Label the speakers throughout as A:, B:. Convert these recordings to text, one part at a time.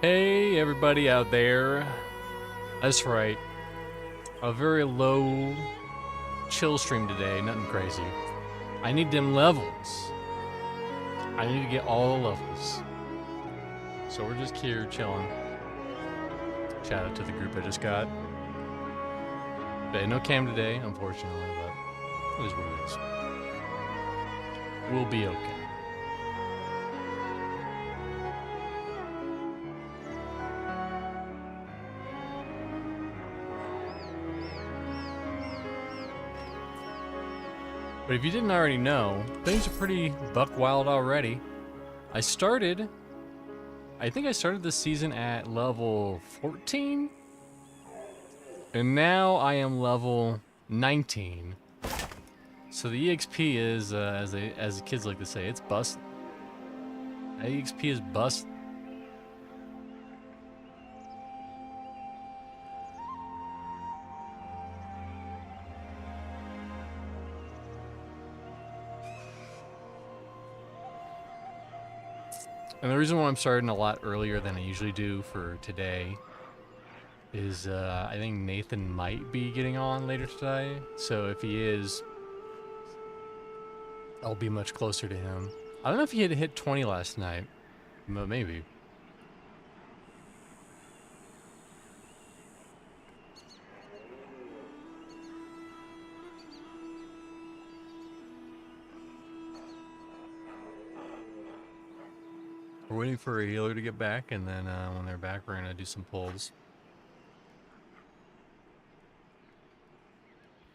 A: Hey, everybody out there. That's right. A very low, chill stream today, nothing crazy. I need them levels. I need to get all the levels. So we're just here chilling. Shout out to the group I just got. But no cam today, unfortunately, but it is what it is. We'll be okay. But if you didn't already know, things are pretty buck wild already. I think I started this season at level 14. And now I am level 19. So the EXP is, as the kids like to say, it's bust. EXP is bust. And the reason why I'm starting a lot earlier than I usually do for today is I think Nathan might be getting on later today. So if he is, I'll be much closer to him. I don't know if he had hit 20 last night, but maybe. We're waiting for a healer to get back, and then when they're back, we're gonna do some pulls.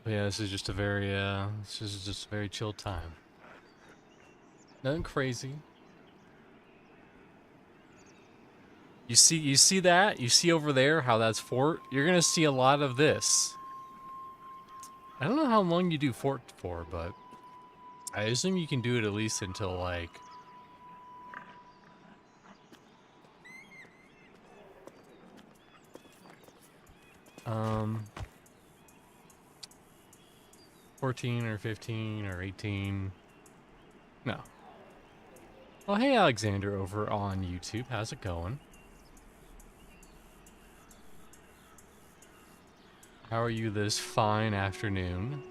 A: But yeah, this is just a very chill time. Nothing crazy. You see that? You see over there how that's fort? You're gonna see a lot of this. I don't know how long you do fort for, but I assume you can do it at least until like 14 or 15 or 18. No. Oh, hey, Alexander over on YouTube. How's it going? How are you this fine afternoon?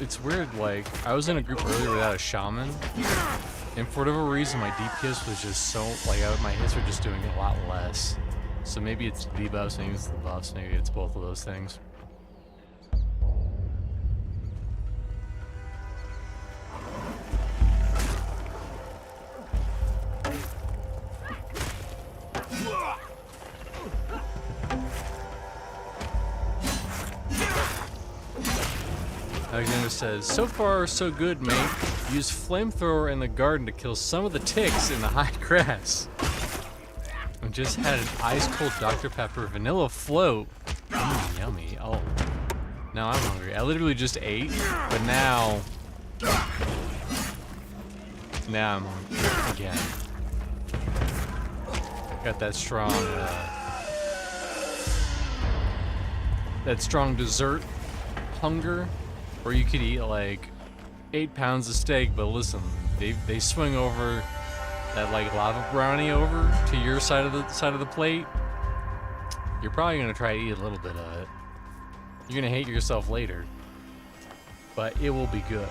A: It's weird, like, I was in a group earlier without a shaman, and for whatever reason my DPS was just so, like, my hits were just doing a lot less. So maybe it's debuffs, maybe it's the buffs, maybe it's both of those things. Alexander says, so far so good, mate. Use flamethrower in the garden to kill some of the ticks in the high grass. I just had an ice cold Dr. Pepper vanilla float. Yummy. Oh, now I'm hungry. I literally just ate, but now I'm hungry again. Got that strong dessert hunger. Or you could eat like 8 pounds of steak, but listen, they swing over that like lava brownie over to your side of the plate. You're probably gonna try to eat a little bit of it. You're gonna hate yourself later, but it will be good.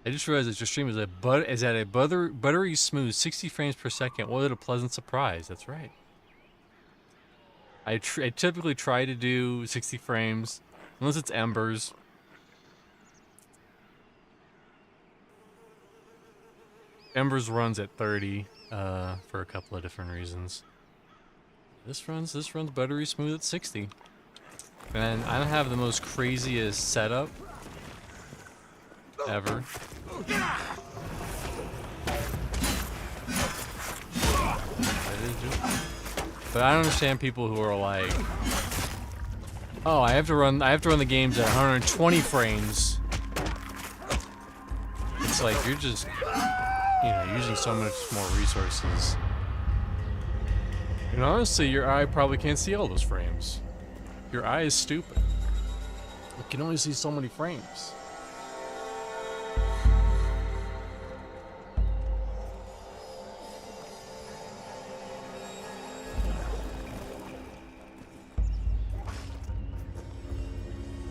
A: I just realized that your stream is at a buttery smooth 60 frames per second. What a pleasant surprise. That's right. I typically try to do 60 frames, unless it's Embers. Embers runs at 30 for a couple of different reasons. This runs buttery smooth at 60. And I don't have the most craziest setup ever. It is just. But I don't understand people who are like, oh, I have to run the games at 120 frames. It's like you're just, using so much more resources. And honestly, your eye probably can't see all those frames. Your eye is stupid. It can only see so many frames.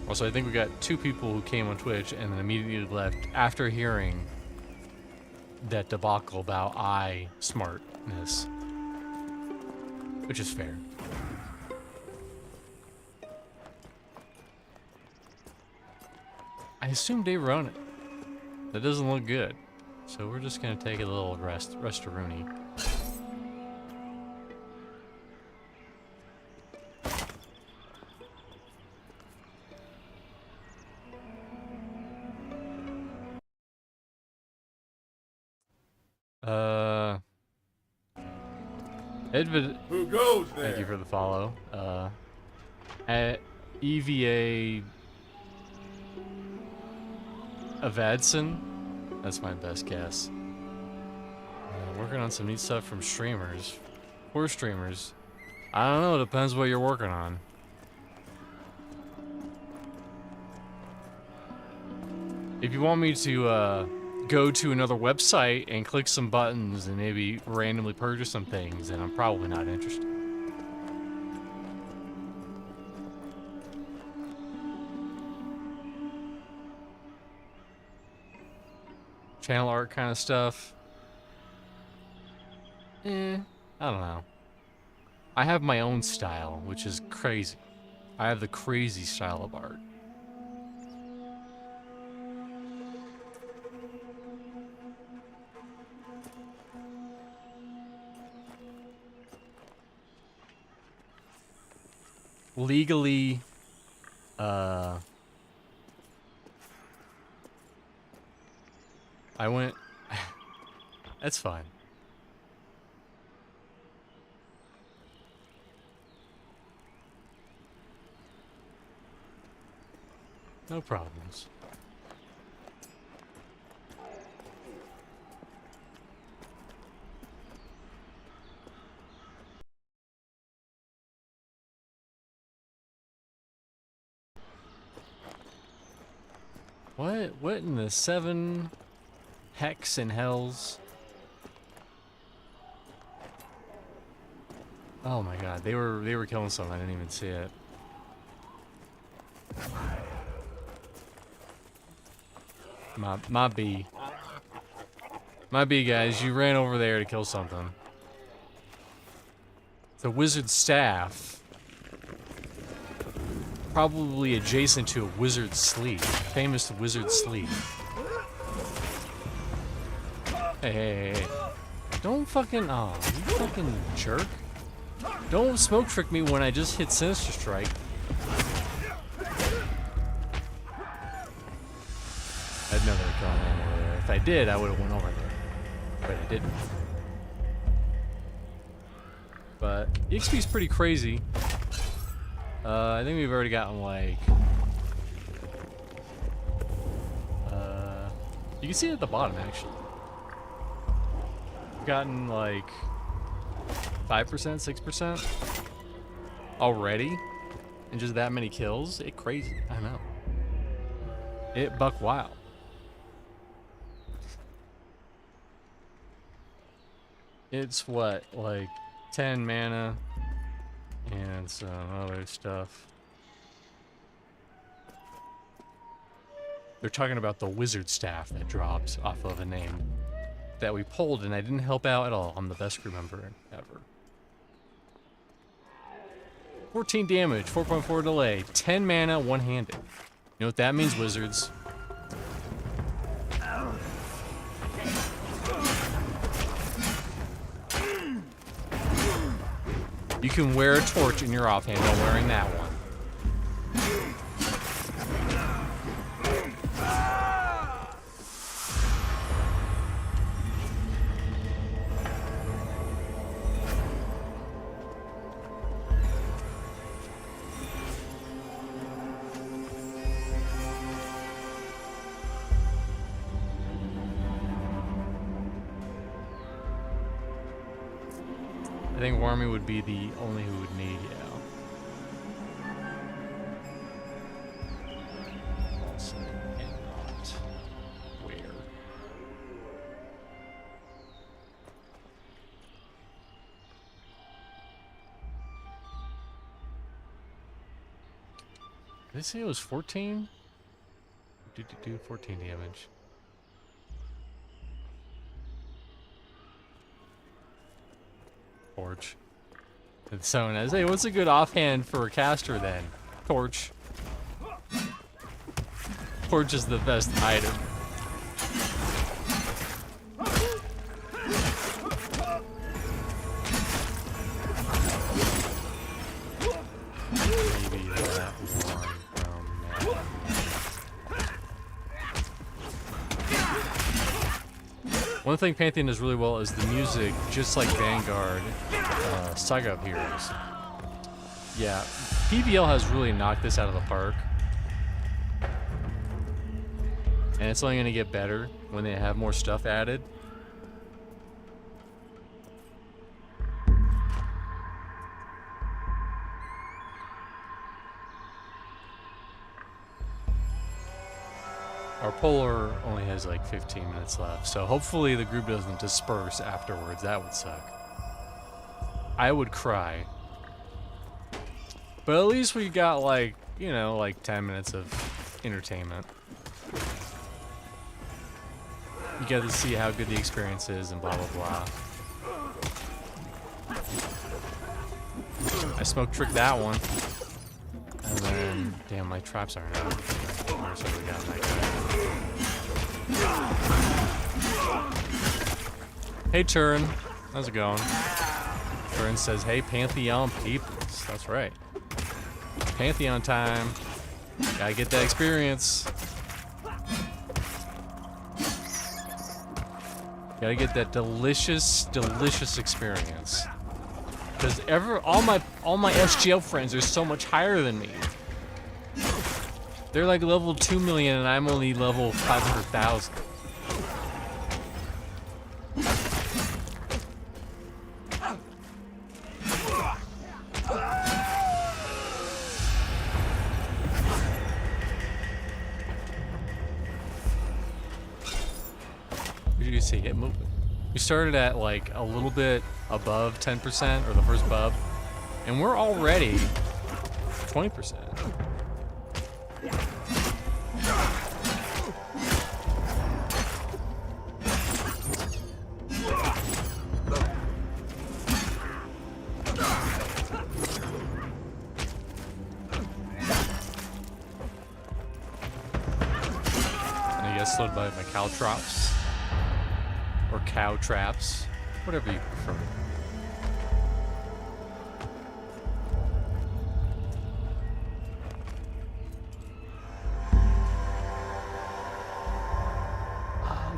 A: Also, I think we got 2 people who came on Twitch and then immediately left after hearing that debacle about eye smartness. Which is fair. I assume they run it. That doesn't look good. So we're just gonna take a little rest-a-rooney.
B: Who goes there?
A: Thank you for the follow. At EVA Avadson, that's my best guess. Working on some neat stuff from streamers. For streamers. I don't know, it depends what you're working on. If you want me to go to another website and click some buttons and maybe randomly purchase some things, then I'm probably not interested. Channel art kind of stuff. I don't know. I have my own style, which is crazy. I have the crazy style of art. Legally, I went. That's fine. No problems. What in the 7 hex and hells? Oh my god, they were killing someone, I didn't even see it. My B. My B, guys, you ran over there to kill something. The wizard staff. Probably adjacent to a wizard's sleeve. Famous wizard sleeve. Hey. Don't fucking, oh, you fucking jerk. Don't smoke trick me when I just hit Sinister Strike. I'd never have gone over there. If I did, I would have went over there. But I didn't. But EXP's pretty crazy. I think we've already gotten like... you can see it at the bottom, actually. We've gotten like 5%, 6% already, and just that many kills. It crazy. I know. It buck wild. It's what, like 10 mana and some other stuff. They're talking about the wizard staff that dropped off of a name that we pulled, and I didn't help out at all. I'm the best crew member ever. 14 damage, 4.4 delay, 10 mana, one-handed. You know what that means, wizards? You can wear a torch in your offhand while wearing that one. I think Warmy would be the only who would need, yeah. Also, and not where. Did they say it was 14? Do 14 damage. Torch. And someone says, hey, what's a good offhand for a caster then? Torch. Torch is the best item. Maybe that one from now. One thing Pantheon does really well is the music, just like Vanguard, Saga of Heroes. Yeah, PVL has really knocked this out of the park. And it's only going to get better when they have more stuff added. Our polar only has like 15 minutes left, so hopefully the group doesn't disperse afterwards. That would suck. I would cry. But at least we got like, you know, like 10 minutes of entertainment. You get to see how good the experience is and blah, blah, blah. I smoke trick that one. And then, damn, my traps aren't out. So we got that guy. Hey, Turin. How's it going? Turin says, hey, Pantheon peoples. That's right. Pantheon time. Gotta get that experience. Gotta get that delicious, delicious experience. Because all my SGL friends are so much higher than me. They're like level 2 million and I'm only level 500,000. What did you see? Get moving. We started at like a little bit above 10%, or the first bub, and we're already 20%. And I get slowed by my caltrops. Or cow traps, whatever you prefer.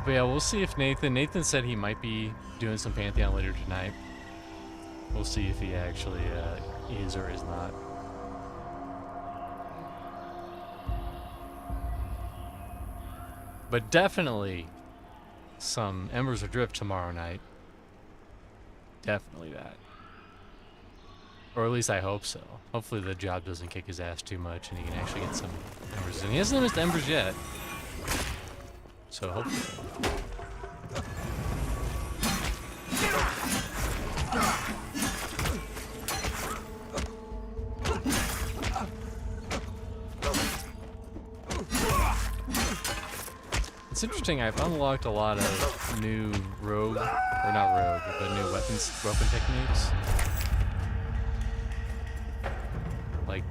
A: But yeah, we'll see if Nathan said he might be doing some Pantheon later tonight. We'll see if he actually is or is not. But definitely some Embers Adrift tomorrow night. Definitely that. Or at least I hope so. Hopefully the job doesn't kick his ass too much and he can actually get some Embers. And he hasn't missed Embers yet. So hopefully. It's interesting, I've unlocked a lot of new rogue, or not rogue, but new weapon techniques. Like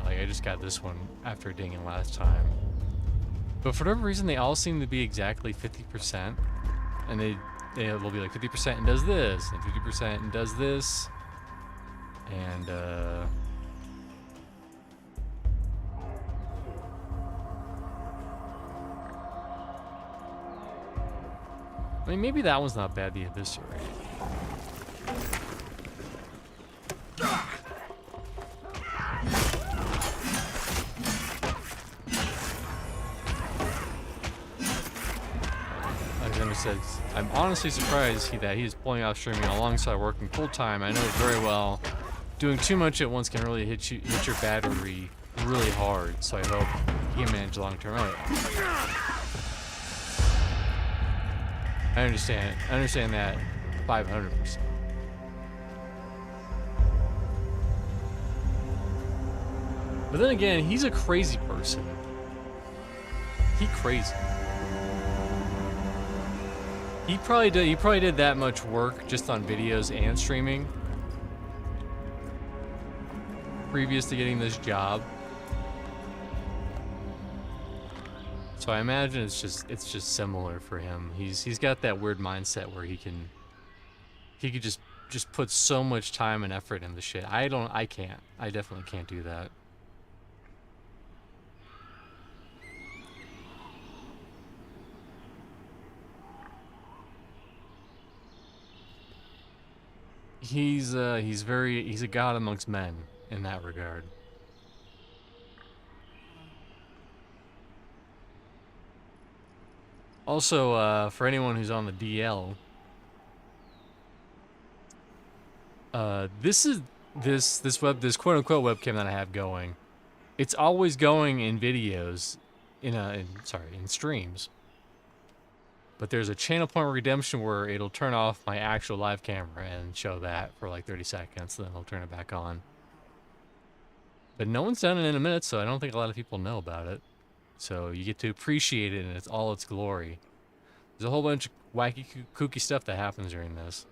A: like I just got this one after dinging last time. But for whatever reason, they all seem to be exactly 50%. And they will be like 50% and does this, and 50% and does this. And, I mean, maybe that one's not bad, the Eviscerate. says, I'm honestly surprised that he's pulling off streaming alongside working full-time. I know it very well. Doing too much at once can really hit your battery really hard, so I hope he can manage long-term. I understand that 500%. But then again, he's a crazy person. He crazy. He probably did that much work just on videos and streaming previous to getting this job. So I imagine it's just similar for him. He's got that weird mindset where he could just put so much time and effort into shit. I definitely can't do that. He's a god amongst men in that regard. Also, for anyone who's on the DL, this quote-unquote webcam that I have going, it's always going in videos, in streams. But there's a channel point redemption where it'll turn off my actual live camera and show that for like 30 seconds, then it'll turn it back on. But no one's done it in a minute, so I don't think a lot of people know about it. So you get to appreciate it in all its glory. There's a whole bunch of wacky, kooky stuff that happens during this.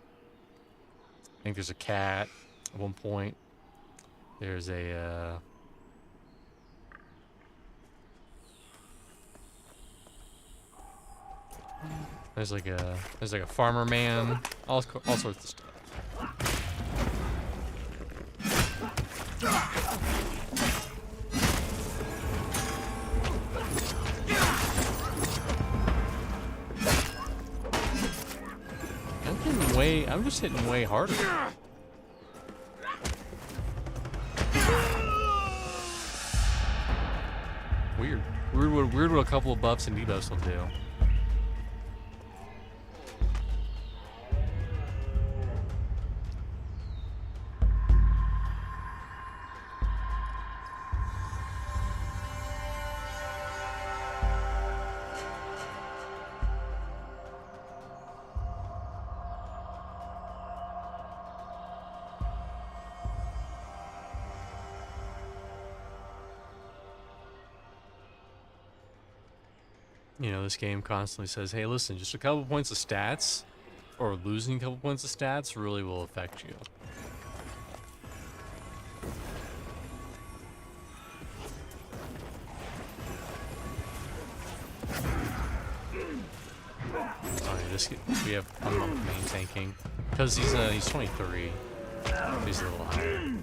A: I think there's a cat at one point. There's a there's like a farmer man, all sorts of stuff. I'm just hitting way harder. Weird what a couple of buffs and debuffs will do. You know, this game constantly says, hey, listen, just a couple points of stats, or losing a couple points of stats, really will affect you. We have a monk main tanking. Because he's 23. He's a little higher.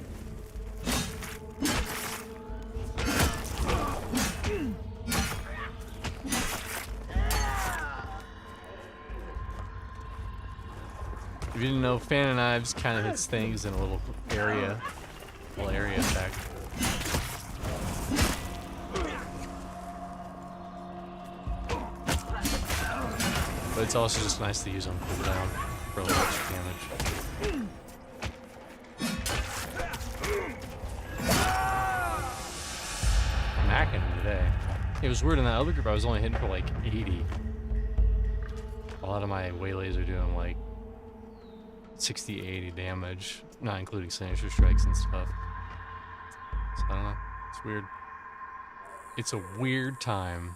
A: If you didn't know, Fan and Knives kind of hits things in a little area effect. But it's also just nice to use on cooldown for a little extra damage. Macking him today. It was weird in that other group I was only hitting for like 80. A lot of my waylays are doing like 60, 80 damage, not including sinister strikes and stuff. So I don't know. It's weird. It's a weird time.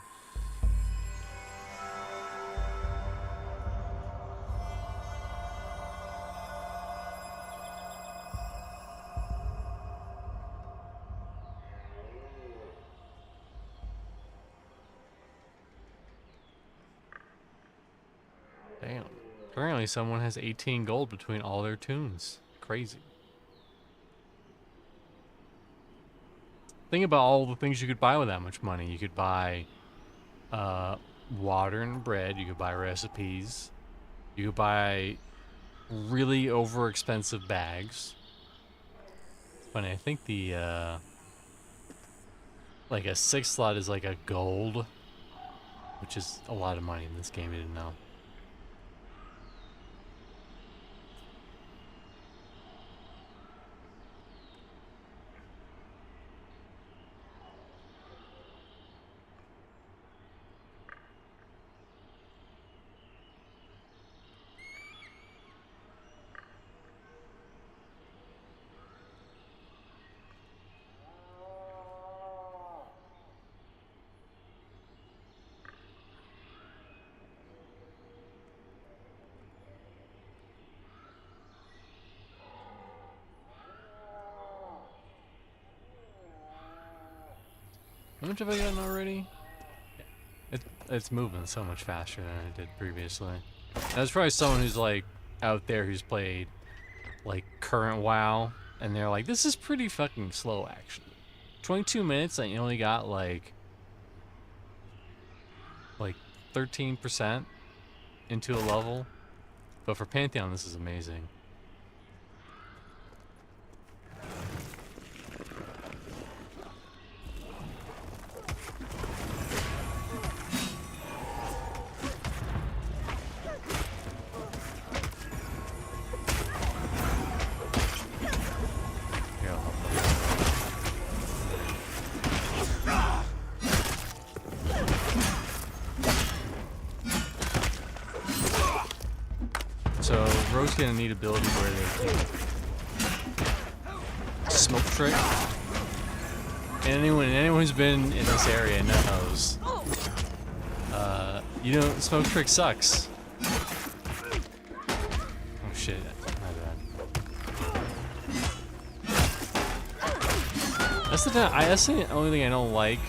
A: Damn. Apparently someone has 18 gold between all their tunes. Crazy. Think about all the things you could buy with that much money. You could buy water and bread. You could buy recipes. You could buy really over expensive bags. Funny, I think the like a 6 slot is like a gold, which is a lot of money in this game. You didn't know. How much have I gotten already? It's moving so much faster than it did previously. That's probably someone who's like out there who's played like current WoW, and they're like, this is pretty fucking slow actually. 22 minutes and you only got like 13% into a level. But for Pantheon, this is amazing. So Rogue's gonna need ability where they can smoke trick. And anyone who's been in this area knows, you know, smoke trick sucks. Oh shit, my bad. That's the only thing I don't like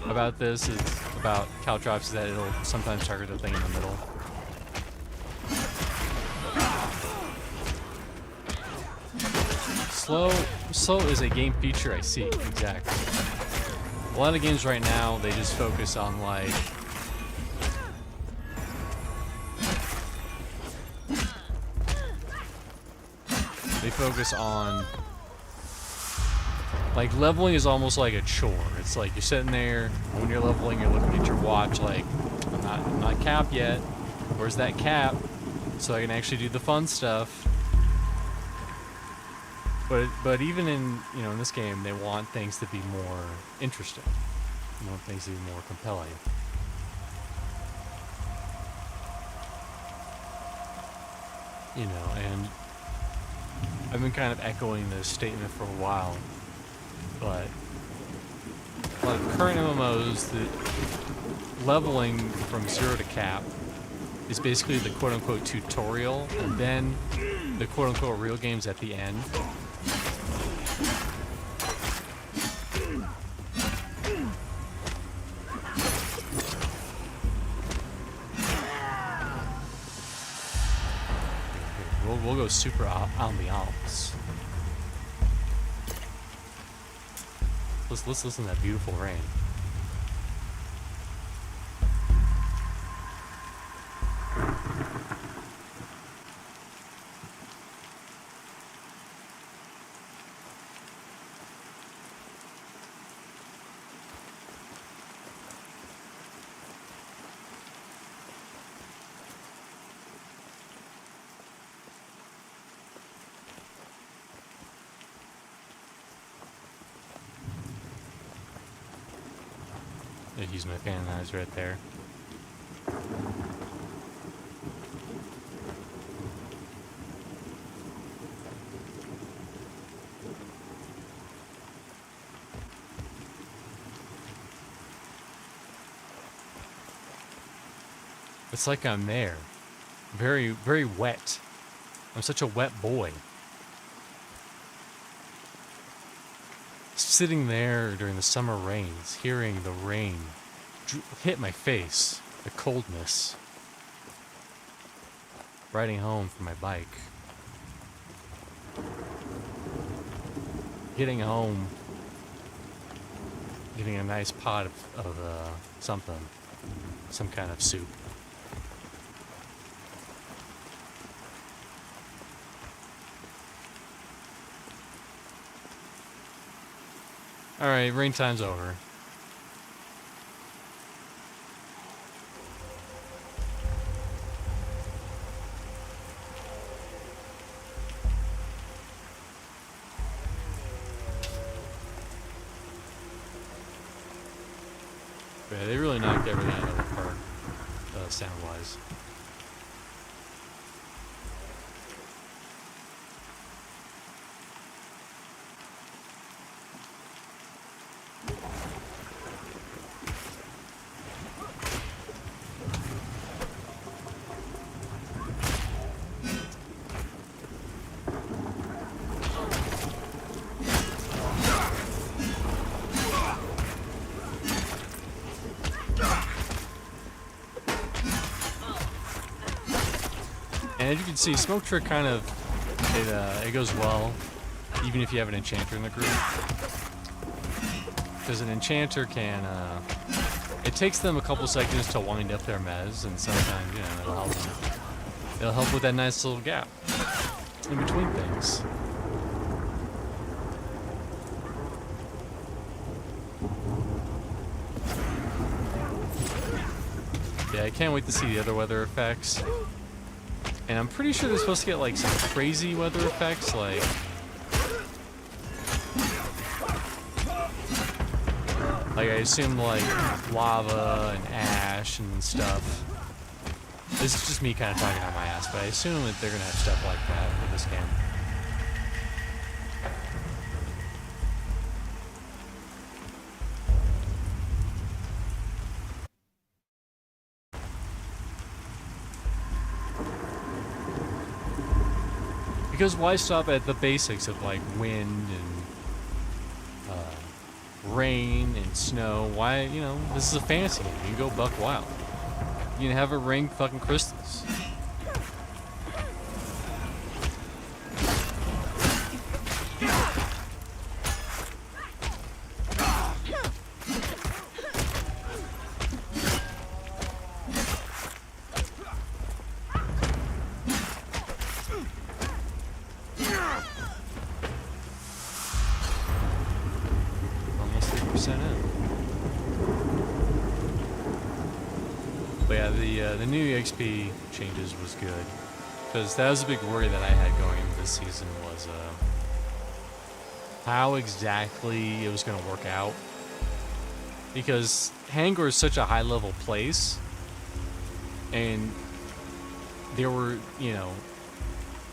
A: about this is about Caltrops is that it'll sometimes target the thing in the middle. Slow is a game feature I seek, exactly. A lot of games right now, they just focus on like... They focus on... Like, leveling is almost like a chore. It's like you're sitting there, when you're leveling, you're looking at your watch like, I'm not capped yet. Where's that cap? So I can actually do the fun stuff. But even in, you know, in this game, they want things to be more interesting. They want things to be more compelling. You know, and I've been kind of echoing this statement for a while, but a lot of current MMOs, the leveling from 0 to cap is basically the quote-unquote tutorial, and then the quote-unquote real games at the end. We'll go super ambiance. Let's listen to that beautiful rain. I'd use my fan eyes right there. It's like I'm there. Very, very wet. I'm such a wet boy. Sitting there during the summer rains, hearing the rain hit my face, the coldness. Riding home from my bike. Getting home, getting a nice pot of something, some kind of soup. Alright, rain time's over. Yeah, they really knocked everything out of the park, sound-wise. And as you can see, Smoke Trick kind of, it goes well, even if you have an Enchanter in the group. Because an Enchanter can, it takes them a couple seconds to wind up their mez, and sometimes, you know, it'll help them. It'll help with that nice little gap in between things. Yeah, I can't wait to see the other weather effects. And I'm pretty sure they're supposed to get like some crazy weather effects, like I assume like lava and ash and stuff. This is just me kind of talking out my ass, but I assume that they're gonna have stuff like that in this game. Because why stop at the basics of like wind and rain and snow? Why, you know, this is a fantasy game. You can go buck wild. You can have it rain fucking crystals. But yeah, the new EXP changes was good, because that was a big worry that I had going into this season was how exactly it was going to work out. Because Hangor is such a high level place, and there were, you know,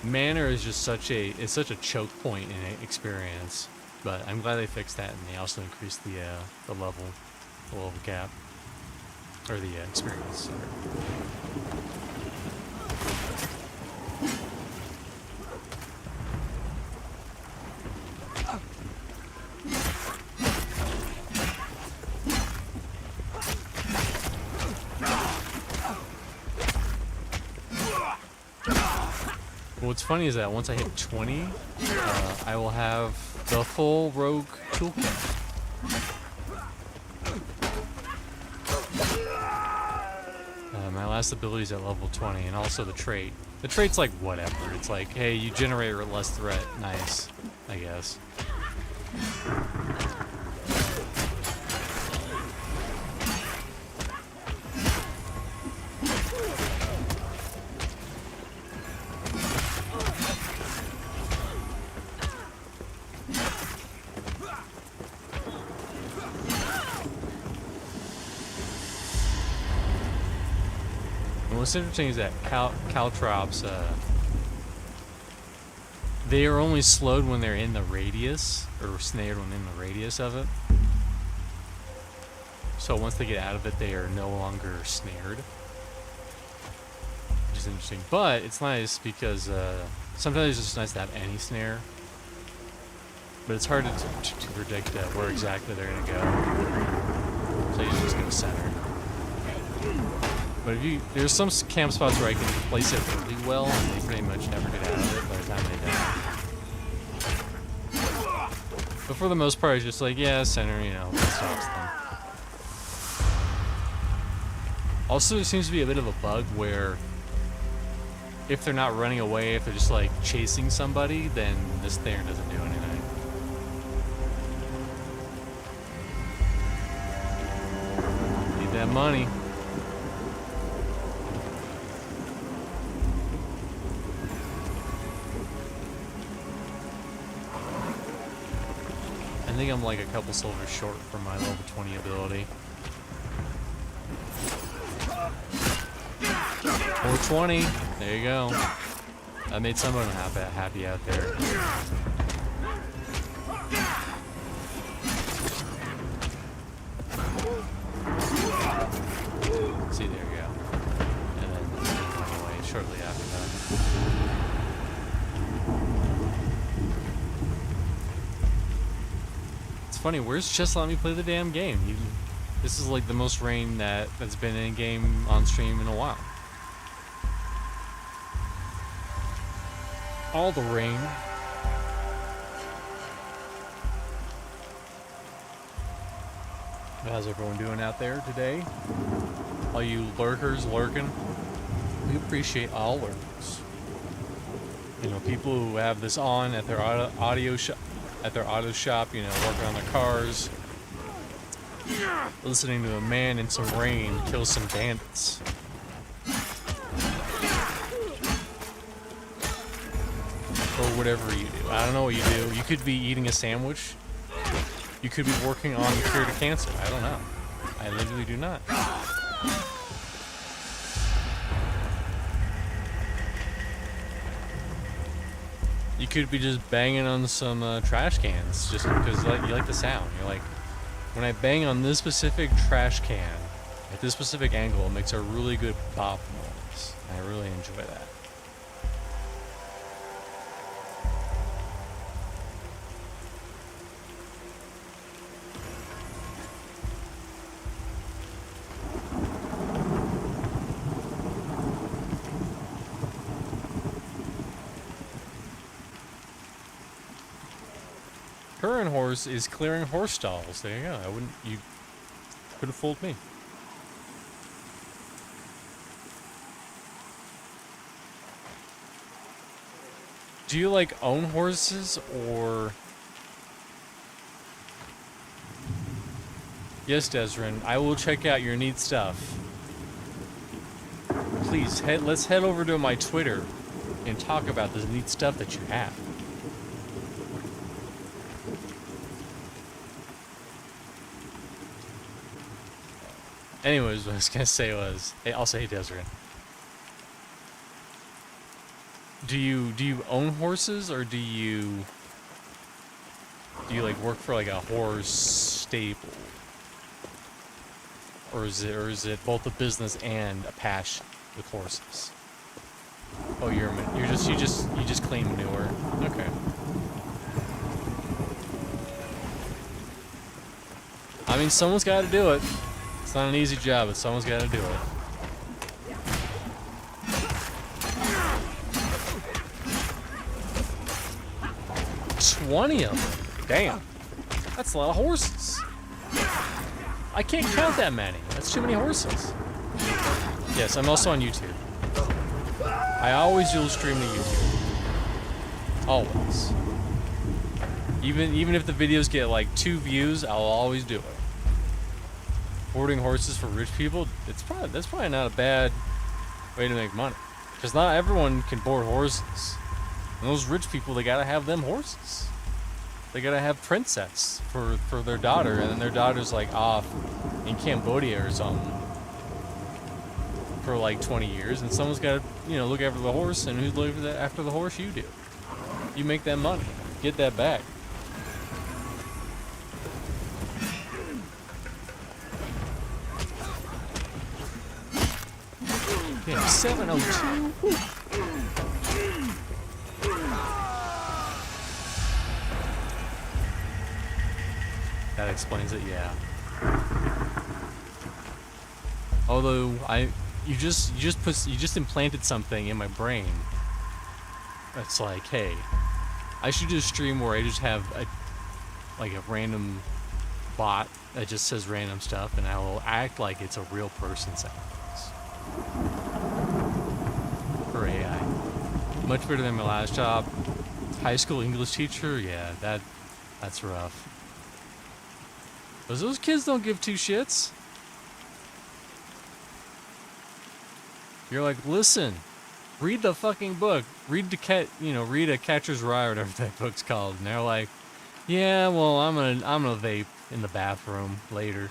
A: Manor is just such a choke point in experience. But I'm glad they fixed that, and they also increased the level cap, or the experience. Sorry. What's funny is that once I hit 20, I will have the full rogue toolkit. My last ability is at level 20, and also the trait. The trait's like whatever. It's like, hey, you generate less threat. Nice, I guess. What's interesting is that caltrops, they are only slowed when they're in the radius, or snared when in the radius of it. So once they get out of it, they are no longer snared. Which is interesting. But it's nice because sometimes it's just nice to have any snare. But it's hard to predict where exactly they're going to go. So you just go center. But if there's some camp spots where I can place it really well, and they pretty much never get out of it by the time they die. But for the most part, it's just like, yeah, center, you know, that stops them. Also, there seems to be a bit of a bug where if they're not running away, if they're just like chasing somebody, then this snare doesn't do anything. Need that money. I think I'm like a couple silvers short from my level 20 ability. 420. There you go. I made some of them happy out there. See, there you go. And then went away shortly after that. Funny, where's just let me play the damn game? This is like the most rain that's been in a game on stream in a while. all the rain. How's everyone doing out there today? All you lurkers lurking? We appreciate all lurkers. You know, people who have this on at their auto shop, you know, working on their cars, listening to a man in some rain kill some bandits. Or whatever you do. I don't know what you do. You could be eating a sandwich. You could be working on the cure to cancer. I don't know. I literally do not. You could be just banging on some trash cans just because you like the sound. You're like, when I bang on this specific trash can at this specific angle, it makes a really good pop noise. I really enjoy that. Current horse is clearing horse stalls. There you go. You could have fooled me. Do you like own horses or? Yes, Desrin. I will check out your neat stuff. Please let's head over to my Twitter and talk about this neat stuff that you have. Anyways, what I was gonna say was, hey, I'll say Desiree. Do you own horses, or do you like work for like a horse stable, or is it both a business and a passion with horses? Oh, you just clean manure. Okay. I mean, someone's got to do it. It's not an easy job, but someone's got to do it. $20 of them. Damn. That's a lot of horses. I can't count that many. That's too many horses. Yes, I'm also on YouTube. I always dual stream to YouTube. Always. Even if the videos get like 2 views, I'll always do it. Boarding horses for rich people, that's probably not a bad way to make money. Because not everyone can board horses. And those rich people, they gotta have them horses. They gotta have princess for their daughter, and then their daughter's like off in Cambodia or something for like 20 years, and someone's gotta, look after the horse, and who's looking after the horse? You do. You make that money. Get that back. Yeah, 702. That explains it, yeah. Although you just implanted something in my brain. That's like, hey, I should just stream where I just have a random bot that just says random stuff, and I will act like it's a real person saying things. For AI. Much better than my last job. High school English teacher, yeah, that's rough. Because those kids don't give 2 shits. You're like, listen, read the fucking book. Read A Catcher's Rye, or whatever that book's called. And they're like, yeah, well, I'm gonna vape in the bathroom later.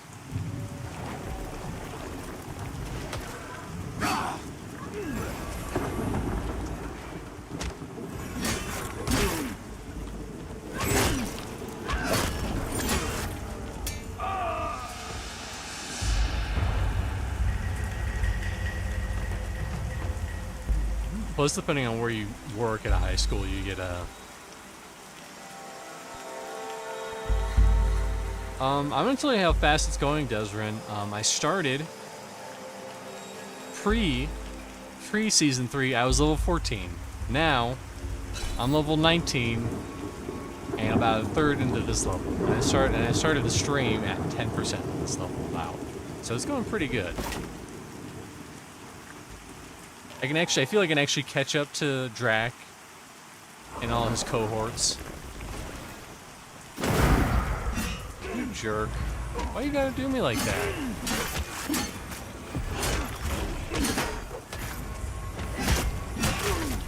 A: Plus, depending on where you work at a high school, you get a... I'm going to tell you how fast it's going, Desrin. I started pre-Season 3, I was level 14. Now, I'm level 19, and about a third into this level. And I started the stream at 10% of this level. Wow. So it's going pretty good. I feel like I can actually catch up to Drac and all his cohorts. You jerk. Why you gotta do me like that?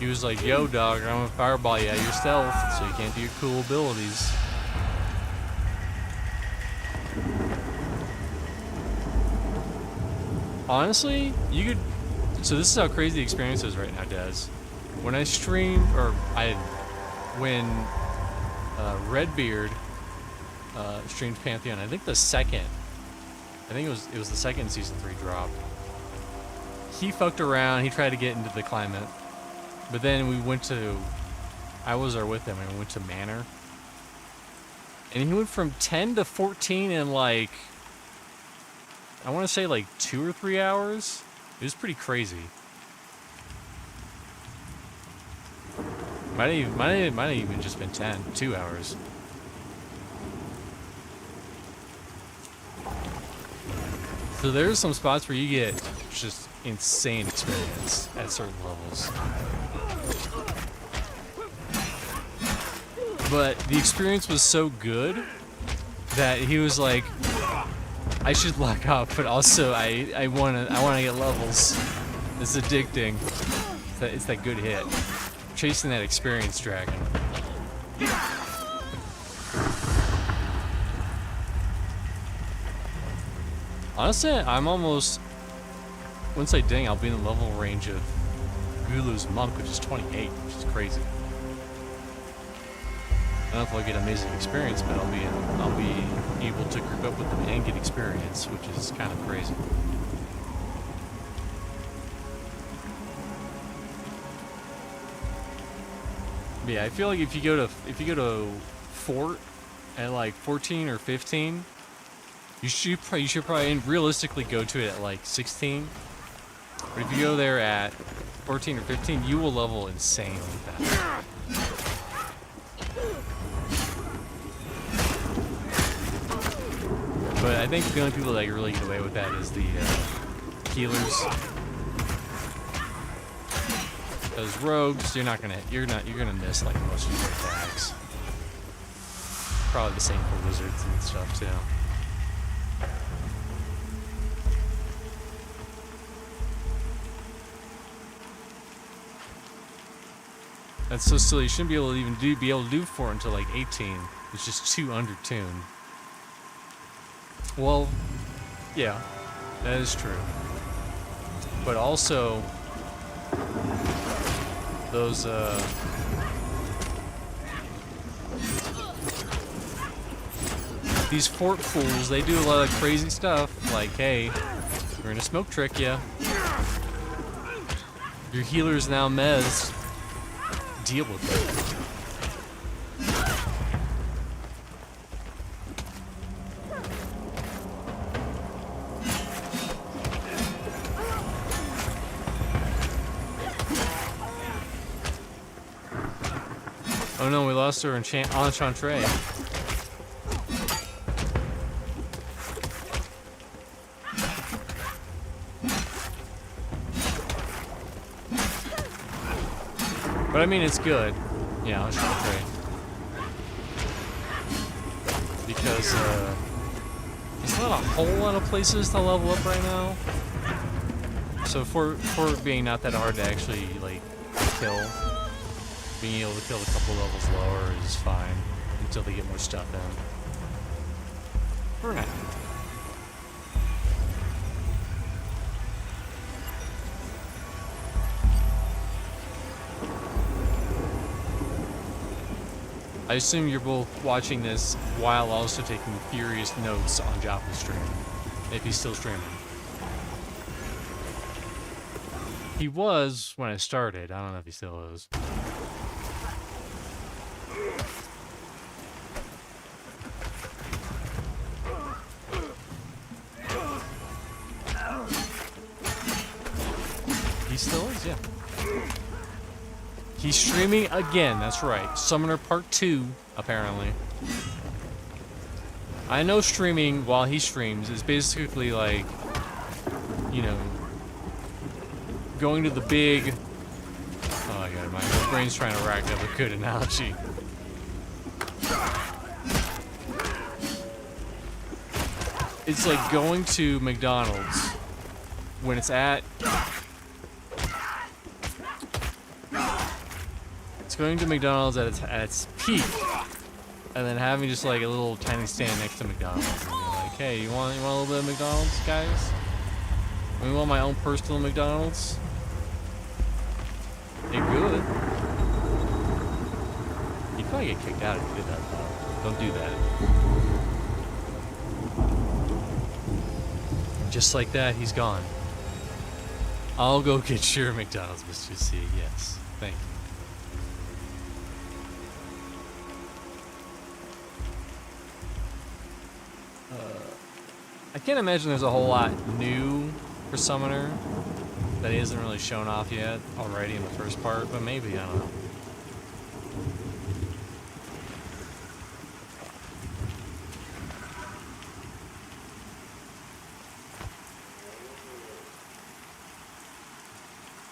A: He was like, yo dog, I'm gonna fireball you out of your stealth, so you can't do your cool abilities. Honestly, you could... So this is how crazy the experience is right now, Des. When I stream, when Redbeard streamed Pantheon, I think it was the second Season 3 drop. He fucked around, he tried to get into the climate. But then I was there with him, and we went to Manor. And he went from 10 to 14 in like, I want to say like 2 or 3 hours. It was pretty crazy. Might have even just been 2 hours. So there's some spots where you get just insane experience at certain levels. But the experience was so good that he was like, I should lock off, but also I wanna get levels. It's addicting. It's that good hit. Chasing that experience dragon. Honestly, I'm almost, once I ding, I'll be in the level range of Gulu's monk, which is 28, which is crazy. I don't know if I'll get amazing experience, but I'll be able to group up with them and get experience, which is kind of crazy. But yeah, I feel like if you go to Fort at like 14 or 15, you should probably realistically go to it at like 16. But if you go there at 14 or 15, you will level insanely fast. But I think the only people that really get away with that is the healers. Those rogues, you're gonna miss like most of your attacks. Probably the same for wizards and stuff too. That's so silly. You shouldn't be able to even be able to do 4 until like 18. It's just too undertuned. Well, yeah, that is true. But also, those these fort fools, they do a lot of crazy stuff. Like, hey, we're gonna smoke trick ya. Your healer's now mez. Deal with it. Oh no, we lost our enchantress. But I mean, it's good. Yeah, enchantress. Because there's not a whole lot of places to level up right now. So for it being not that hard to actually like kill, being able to kill a couple levels lower is fine until they get more stuff in. For now. I assume you're both watching this while also taking furious notes on Joppa's stream, if he's still streaming. He was when I started. I don't know if he still is. He still is, yeah. He's streaming again, that's right. Summoner Part 2, apparently. I know streaming while he streams is basically like, you know, going to the big... Oh my god, my brain's trying to rack up a good analogy. It's like going to McDonald's when it's at... It's going to McDonald's at its peak, and then having just like a little tiny stand next to McDonald's. And you're like, hey, you want a little bit of McDonald's, guys? We want my own personal McDonald's. They're good. You'd probably get kicked out if you did that, though. Don't do that. Just like that, he's gone. I'll go get your McDonald's, Mr. C. Yes, thank you. I can't imagine there's a whole lot new for Summoner that he hasn't really shown off yet already in the first part, but maybe, I don't know.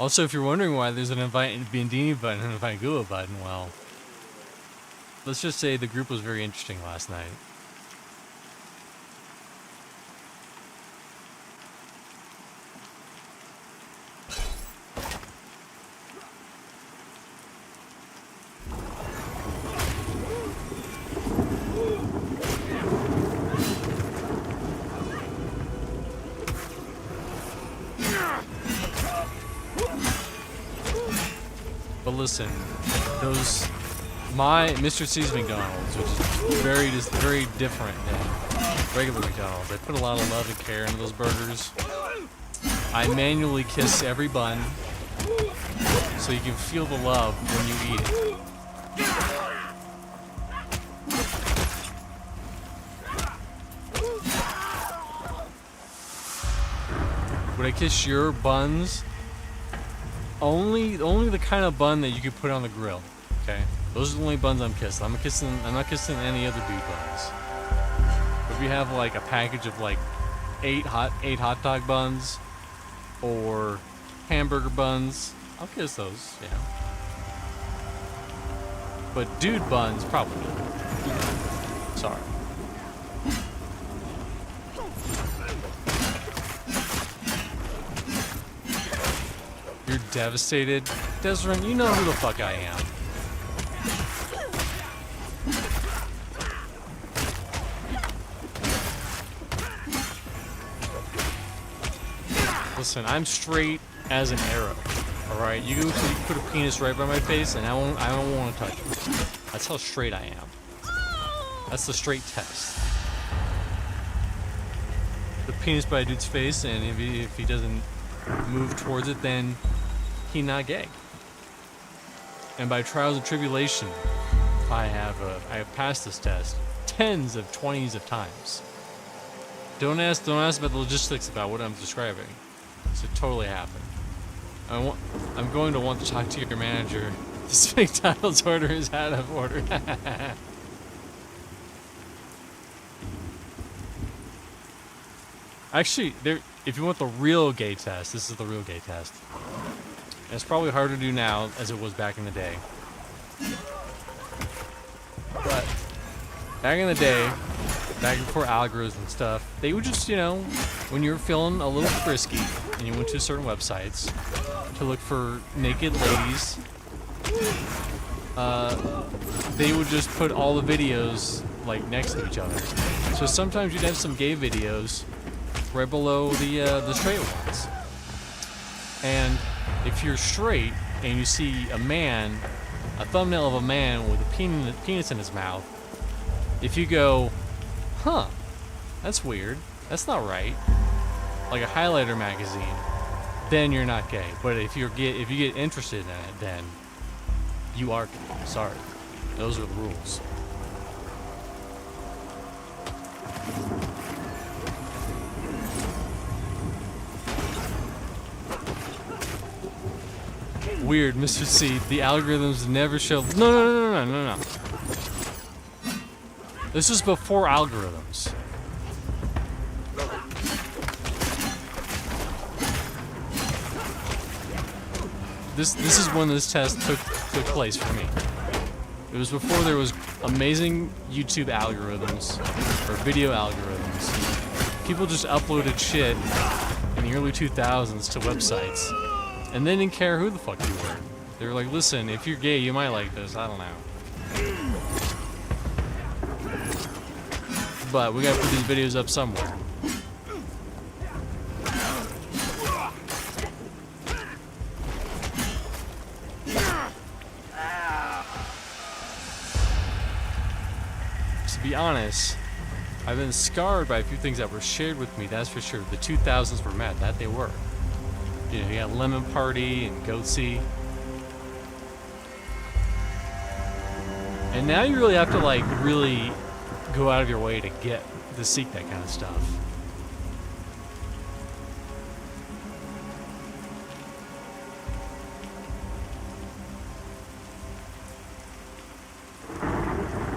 A: Also, if you're wondering why there's an invite Bindini button and an invite Gua button, well, let's just say the group was very interesting last night. But listen, my Mr. C's McDonald's, which is very different than regular McDonald's. I put a lot of love and care into those burgers. I manually kiss every bun so you can feel the love when you eat it. Would I kiss your buns? Only the kind of bun that you could put on the grill. Okay, those are the only buns I'm kissing. I'm not kissing any other dude buns. If you have like a package of like eight hot dog buns or hamburger buns, I'll kiss those. Yeah. But dude buns, probably not. Sorry. You're devastated? Desrin, you know who the fuck I am. Listen, I'm straight as an arrow. Alright? You put a penis right by my face and I don't want to touch it. That's how straight I am. That's the straight test. The penis by a dude's face, and if he doesn't move towards it, then he not gay. And by trials and tribulation, I have passed this test tens of 20s of times. Don't ask about the logistics about what I'm describing. It totally happened. I'm going to want to talk to your manager. This McDonald's order is out of order. Actually, if you want the real gay test, this is the real gay test. And it's probably harder to do now as it was back in the day. But back in the day, back before algorithms and stuff, they would just, you know, when you were feeling a little frisky and you went to certain websites to look for naked ladies, they would just put all the videos like next to each other. So sometimes you'd have some gay videos right below the straight ones. And if you're straight and you see a thumbnail of a man with a penis in his mouth, if you go, huh, that's weird, that's not right, like a highlighter magazine, then you're not gay. But if you get interested in it, then you are gay. Sorry, those are the rules. Weird, Mr. C. The algorithms never show. No. This was before algorithms. This is when this test took place for me. It was before there was amazing YouTube algorithms or video algorithms. People just uploaded shit in the early 2000s to websites, and they didn't care who the fuck you were. They were like, listen, if you're gay, you might like this. I don't know. But we gotta put these videos up somewhere. To be honest, I've been scarred by a few things that were shared with me, that's for sure. The 2000s were mad, that they were. You know, you got Lemon Party and Goatsy. And now you really have to, like, really go out of your way to seek that kind of stuff.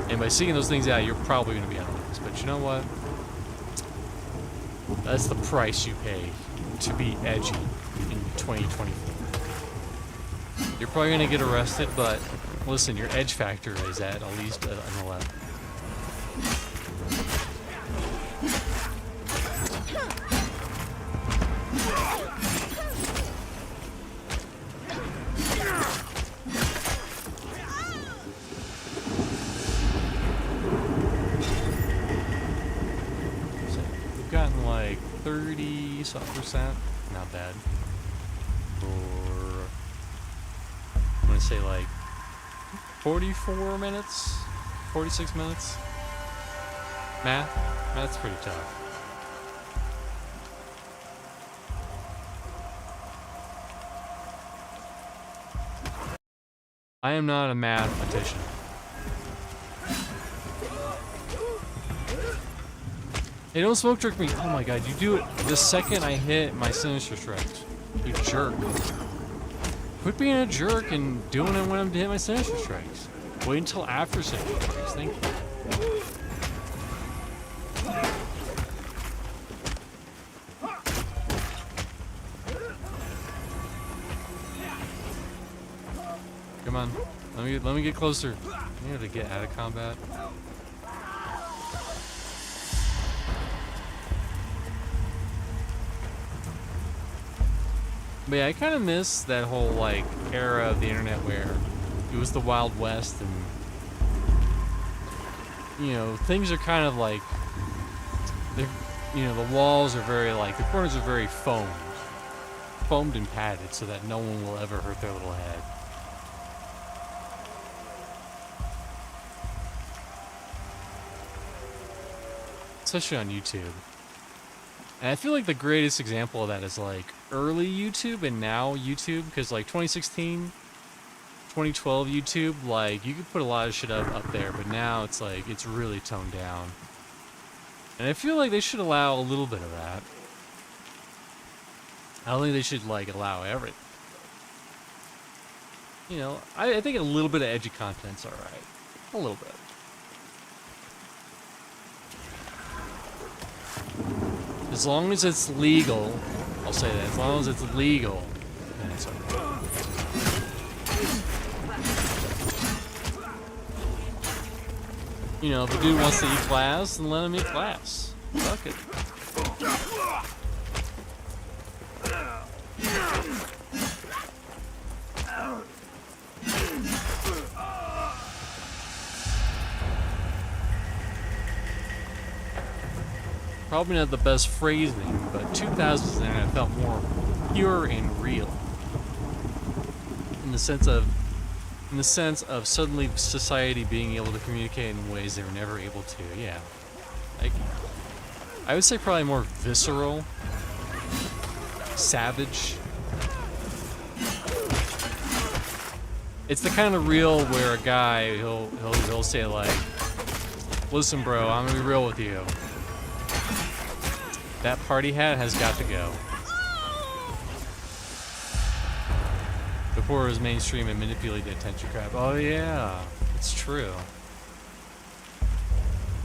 A: And by seeking those things out, you're probably going to be out of this. But you know what? That's the price you pay to be edgy in 2024. You're probably going to get arrested, but listen, your edge factor is at least an 11. We've gotten like 30-some%, not bad. Or I'm gonna say like 44 minutes, 46 minutes. Math's pretty tough. I am not a mathematician. Hey, don't smoke trick me. Oh my god, you do it the second I hit my Sinister Strikes. You jerk. Quit being a jerk and doing it when I'm to hit my Sinister Strikes. Wait until after Sinister Strikes. Thank you. Come on. Let me get closer. I need to get out of combat. But yeah, I kind of miss that whole, like, era of the internet where it was the Wild West and, you know, things are kind of like, you know, the walls are very, like, the corners are very foamed and padded so that no one will ever hurt their little head. Especially on YouTube. And I feel like the greatest example of that is like early YouTube and now YouTube, because like 2016, 2012 YouTube, like you could put a lot of shit up there, but now it's like it's really toned down. And I feel like they should allow a little bit of that. I don't think they should like allow everything. You know, I think a little bit of edgy content's alright. A little bit. As long as it's legal, I'll say that, as long as it's legal, then it's okay. You know, if a dude wants to eat glass, then let him eat glass. Fuck it. Probably not the best phrasing, but 2000s internet felt more pure and real. In the sense of suddenly society being able to communicate in ways they were never able to. Yeah, like I would say probably more visceral, savage. It's the kind of real where a guy he'll say like, "Listen, bro, I'm gonna be real with you. That party hat has got to go." before it was mainstream and manipulated attention grab. Oh yeah, it's true.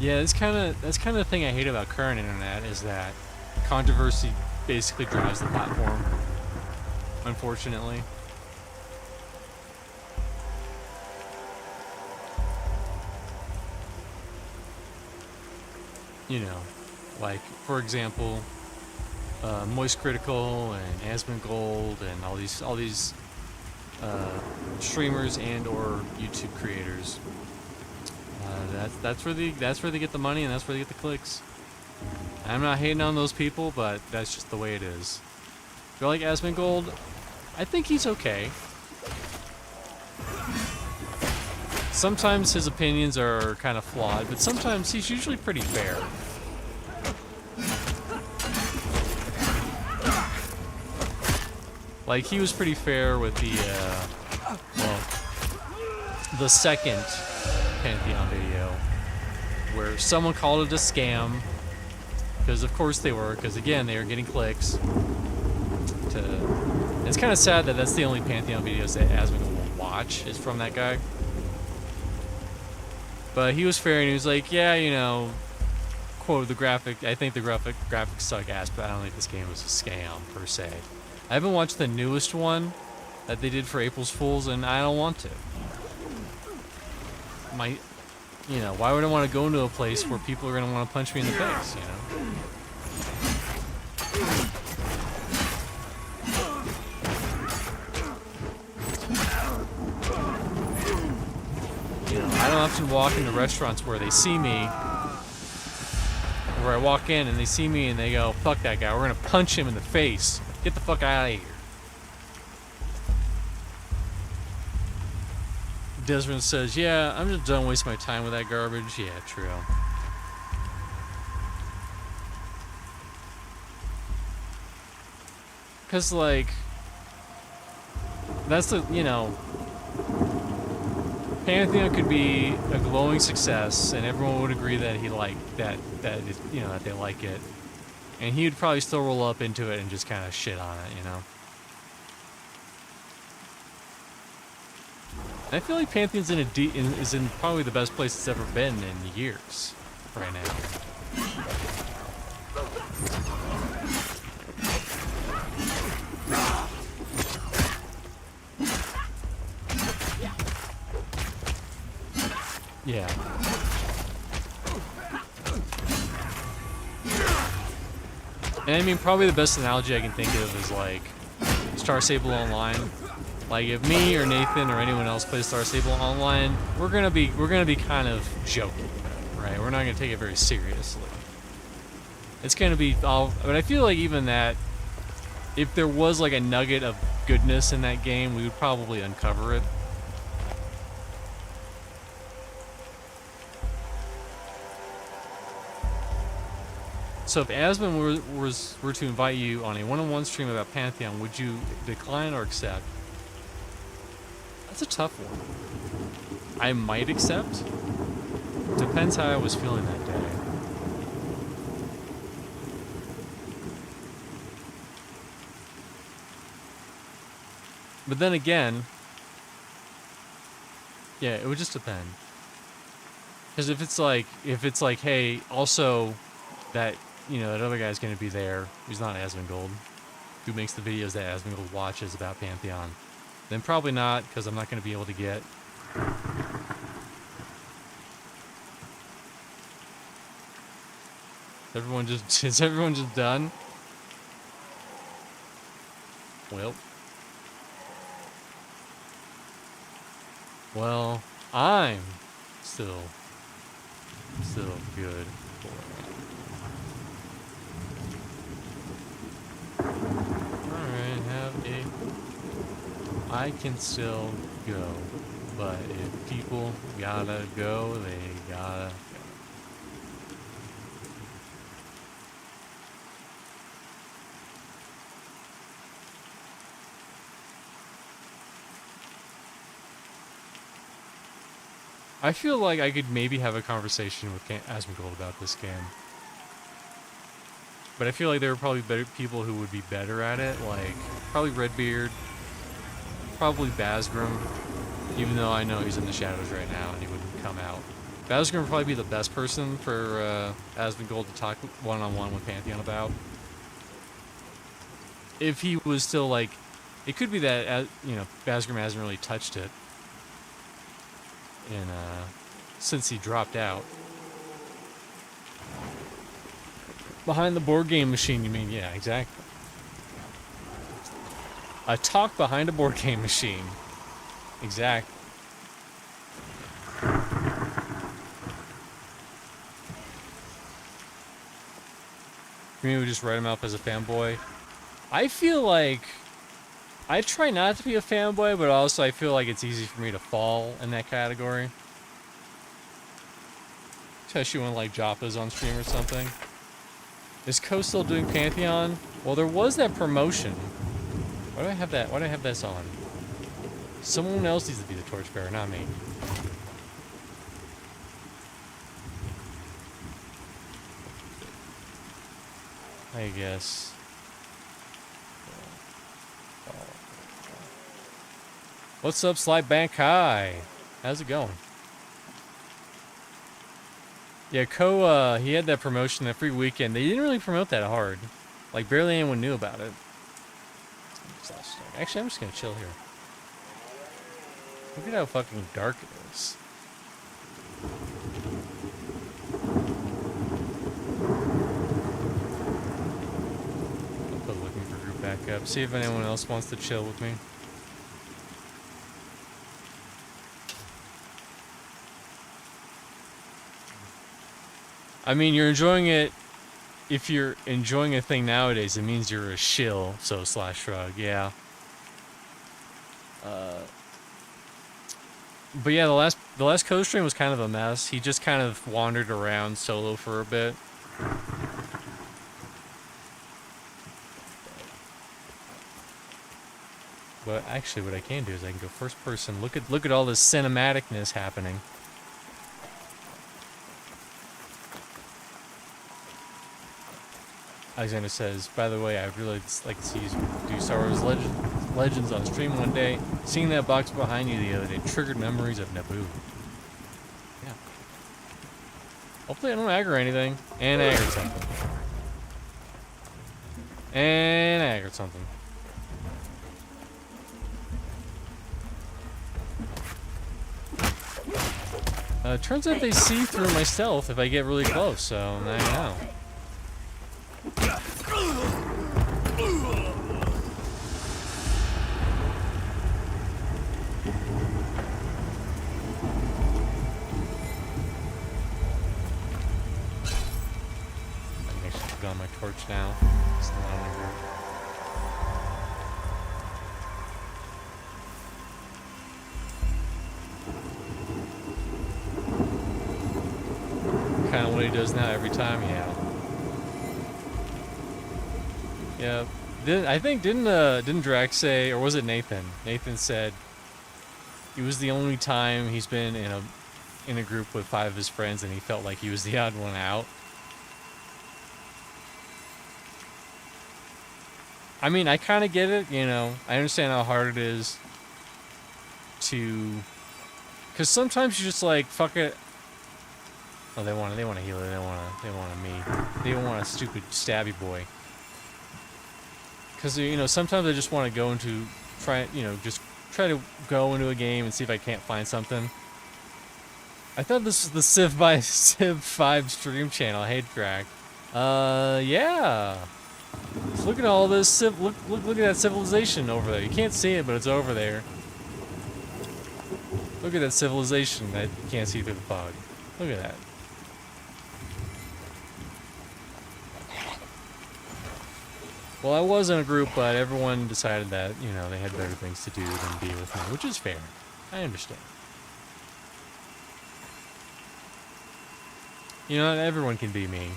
A: Yeah, that's kind of the thing I hate about current internet is that controversy basically drives the platform. Unfortunately. You know, like for example, Moist Critical and Asmongold and all these streamers and or YouTube creators. That's where they get the money and that's where they get the clicks. I'm not hating on those people, but that's just the way it is. If you like Asmongold, I think he's okay. Sometimes his opinions are kind of flawed, but sometimes he's usually pretty fair. Like, he was pretty fair with the second Pantheon video, where someone called it a scam, because of course they were, because again, they were getting clicks. It's kind of sad that that's the only Pantheon videos that Asmongold will watch, is from that guy. But he was fair, and he was like, yeah, you know, quote, I think the graphics suck ass, but I don't think this game was a scam, per se. I haven't watched the newest one that they did for April's Fools, and I don't want to. You know, why would I want to go into a place where people are going to want to punch me in the face, you know? You know, I don't often walk into restaurants where they see me, where I walk in and they see me and they go, fuck that guy, we're going to punch him in the face. Get the fuck out of here. Desmond says, yeah, I'm just done wasting my time with that garbage. Yeah, true. Because, like, that's the, you know, Pantheon could be a glowing success and everyone would agree that he liked that you know, that they like it. And he would probably still roll up into it and just kind of shit on it, you know? And I feel like Pantheon's is in probably the best place it's ever been in years right now. Yeah. And I mean, probably the best analogy I can think of is like Star Stable Online. Like if me or Nathan or anyone else plays Star Stable Online, we're gonna be kind of joking, right? We're not gonna take it very seriously. It's gonna be all, but I feel like even that, if there was like a nugget of goodness in that game, we would probably uncover it. So if Asmon were to invite you on a one-on-one stream about Pantheon, would you decline or accept? That's a tough one. I might accept. Depends how I was feeling that day. But then again, yeah, it would just depend. Because if it's like, hey, also that, you know, that other guy's going to be there, who's not Asmongold, who makes the videos that Asmongold watches about Pantheon, then probably not, because I'm not going to be able to get. Is everyone just done? Well, I'm still good. I can still go, but if people gotta go, they gotta go. I feel like I could maybe have a conversation with Asmongold about this game. But I feel like there are probably better people who would be better at it, like probably Redbeard. Probably Basgrim, even though I know he's in the shadows right now and he wouldn't come out. Basgrim would probably be the best person for Asmongold to talk one-on-one with Pantheon about. If he was still like, it could be that you know, Basgrim hasn't really touched it, and since he dropped out. Behind the board game machine, you mean? Yeah, exactly. A talk behind a board game machine. Exactly. Maybe we just write him up as a fanboy. I feel like I try not to be a fanboy, but also I feel like it's easy for me to fall in that category. Especially when like Joppa's on stream or something. Is Ko still doing Pantheon? Well, there was that promotion. Why do I have that? Why do I have this on? Someone else needs to be the torchbearer, not me. I guess. What's up, Slide Bank High? How's it going? Yeah, Ko, he had that promotion, that free weekend. They didn't really promote that hard. Like, barely anyone knew about it. Actually, I'm just gonna chill here. Look at how fucking dark it is. I'll put looking for group back up. See if anyone else wants to chill with me. I mean, you're enjoying it. If you're enjoying a thing nowadays, it means you're a shill. So slash shrug, yeah. But yeah, the last co-stream was kind of a mess. He just kind of wandered around solo for a bit. But actually, what I can do is I can go first person. Look at all this cinematicness happening. Alexander says, by the way, I'd really like to see you do Star Wars Legends on stream one day. Seeing that box behind you the other day triggered memories of Naboo. Yeah. Hopefully I don't aggro anything. And I aggroed something. And I aggroed something. Turns out they see through my stealth if I get really close, so now you know. On my torch now. It's not on here. Kind of what he does now every time, yeah. Yeah. I think didn't Drax say, or was it Nathan? Nathan said it was the only time he's been in a group with 5 of his friends and he felt like he was the odd one out. I mean, I kind of get it, you know. I understand how hard it is to, because sometimes you just like fuck it. Oh, they want to heal it. They want me. They want a stupid stabby boy. Because you know, sometimes I just want to go into try to go into a game and see if I can't find something. I thought this was the Civ 5 stream channel. Hey, Crack. Yeah. So look at all this look at that civilization over there. You can't see it, but it's over there. Look at that civilization that you can't see through the fog. Look at that. Well, I was in a group, but everyone decided that, you know, they had better things to do than be with me, which is fair. I understand. You know, everyone can be me.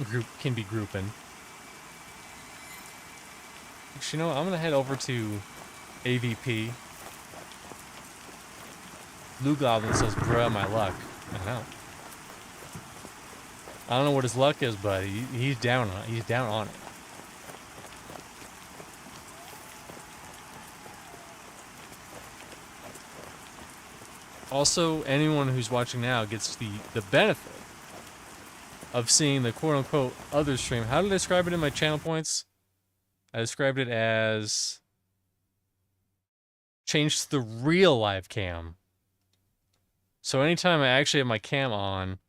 A: Group can be grouping. Actually, you know what? I'm gonna head over to AVP. Blue Goblin says, bruh, my luck. I know. I don't know what his luck is, but he's down on it. Also, anyone who's watching now gets the benefit of seeing the quote-unquote other stream. How did I describe it in my channel points? I described it as change to the real live cam. So anytime I actually have my cam on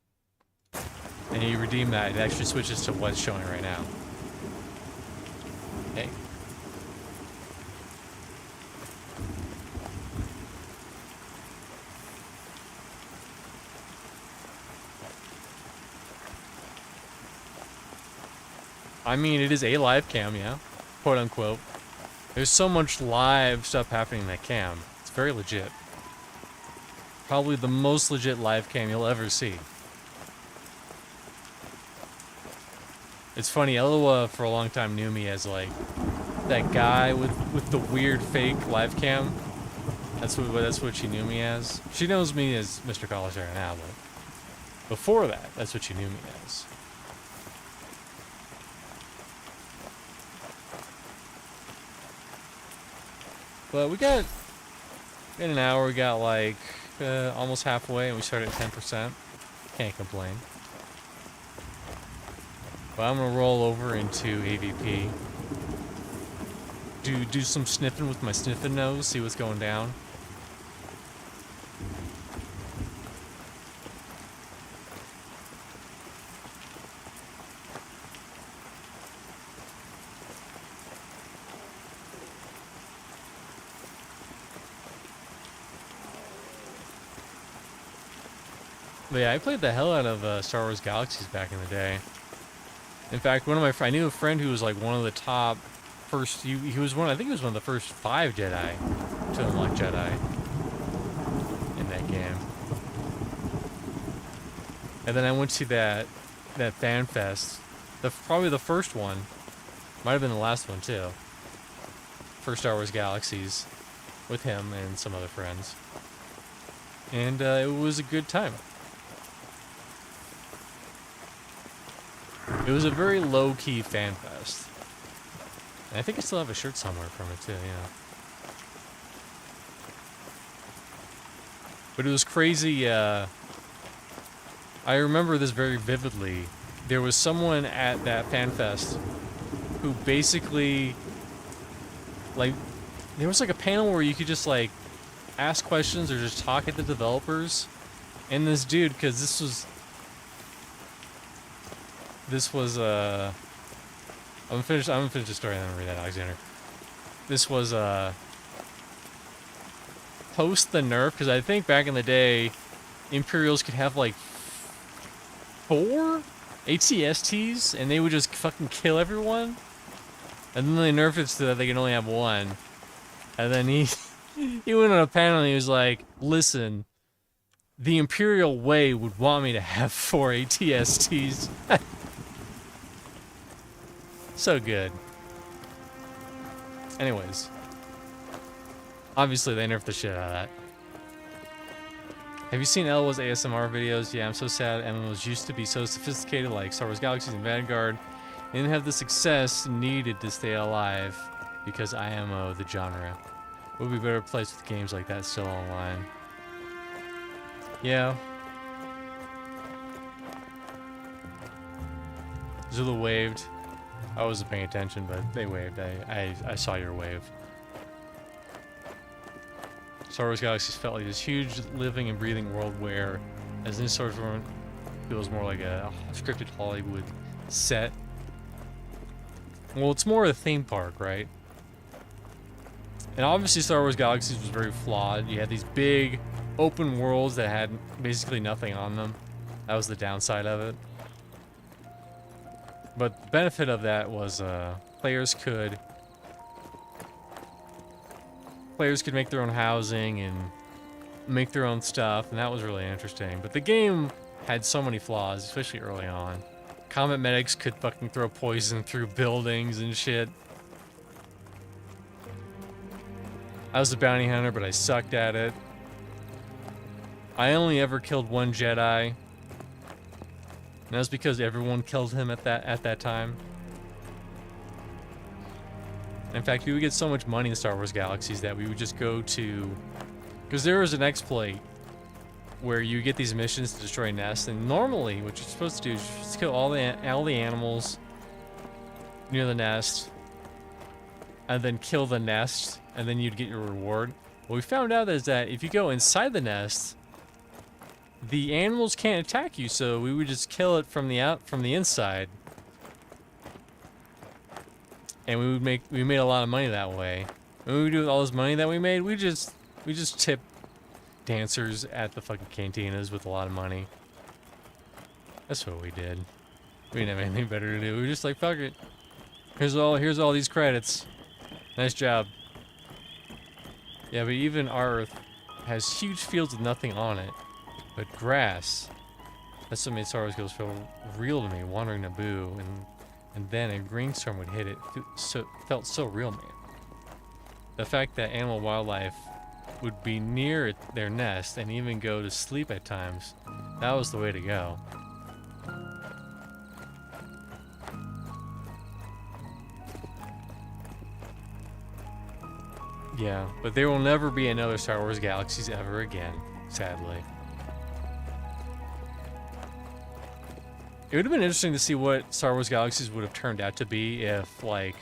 A: and you redeem that, it actually switches to what's showing right now. Okay. I mean, it is a live cam, yeah, quote unquote. There's so much live stuff happening in that cam. It's very legit. Probably the most legit live cam you'll ever see. It's funny, Eloa for a long time knew me as like that guy with the weird fake live cam. That's what she knew me as. She knows me as Mr. College right now, but before that, that's what she knew me as. But we got, in an hour, we got like almost halfway, and we started at 10%. Can't complain. But I'm gonna roll over into AVP. Do some sniffing with my sniffing nose, see what's going down. But yeah, I played the hell out of Star Wars Galaxies back in the day. In fact, I knew a friend who was like one of the top first. He was I think he was one of the first 5 Jedi to unlock Jedi in that game. And then I went to that fan fest, probably the first one, might have been the last one too. For Star Wars Galaxies, with him and some other friends, and it was a good time. It was a very low-key fan fest. And I think I still have a shirt somewhere from it too, yeah. But it was crazy, I remember this very vividly. There was someone at that fan fest who basically, like, there was like a panel where you could just like ask questions or just talk at the developers. And this dude, because this was I'm gonna finish the story and then I'll read that, Alexander. This was post the nerf, because I think back in the day Imperials could have like 4 ATSTs and they would just fucking kill everyone. And then they nerfed it so that they can only have 1. And then he went on a panel and he was like, listen, the Imperial way would want me to have 4 ATSTs. So good. Anyways. Obviously, they nerfed the shit out of that. Have you seen Elwa's ASMR videos? Yeah, I'm so sad. MMOs used to be so sophisticated, like Star Wars Galaxies and Vanguard. They didn't have the success needed to stay alive because IMO, the genre, would be better placed with games like that still online. Yeah. Zulu waved. I wasn't paying attention, but they waved. I saw your wave. Star Wars Galaxies felt like this huge living and breathing world where, as this sort of feels more like a scripted Hollywood set. Well, it's more a theme park, right? And obviously Star Wars Galaxies was very flawed. You had these big open worlds that had basically nothing on them. That was the downside of it. But the benefit of that was players could make their own housing and make their own stuff, and that was really interesting. But the game had so many flaws, especially early on. Combat medics could fucking throw poison through buildings and shit. I was a bounty hunter, but I sucked at it. I only ever killed 1 Jedi. And that was because everyone killed him at that time. In fact, we would get so much money in Star Wars Galaxies that we would just go to... Because there was an exploit where you get these missions to destroy nests, and normally what you're supposed to do is just kill all the animals near the nest, and then kill the nest, and then you'd get your reward. What we found out is that if you go inside the nest, the animals can't attack you, so we would just kill it from the inside, and we made a lot of money that way. And what we do with all this money that we made, we just tip dancers at the fucking cantinas with a lot of money. That's what we did. We didn't have anything better to do. We were just like, fuck it. Here's all these credits. Nice job. Yeah, but even our Earth has huge fields with nothing on it, but grass. That's what made Star Wars Ghosts feel real to me. Wandering Naboo, and then a green storm would hit it. Felt so real, man. The fact that animal wildlife would be near their nest and even go to sleep at times, that was the way to go. Yeah, but there will never be another Star Wars Galaxies ever again, sadly. It would have been interesting to see what Star Wars Galaxies would have turned out to be if, like,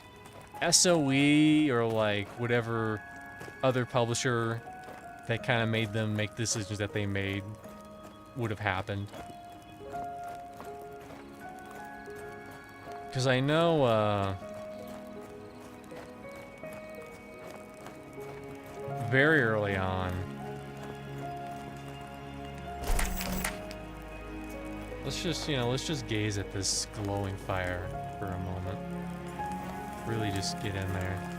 A: SOE or, like, whatever other publisher that kind of made them make decisions that they made would have happened. Because I know, very early on, let's just gaze at this glowing fire for a moment. Really just get in there.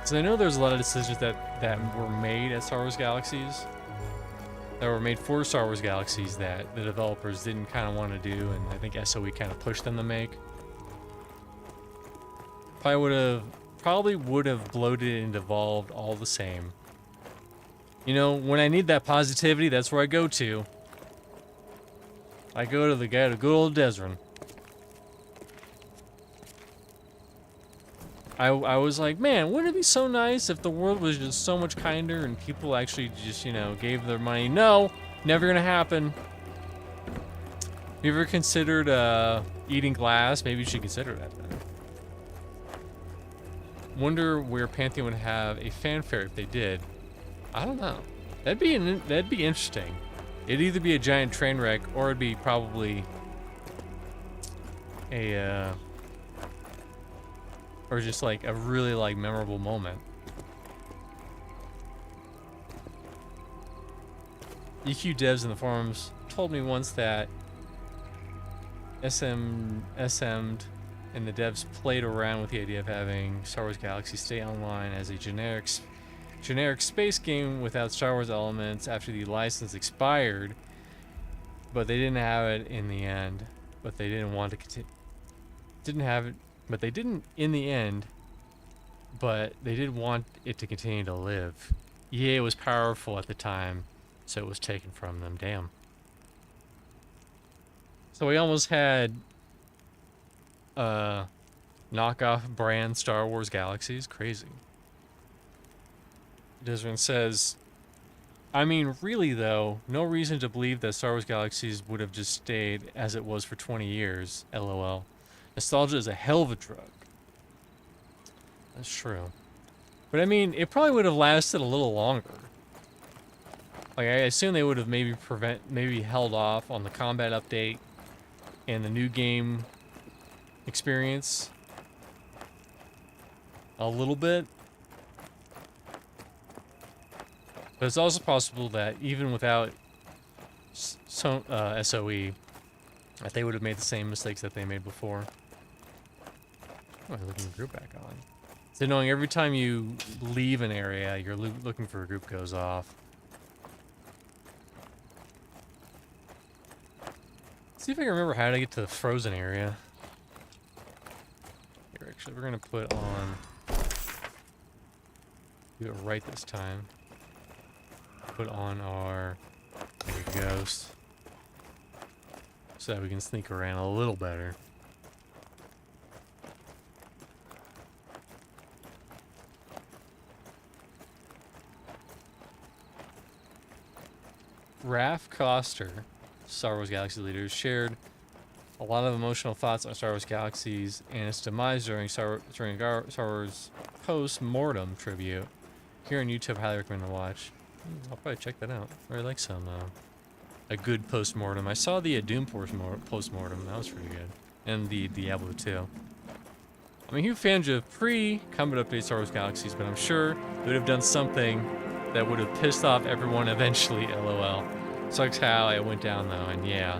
A: So I know there's a lot of decisions that were made at Star Wars Galaxies, that were made for Star Wars Galaxies that the developers didn't kind of want to do, and I think SOE kind of pushed them to make. Probably would have bloated and devolved all the same. You know, when I need that positivity, that's where I go to. I go to the guy to good old Desrin. I was like, man, wouldn't it be so nice if the world was just so much kinder and people actually just, you know, gave their money? No, never gonna happen. You ever considered eating glass? Maybe you should consider that then. Wonder where Pantheon would have a fanfare if they did. I don't know. That'd be interesting. It'd either be a giant train wreck or it'd be probably a or just like a really like memorable moment. EQ devs in the forums told me once that SM'd and the devs played around with the idea of having Star Wars Galaxy stay online as a generic space game without Star Wars elements after the license expired, but they didn't have it in the end. But they didn't want to continue. Didn't have it. But they didn't in the end, but they did want it to continue to live. EA was powerful at the time, so it was taken from them. Damn. So we almost had knockoff brand Star Wars Galaxies. Crazy. Desmond says, I mean, really though, no reason to believe that Star Wars Galaxies would have just stayed as it was for 20 years. LOL. Nostalgia is a hell of a drug. That's true. But I mean, it probably would have lasted a little longer. Like, I assume they would have maybe held off on the combat update and the new game experience a little bit. But it's also possible that even without SOE, that they would have made the same mistakes that they made before. Oh, they're looking for group back on. So knowing every time you leave an area, you're looking for a group goes off. See if I can remember how to get to the frozen area. Here, actually, we're gonna put on. Do it right this time. Put on our ghost, so that we can sneak around a little better. Raph Koster, Star Wars Galaxy leader, shared a lot of emotional thoughts on Star Wars Galaxies and its demise during Star Wars post-mortem tribute. Here on YouTube, highly recommend to watch. I'll probably check that out. I really like some, a good post-mortem. I saw the Doom post-mortem. That was pretty good. And the Diablo 2. I'm a huge fan of pre-combat update Star Wars Galaxies, but I'm sure they would have done something that would have pissed off everyone eventually, lol. Sucks how it went down, though, and yeah.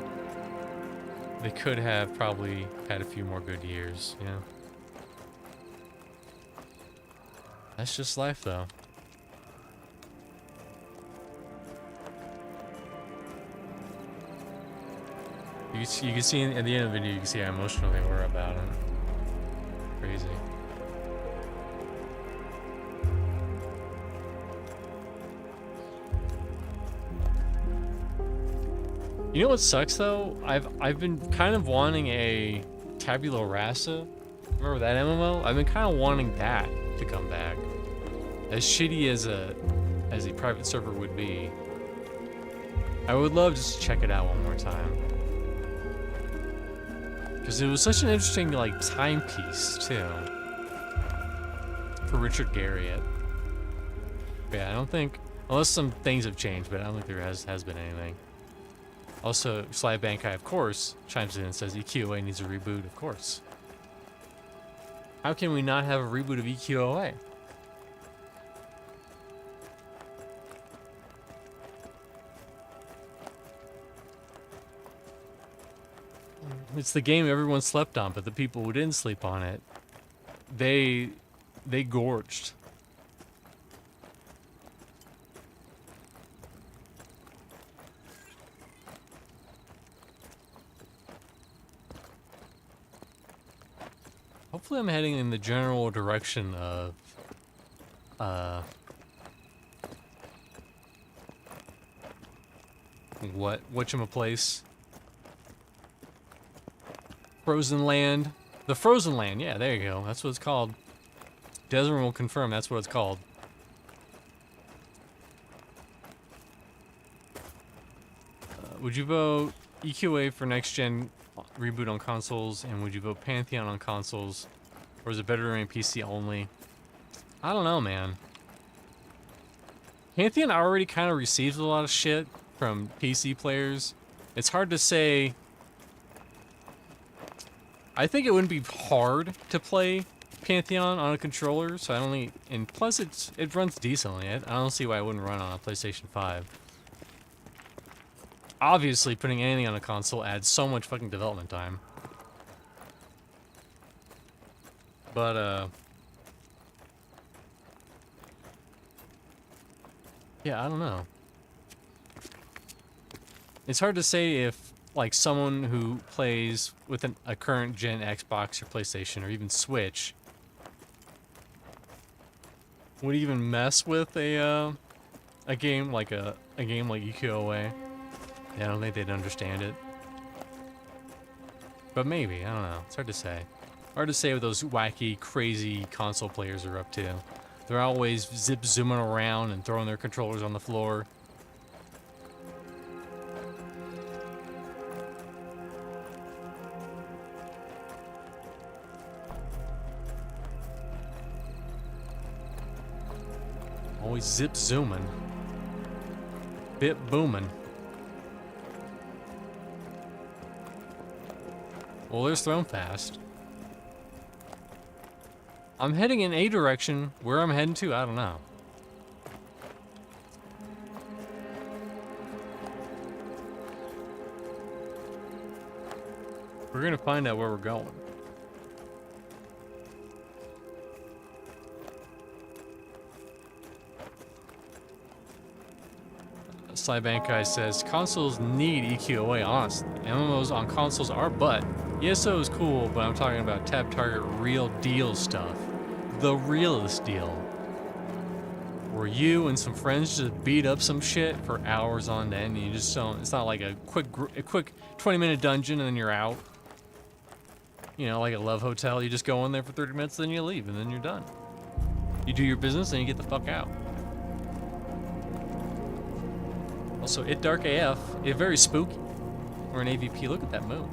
A: They could have probably had a few more good years, yeah. That's just life, though. You can see at the end of the video, you can see how emotional they were about it. Crazy. You know what sucks though? I've been kind of wanting a Tabula Rasa. Remember that MMO? I've been kind of wanting that to come back. As shitty as a private server would be, I would love just to check it out one more time. Because it was such an interesting like timepiece too for Richard Garriott. But yeah, I don't think, unless some things have changed, but I don't think there has been anything. Also, Sly Bankai, of course, chimes in and says EQOA needs a reboot, of course. How can we not have a reboot of EQOA? It's the game everyone slept on, but the people who didn't sleep on it, they gorged. Hopefully I'm heading in the general direction of, whatchamaplace? Frozen Land. The Frozen Land, yeah, there you go. That's what it's called. Desmond will confirm that's what it's called. Would you vote EQA for next gen reboot on consoles, and would you vote Pantheon on consoles, or is it better to remain PC only? I don't know, man. Pantheon already kind of receives a lot of shit from PC players. It's hard to say. I think it wouldn't be hard to play Pantheon on a controller, so I don't think, and plus it runs decently. I don't see why it wouldn't run on a PlayStation 5. Obviously, putting anything on a console adds so much fucking development time. But, yeah, I don't know. It's hard to say if, like, someone who plays with a current gen Xbox or PlayStation or even Switch would even mess with a game like EQOA. Yeah, I don't think they'd understand it. But maybe, I don't know. It's hard to say. Hard to say what those wacky, crazy console players are up to. They're always zip-zooming around and throwing their controllers on the floor. Always zip-zooming. Bit booming. Well, there's Thrown Fast. I'm heading in a direction. Where I'm heading to, I don't know. We're gonna find out where we're going. Sly Bankai says, consoles need EQOA, honestly. MMOs on consoles are butt. ESO is cool, but I'm talking about tab target real deal stuff. The realest deal. Where you and some friends just beat up some shit for hours on end, and you just don't, it's not like a quick 20-minute dungeon and then you're out. You know, like a love hotel, you just go in there for 30 minutes, then you leave, and then you're done. You do your business, and you get the fuck out. Also, it dark AF. It very spooky. We're in AVP. Look at that moon.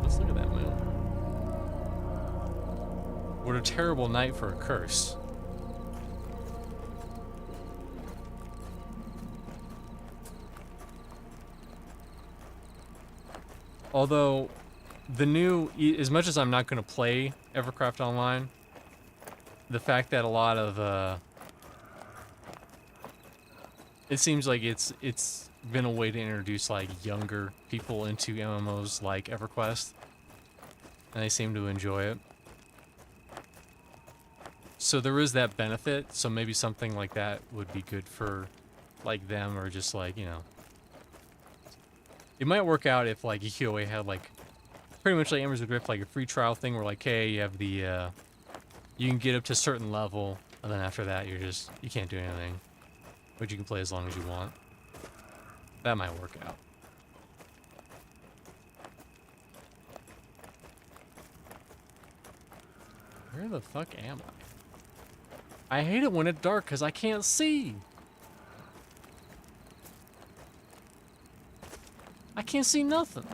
A: Let's look at that moon. What a terrible night for a curse. Although, the new, as much as I'm not going to play Evercraft Online, the fact that a lot of, it seems like it's been a way to introduce, like, younger people into MMOs like EverQuest, and they seem to enjoy it. So there is that benefit, so maybe something like that would be good for, like, them, or just, like, you know. It might work out if, like, EQOA had, like, pretty much like Embers of Grift, like a free trial thing where, like, hey, you have the, you can get up to a certain level, and then after that, you can't do anything. But you can play as long as you want. That might work out. Where the fuck am I? I hate it when it's dark because I can't see. I can't see nothing.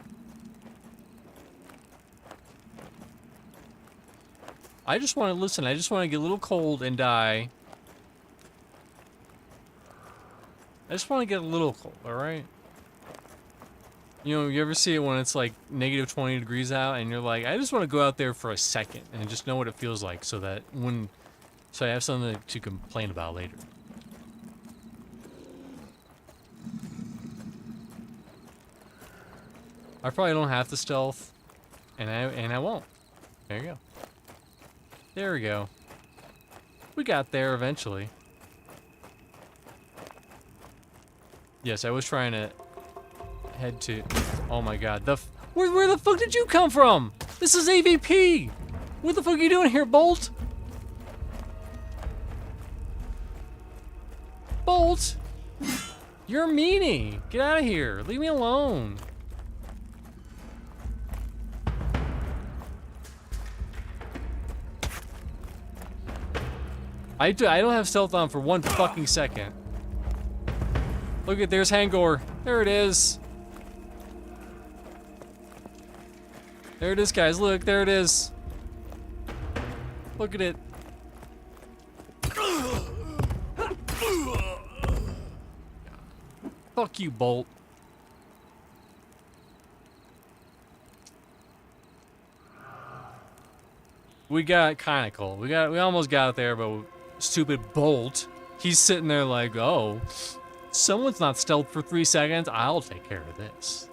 A: I just want to listen. I just want to get a little cold and die. I just want to get a little cold, alright? You know, you ever see it when it's like negative 20 degrees out and you're like, I just want to go out there for a second and just know what it feels like so that so I have something to complain about later. I probably don't have to stealth, and I won't. There you go. There we go. We got there eventually. Yes, I was trying to head to... Oh my god, where the fuck did you come from? This is AVP! What the fuck are you doing here, Bolt? Bolt! You're a meanie! Get out of here! Leave me alone! I don't have stealth on for 1 fucking second. Look at, there's Hangor. There it is. There it is, guys. Look, there it is. Look at it. Fuck you, Bolt. We got kinda cold. We almost got it there, but stupid Bolt. He's sitting there like, oh, someone's not stealth for 3 seconds. I'll take care of this.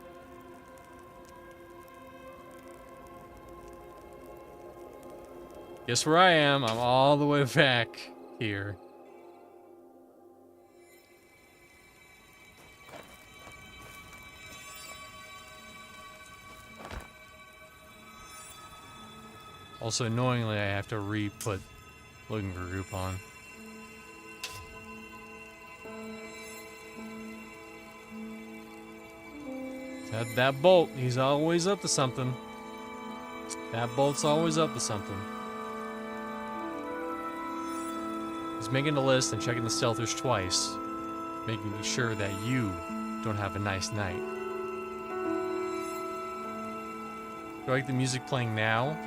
A: Guess where I am? I'm all the way back here. Also, annoyingly, I have to re-put looking for group on. That Bolt, he's always up to something. That Bolt's always up to something. He's making a list and checking the stealthers twice, making sure that you don't have a nice night. Do I like the music playing now?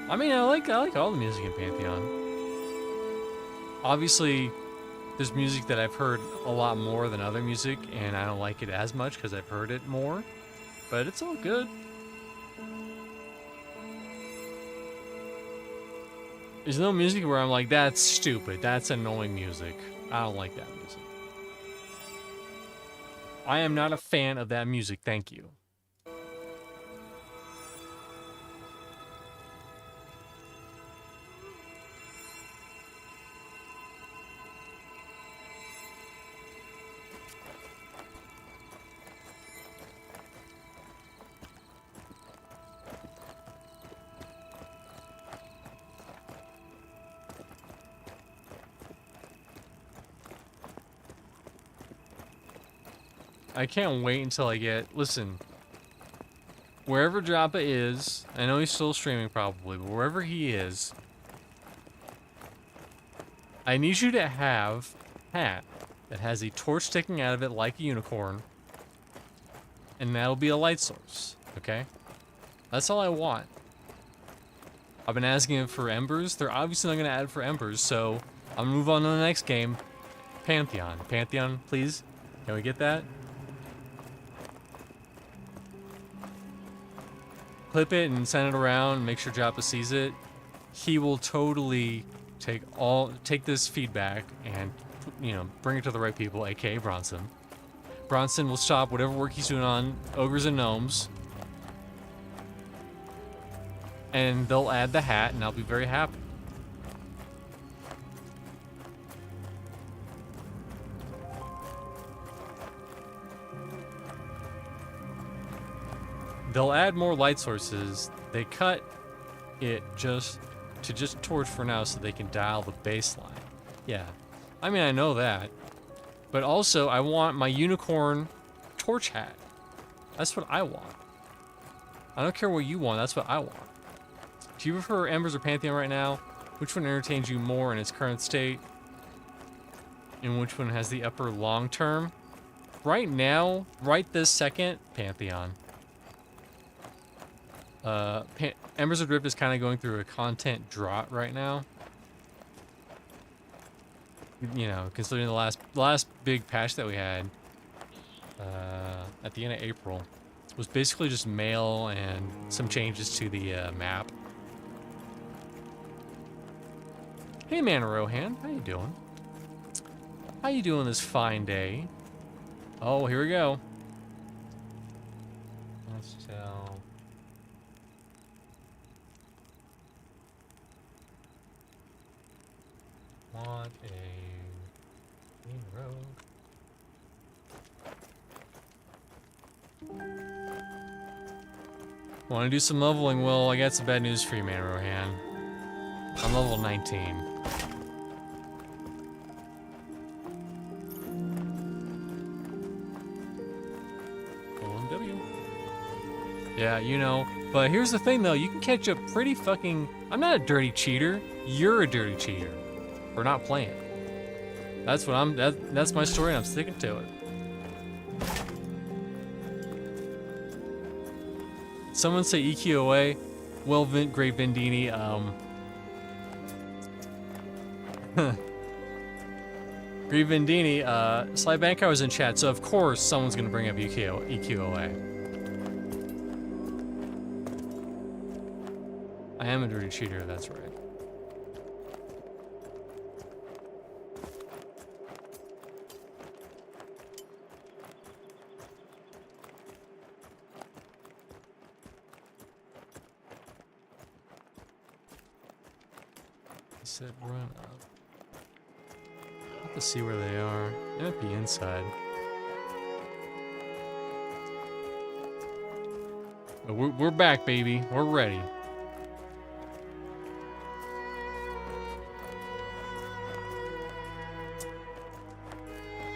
A: I mean, I like all the music in Pantheon. Obviously, there's music that I've heard a lot more than other music, and I don't like it as much because I've heard it more, but it's all good. There's no music where I'm like, that's stupid, that's annoying music. I don't like that music. I am not a fan of that music, thank you. I can't wait until I get... Listen. Wherever Joppa is, I know he's still streaming probably, but wherever he is, I need you to have Pat that has a torch sticking out of it like a unicorn. And that'll be a light source, okay? That's all I want. I've been asking for embers. They're obviously not going to add for embers, so I'm going to move on to the next game. Pantheon. Pantheon, please. Can we get that? Clip it and send it around. Make sure Joppa sees it. He will totally take this feedback and, you know, bring it to the right people, aka Bronson. Bronson will stop whatever work he's doing on ogres and gnomes. And they'll add the hat, and I'll be very happy. They'll add more light sources. They cut it just torch for now so they can dial the baseline. Yeah. I mean, I know that. But also, I want my unicorn torch hat. That's what I want. I don't care what you want, that's what I want. Do you prefer Embers or Pantheon right now? Which one entertains you more in its current state? And which one has the upper long term? Right now, right this second, Pantheon. Embers of Drip is kind of going through a content drought right now. You know, considering the last big patch that we had at the end of April was basically just mail and some changes to the map. Hey, Man Rohan, how you doing? How you doing this fine day? Oh, here we go. Let's tell. Want a main road. Want to do some leveling? Well, I got some bad news for you, Man Rohan. I'm level 19. Yeah, you know, but here's the thing though, you can catch up pretty fucking... I'm not a dirty cheater. You're a dirty cheater. For not playing. That's what that's my story and I'm sticking to it. Someone say EQOA. Well, Great Vendini, Great Vendini, Sly Bankar was in chat, so of course someone's gonna bring up EQOA. I am a dirty cheater, that's right. He said run up. I'll have to see where they are. They might be inside. But we're back, baby. We're ready.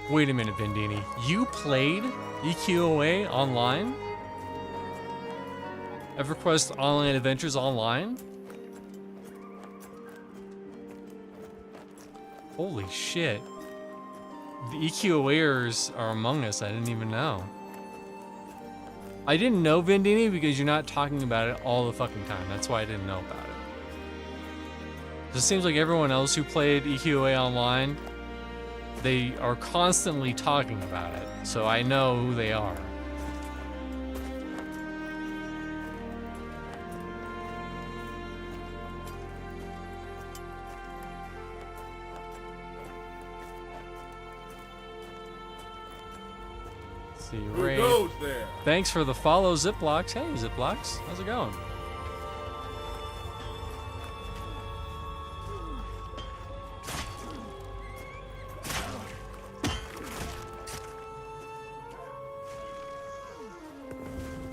A: Wait a minute, Vendini. You played EQOA online? EverQuest Online Adventures online? Holy shit. The EQOAers are among us. I didn't even know. I didn't know, Vendini, because you're not talking about it all the fucking time. That's why I didn't know about it. It seems like everyone else who played EQOA online, they are constantly talking about it, so I know who they are. Let's see, Ray.
B: Who goes there?
A: Thanks for the follow, Ziplocs. Hey, Ziplocs, how's it going?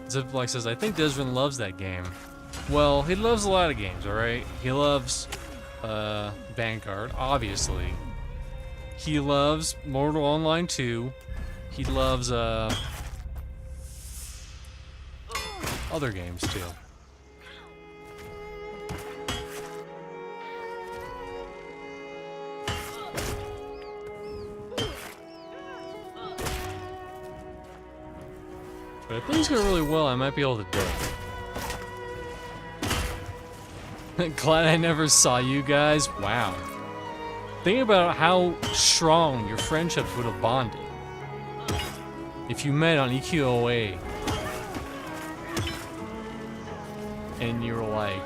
A: Ziploc says, I think Desrin loves that game. Well, he loves a lot of games, alright? He loves Vanguard, obviously. He loves Mortal Online 2. He loves other games too. if things go really well, I might be able to do it. Glad I never saw you guys. Wow. Think about how strong your friendships would have bonded if you met on EQOA and you were like,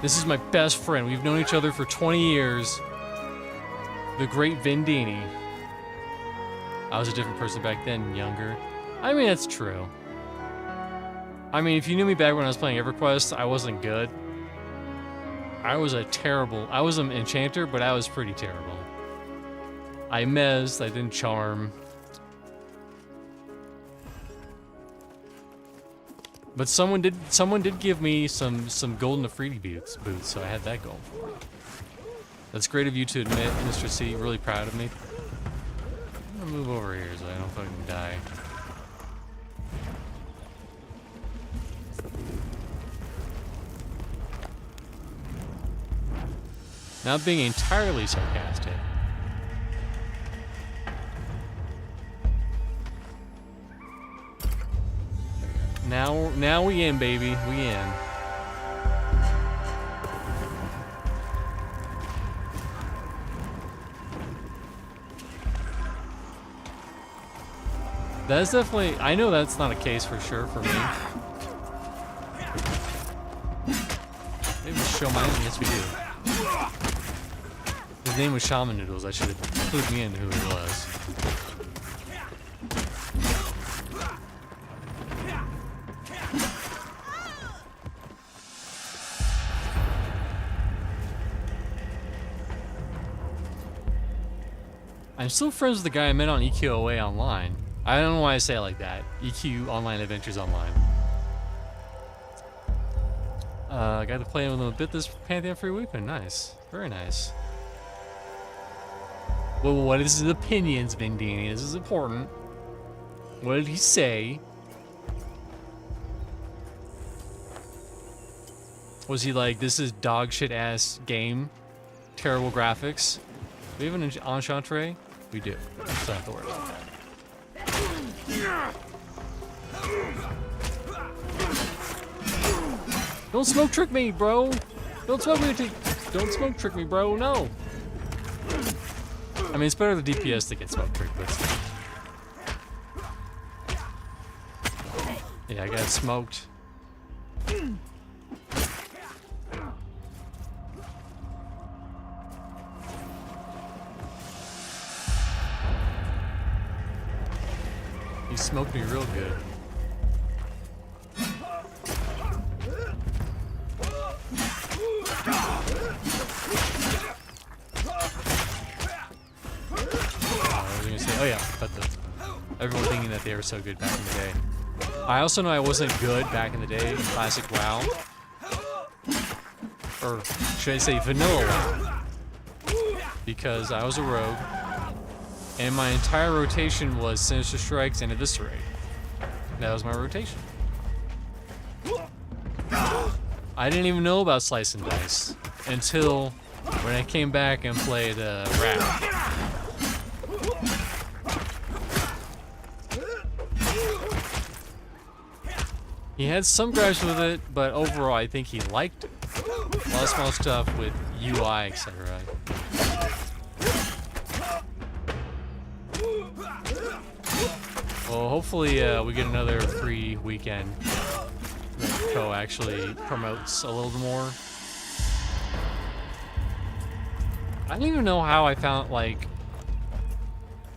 A: this is my best friend. We've known each other for 20 years. The great Vendini. I was a different person back then, younger. I mean, that's true. I mean, if you knew me back when I was playing EverQuest, I wasn't good. I was an enchanter, but I was pretty terrible. I mezzed, I didn't charm. But someone did give me some golden Afridi boots, so I had that going for me. That's great of you to admit, Mr. C. Really proud of me. I'm gonna move over here so I don't fucking die. Not being entirely sarcastic. Now we in, baby. We in. That's definitely, I know that's not a case for sure for me. Maybe show my name. Yes, we do. His name was Shaman Noodles. I should have clued me in who he was. I'm still friends with the guy I met on EQOA Online. I don't know why I say it like that. EQ Online Adventures Online. I got to play with him a bit this Pantheon free weekend. Nice. Very nice. Well, what is his opinions, Vendini? This is important. What did he say? Was he like, this is dog shit ass game? Terrible graphics? Do we have an enchantre? We do. So I don't have to worry about that. Don't smoke trick me, bro. Don't smoke trick me, bro. No. I mean, it's better the DPS to get smoke trick, but still. Yeah, I got smoked. He smoked me real good. Oh yeah, but everyone thinking that they were so good back in the day. I also know I wasn't good back in the day in Classic WoW. Or should I say Vanilla WoW? Because I was a rogue, and my entire rotation was Sinister Strikes and Eviscerate. That was my rotation. I didn't even know about Slice and Dice until when I came back and played Wrath. He had some gripes with it, but overall I think he liked it. A lot of small stuff with UI, etc. Well, hopefully we get another free weekend that Co actually promotes a little more. I don't even know how I found, like,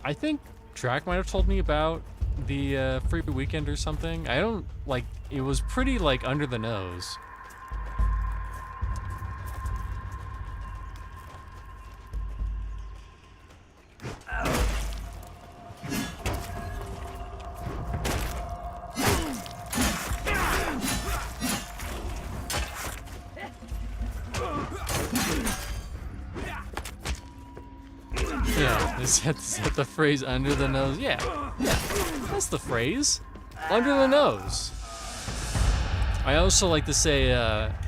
A: I think Drac might have told me about the free weekend or something. I don't, like, it was pretty, like, under the nose. Yeah, is that the phrase under the nose? Yeah, that's the phrase. Under the nose. I also like to say,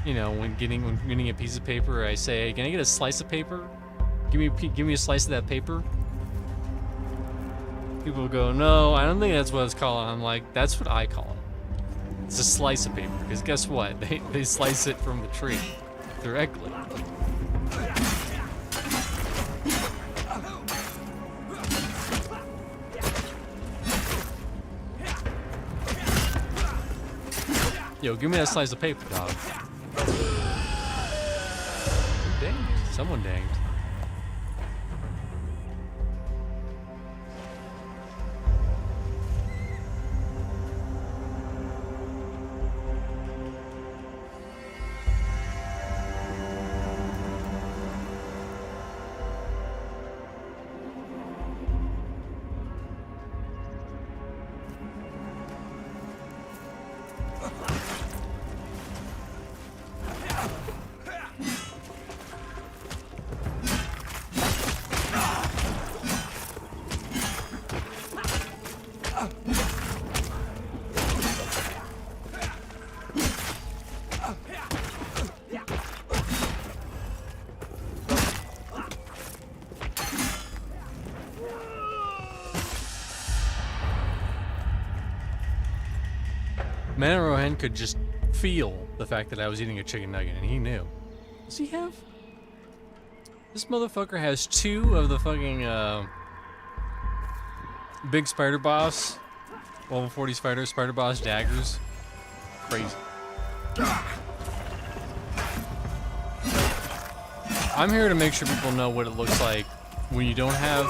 A: you know, when getting a piece of paper, I say, hey, can I get a slice of paper? Give me a slice of that paper. People go, no, I don't think that's what it's called. I'm like, that's what I call it. It's a slice of paper, because guess what? They slice it from the tree directly. Yo, give me that slice of paper, dog. Who danged? Someone danged. Man Rohan could just feel the fact that I was eating a chicken nugget, and he knew. Does he have? This motherfucker has 2 of the fucking big spider boss, level 40 spider boss daggers. Crazy. I'm here to make sure people know what it looks like when you don't have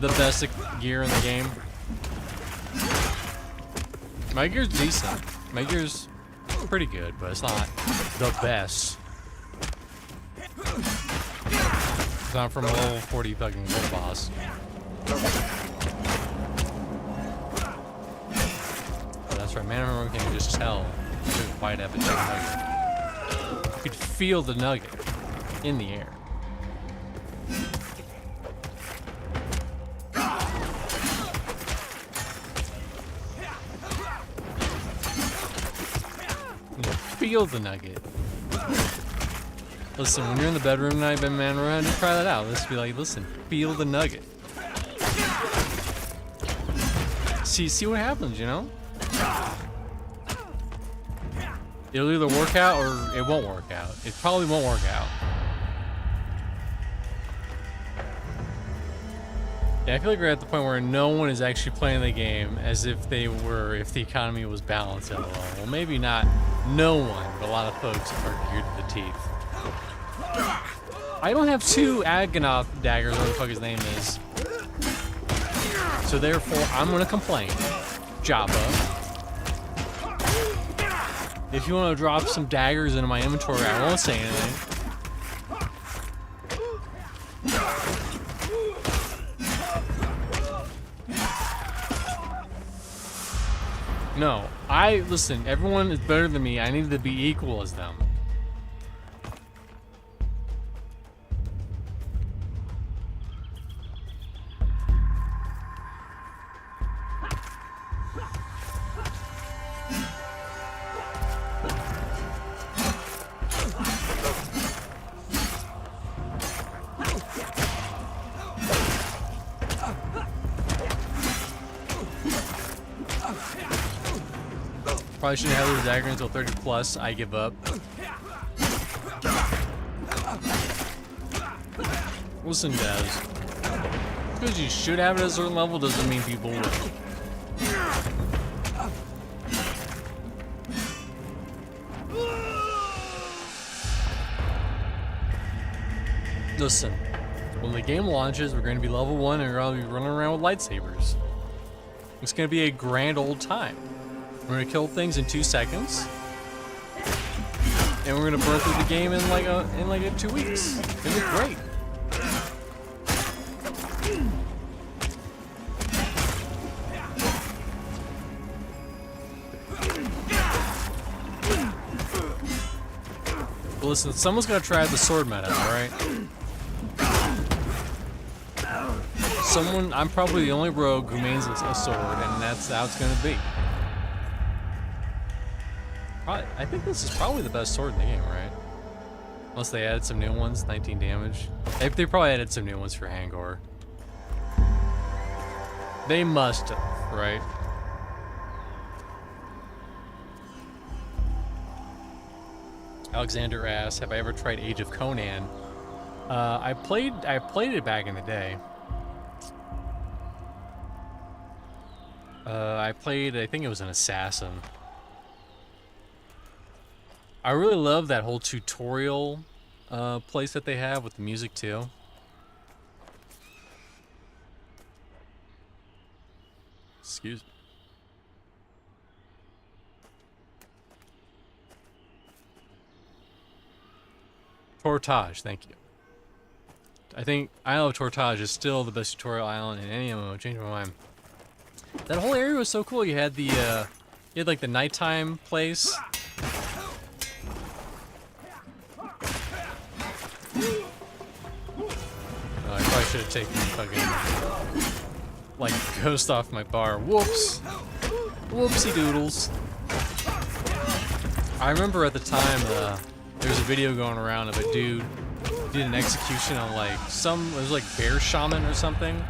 A: the best gear in the game. My gear's decent. My gear's pretty good, but it's not the best. It's not from a level 40 fucking world boss. But that's right, Man Rohan can just tell to fight at the nugget. You could feel the nugget in the air. Feel the nugget. Listen, when you're in the bedroom tonight, Man Rohan, just try that out. Let's be like, listen, feel the nugget. See what happens, you know? It'll either work out or it won't work out. It probably won't work out. Yeah, I feel like we're at the point where no one is actually playing the game as if they were, if the economy was balanced at all. Well, maybe not no one, but a lot of folks are geared to the teeth. I don't have 2 Aganoth daggers, whatever the fuck his name is. So therefore, I'm gonna complain. Jabba. If you want to drop some daggers into my inventory, I won't say anything. No, listen, everyone is better than me. I need to be equal as them. Probably shouldn't have this dagger until 30 plus. I give up. Listen, guys. Because you should have it at a certain level doesn't mean people will. Listen, when the game launches, we're going to be level 1 and we're going to be running around with lightsabers. It's going to be a grand old time. We're going to kill things in 2 seconds. And we're going to burn through the game in like 2 weeks. It's going to be great. But listen, someone's got to try the sword meta, alright? I'm probably the only rogue who mains a sword, and that's how it's going to be. I think this is probably the best sword in the game, right? Unless they added some new ones, 19 damage. They probably added some new ones for Hangor. They must have, right? Alexander asks, have I ever tried Age of Conan? I played it back in the day. I think it was an assassin. I really love that whole tutorial place that they have with the music too. Excuse me. Tortage, thank you. I think Isle of Tortage is still the best tutorial island in any MMO. Change my mind. That whole area was so cool. You had you had like the nighttime place. I probably should have taken fucking like ghost off my bar. Whoops. Whoopsie doodles. I remember at the time there was a video going around of a dude who did an execution on like it was like bear shaman or something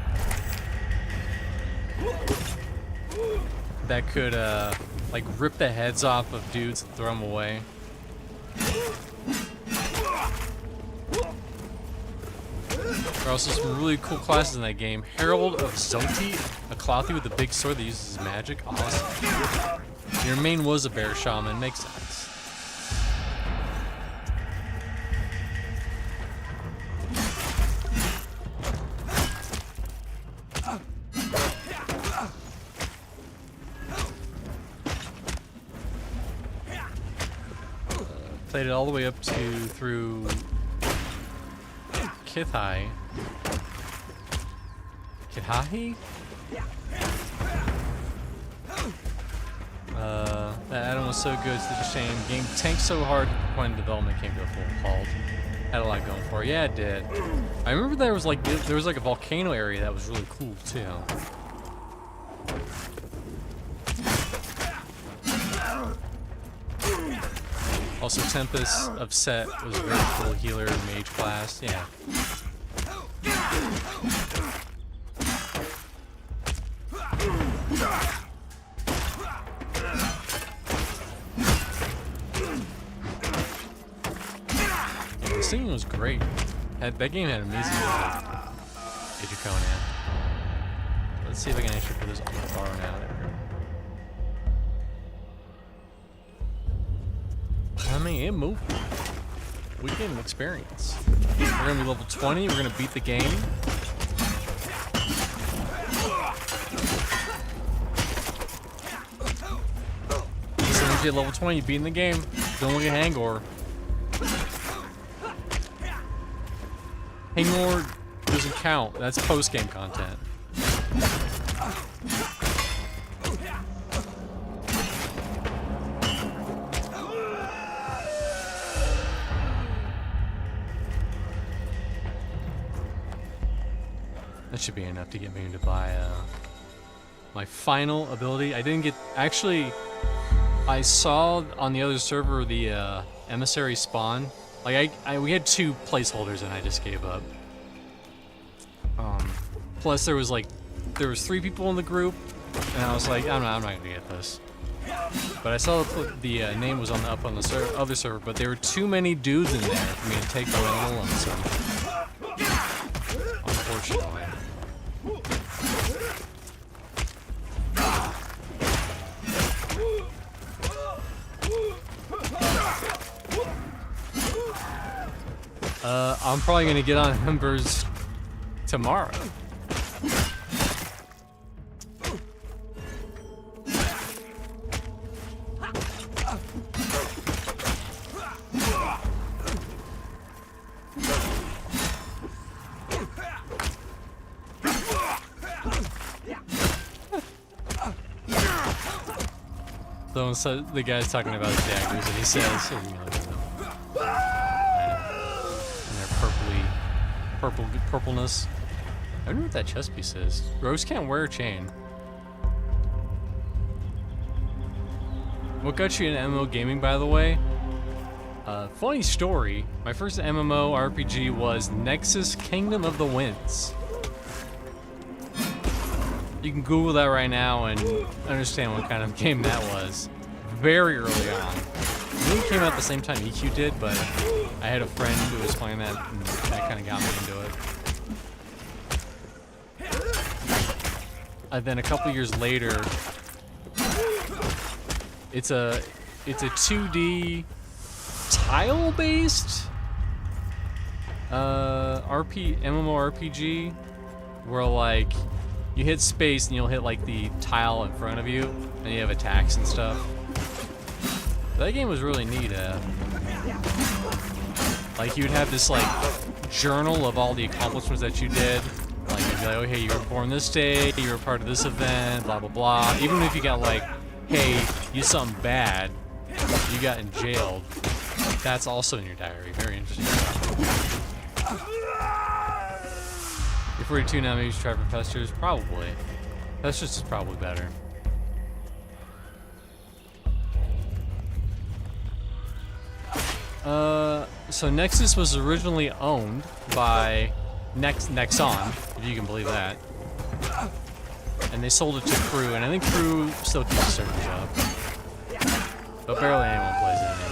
A: that could like rip the heads off of dudes and throw them away. There are also some really cool classes in that game. Herald of Zoti, a Clothy with a big sword that uses magic. Awesome. Your main was a bear shaman. Makes sense. Played it all the way up through Kithai. Kithahi? That item was so good, it's such a shame. Game tanked so hard when development came to a full halt. Had a lot going for it. Yeah, it did. I remember there was like a volcano area that was really cool too. Also, Tempest of Set was a very cool healer mage class. Yeah. The singing was great. That game had amazing music. Age of Conan. Let's see if I can actually put this on my bar now. There we go. I mean, it moved. We gained an experience. We're gonna be level 20. We're gonna beat the game. As soon as you get level 20, you're beating the game. Don't look at Hangor. Hangor doesn't count. That's post-game content. That should be enough to get me to buy my final ability. I didn't get... Actually, I saw on the other server the emissary spawn. Like, we had 2 placeholders and I just gave up. Plus, there was 3 people in the group, and I was like, I'm not gonna get this. But I saw the name was up on the other server, but there were too many dudes in there for me to take the little one, so... Unfortunately. I'm probably gonna get on Embers tomorrow. So the guy's talking about his daggers, and he says, and their purpleness. I don't know what that chest piece is. Rose can't wear a chain. What got you into MMO gaming, by the way? Funny story. My first MMO RPG was Nexus: Kingdom of the Winds. You can Google that right now and understand what kind of game that was. very early on. I think it came out at the same time EQ did, but I had a friend who was playing that, and that kind of got me into it. And then a couple years later, it's a 2D tile-based MMORPG where like you hit space and you'll hit like the tile in front of you, and you have attacks and stuff. That game was really neat. Like you would have this like journal of all the accomplishments that you did. Like you'd be like, oh hey, you were born this day, you were part of this event, blah blah blah. Even if you got like, hey, you did something bad, you got jailed. That's also in your diary. Very interesting. You're 42 now, maybe you should try for Pesters? Probably. Pesters is probably better. So Nexus was originally owned by Nexon, if you can believe that. And they sold it to Crew, and I think Crew still keeps a certain job. But barely anyone plays it anymore.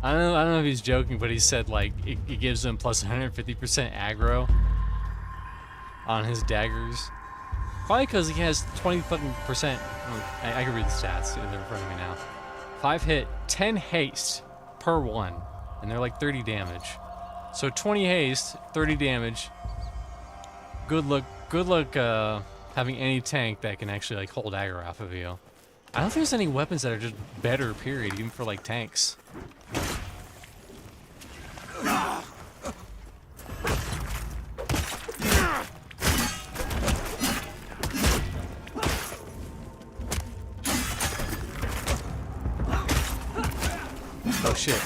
A: I don't know if he's joking, but he said like it gives him plus 150% aggro on his daggers. Probably because he has 20 fucking percent. I can read the stats. They're in front of me now. 5 hit, 10 haste per one, and they're like 30 damage. So 20 haste, 30 damage. Good luck having any tank that can actually like hold aggro off of you. I don't think there's any weapons that are just better, period, even for like tanks. Oh shit.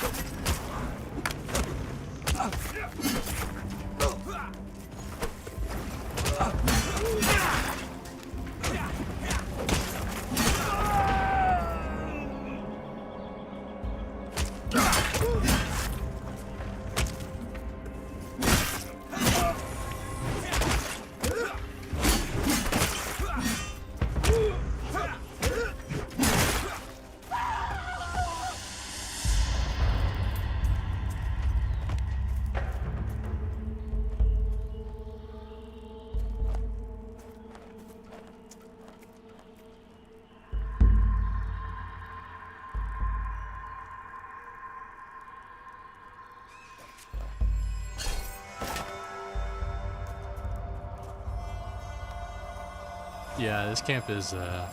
A: Yeah, this camp is a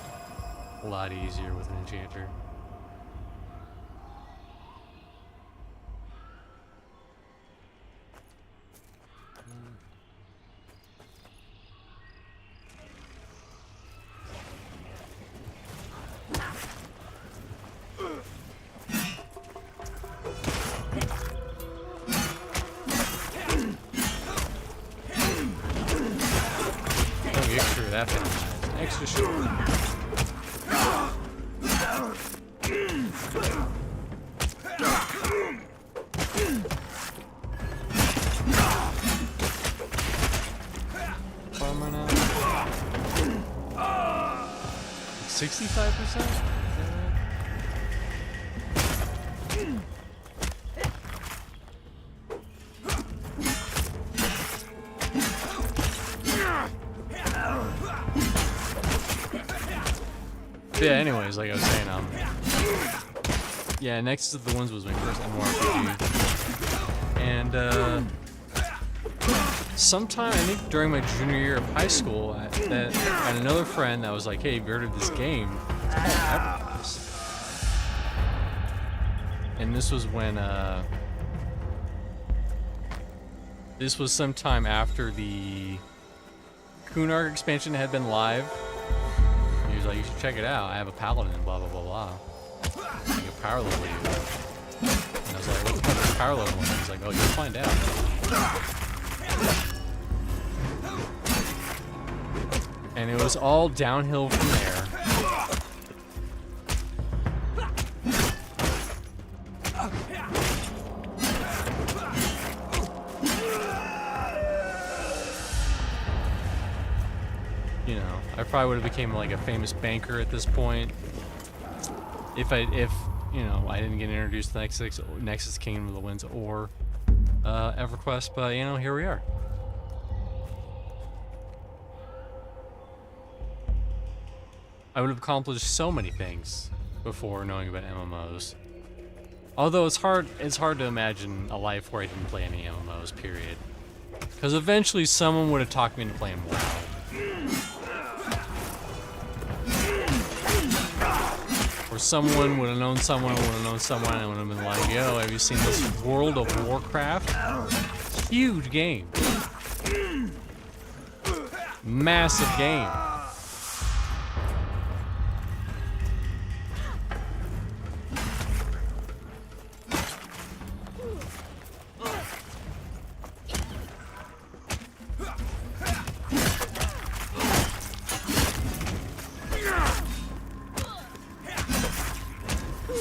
A: lot easier with an enchanter. Don't get through that thing. Extra short. Farmer now. 65%? Yeah, anyways, like I was saying, yeah, Nexus of the Winds was my first MMORPG. And, sometime, I think during my junior year of high school, I had another friend that was like, hey, have you heard of this game? It's called EverQuest. And this was when, this was sometime after the Kunark expansion had been live. He was like, you should check it out. I have a paladin, blah, blah, blah, blah. I can power level you. And I was like, what's the point of power level? And he's like, oh, you'll find out. And it was all downhill from there. probably would have became like a famous banker at this point. If you know, I didn't get introduced to Nexus Kingdom of the Winds or EverQuest, but you know, here we are. I would have accomplished so many things before knowing about MMOs. Although it's hard to imagine a life where I didn't play any MMOs, period. Because eventually someone would have talked me into playing WoW. Or someone would have known someone who would have known someone and would have been like, yo, have you seen this World of Warcraft? Huge game. Massive game.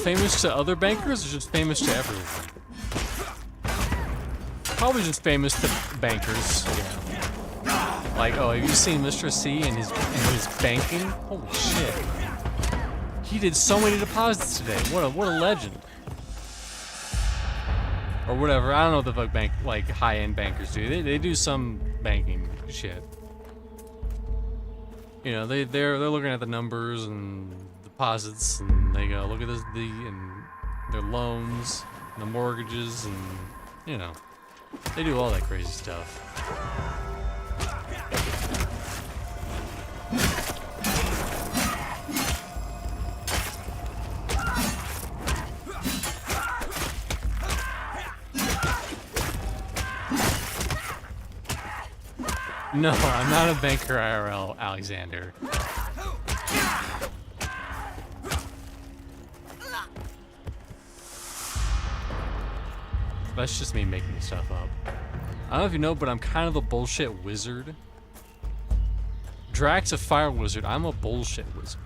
A: Famous to other bankers or just famous to everyone? Probably just famous to bankers, yeah. Like, oh, have you seen Mr. C and his banking? Holy shit. He did so many deposits today. What a legend. Or whatever. I don't know what the fuck like high-end bankers do. They do some banking shit. You know, they're looking at the numbers and deposits, and they go look at this, and their loans, and the mortgages, and you know, they do all that crazy stuff. No, I'm not a banker IRL, Alexander. That's just me making stuff up. I don't know if you know, but I'm kind of a bullshit wizard. Drax's a fire wizard. I'm a bullshit wizard.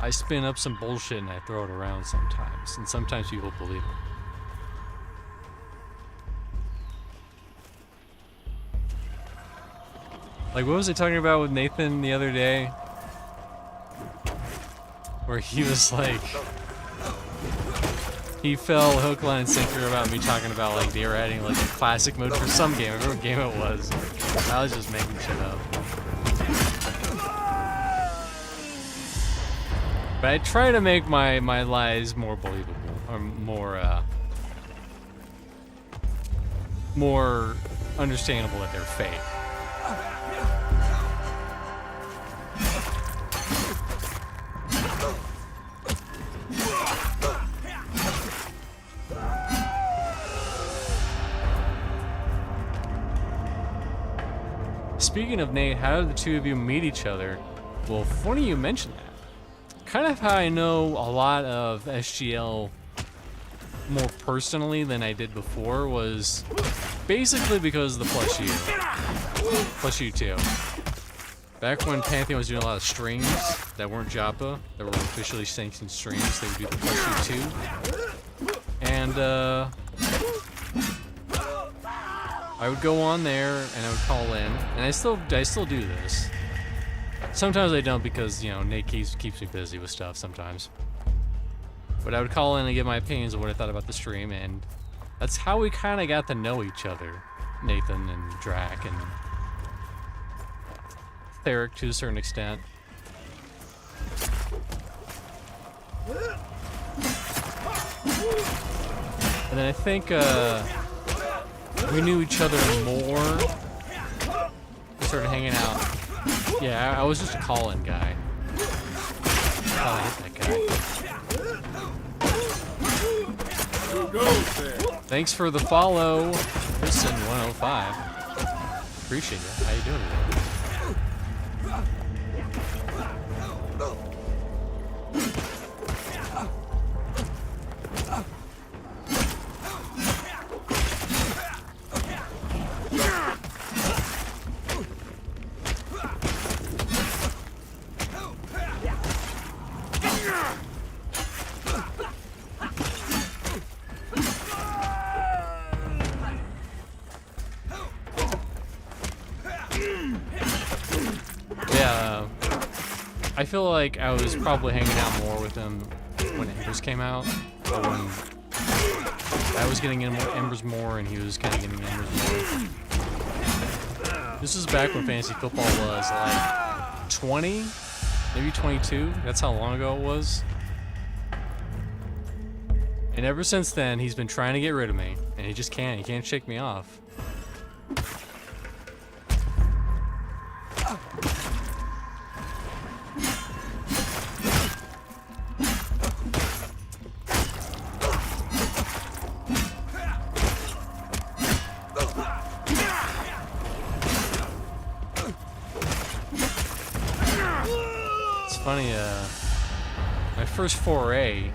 A: I spin up some bullshit and I throw it around sometimes, and sometimes people believe it. Like, what was I talking about with Nathan the other day? Where he was like... He fell hook, line, and sinker about me talking about, like, they were adding, like, a classic mode for some game. I remember what game it was. I was just making shit up. But I try to make my lies more believable. Or more understandable that they're fake. Speaking of Nate, how did the two of you meet each other? Well, funny you mentioned that. Kind of how I know a lot of SGL more personally than I did before was basically because of the Plus U. Plus U 2. Back when Pantheon was doing a lot of streams that weren't Joppa, that were officially sanctioned streams, they would do the Plus U 2. And, I would go on there and I would call in, and I still do this. Sometimes I don't because, you know, Nate keeps me busy with stuff sometimes. But I would call in and give my opinions of what I thought about the stream, and that's how we kind of got to know each other. Nathan and Drac and Theric to a certain extent. And then I think, we knew each other more. We started hanging out. Yeah, I was just a call-in guy. Oh, I hit that guy.
B: Who goes there?
A: Thanks for the follow, Kristen105. Appreciate it. How you doing today? I feel like I was probably hanging out more with him when Embers came out, or when I was getting Embers more and he was kind of getting Embers more. This was back when fantasy football was like 20, maybe 22. That's how long ago it was. And ever since then, he's been trying to get rid of me, and he just can't. He can't shake me off. Funny, my first foray.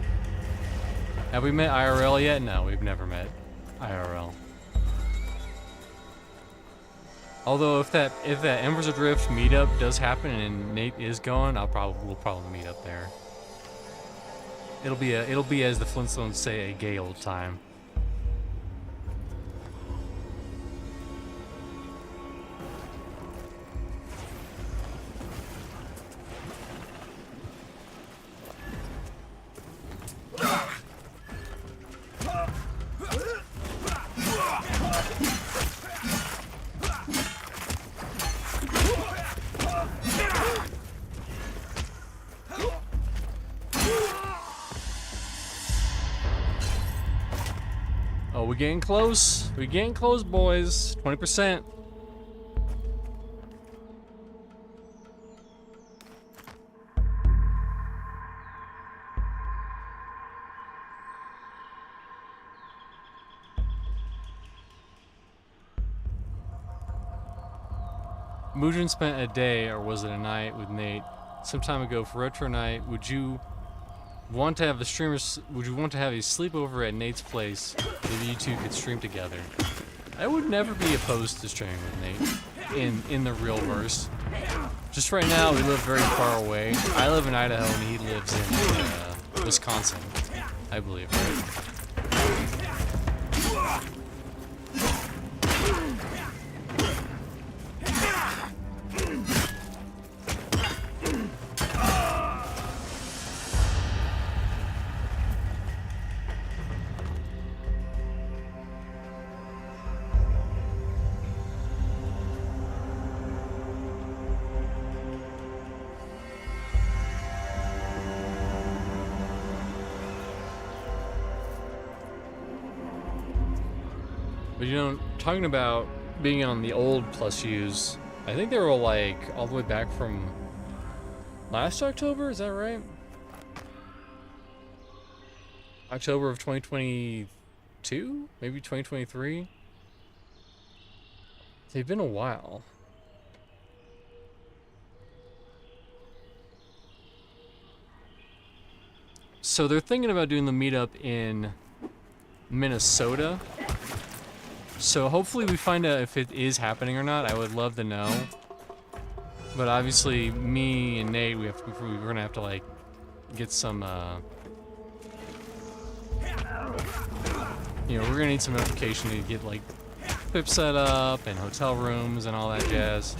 A: Have we met IRL yet? No, we've never met IRL. Although if that Embers Adrift meetup does happen and Nate is going, we'll probably meet up there. It'll be as the Flintstones say, a gay old time. Oh, we're getting close. We're getting close, boys. 20%. Mujin spent a day, or was it a night, with Nate some time ago for retro night. Would you want to have a sleepover at Nate's place? Maybe you two could stream together. I would never be opposed to streaming with Nate in the real verse. Just right now, we live very far away. I live in Idaho and he lives in Wisconsin, I believe, right? But you know, talking about being on the old plus U's, I think they were like all the way back from last October, is that right? October of 2022? Maybe 2023? They've been a while. So they're thinking about doing the meetup in Minnesota. So hopefully we find out if it is happening or not. I would love to know. But obviously, me and Nate, we're gonna have to like get some. You know, we're gonna need some notification to get like pip set up and hotel rooms and all that jazz.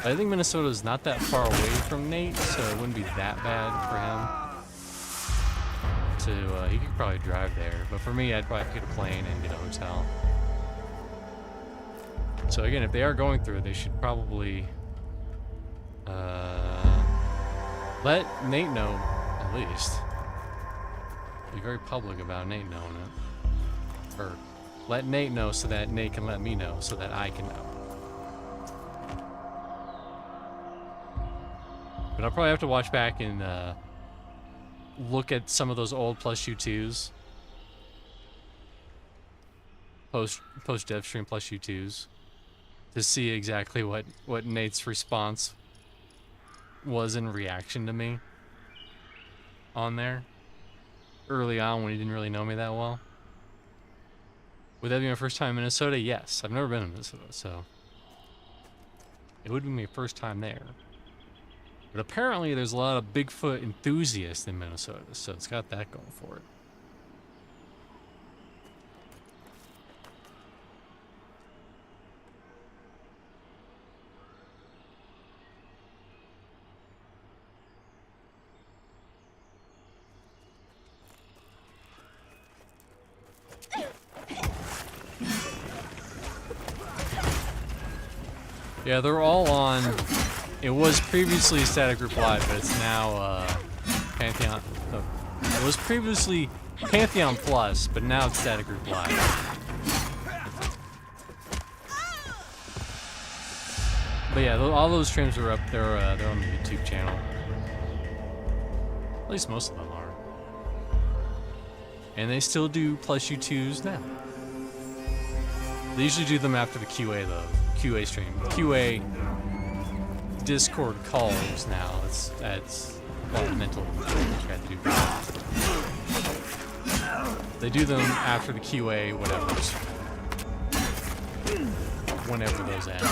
A: I think Minnesota is not that far away from Nate, so it wouldn't be that bad for him. He could probably drive there, but for me, I'd probably get a plane and get a hotel. So again, if they are going through, they should probably let Nate know, at least. Be very public about Nate knowing it. Or let Nate know so that Nate can let me know so that I can know. But I'll probably have to watch back and look at some of those old plus U2s. Post dev stream plus U2s. To see exactly what Nate's response was in reaction to me on there. Early on when he didn't really know me that well. Would that be my first time in Minnesota? Yes. I've never been in Minnesota, so it would be my first time there. But apparently there's a lot of Bigfoot enthusiasts in Minnesota, so it's got that going for it. Yeah, they're all on. It was previously Static Group Live, but it's now Pantheon. It was previously Pantheon Plus, but now it's Static Group Live. But yeah, all those streams are up. They're on the YouTube channel. At least most of them are. And they still do plus U2s now. They usually do them after the QA though. QA stream. QA Discord calls now. That's a lot of mental you got to do. They do them after the QA whatever's. Whenever those end.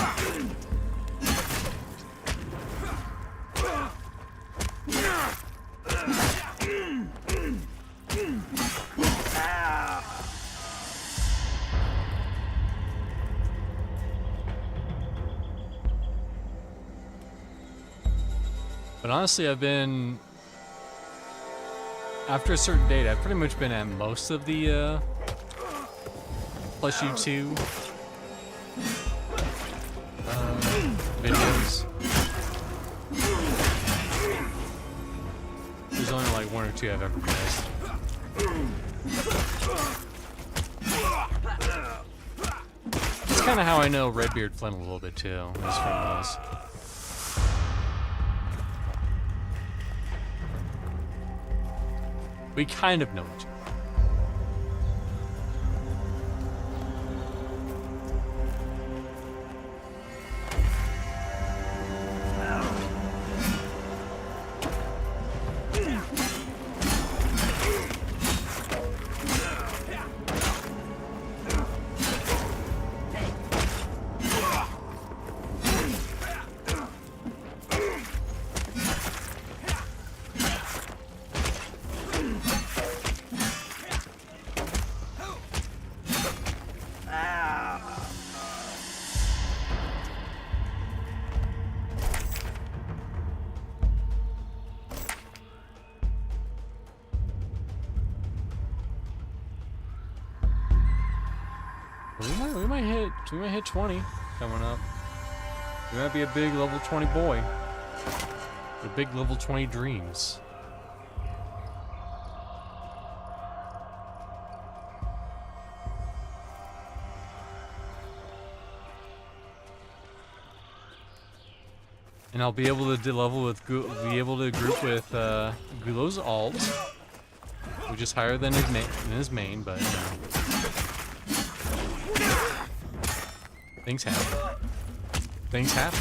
A: But honestly, I've been, after a certain date, I've pretty much been at most of the plus U2 videos. There's only like one or two I've ever missed. That's kind of how I know Redbeard Flynn a little bit too, is from those. We kind of know each other. We might hit 20 coming up. We might be a big level 20 boy. The big level 20 dreams. And I'll be able to level with, be able to group with Gulo's alt, which is higher than his main, but you know. Things happen. Things happen.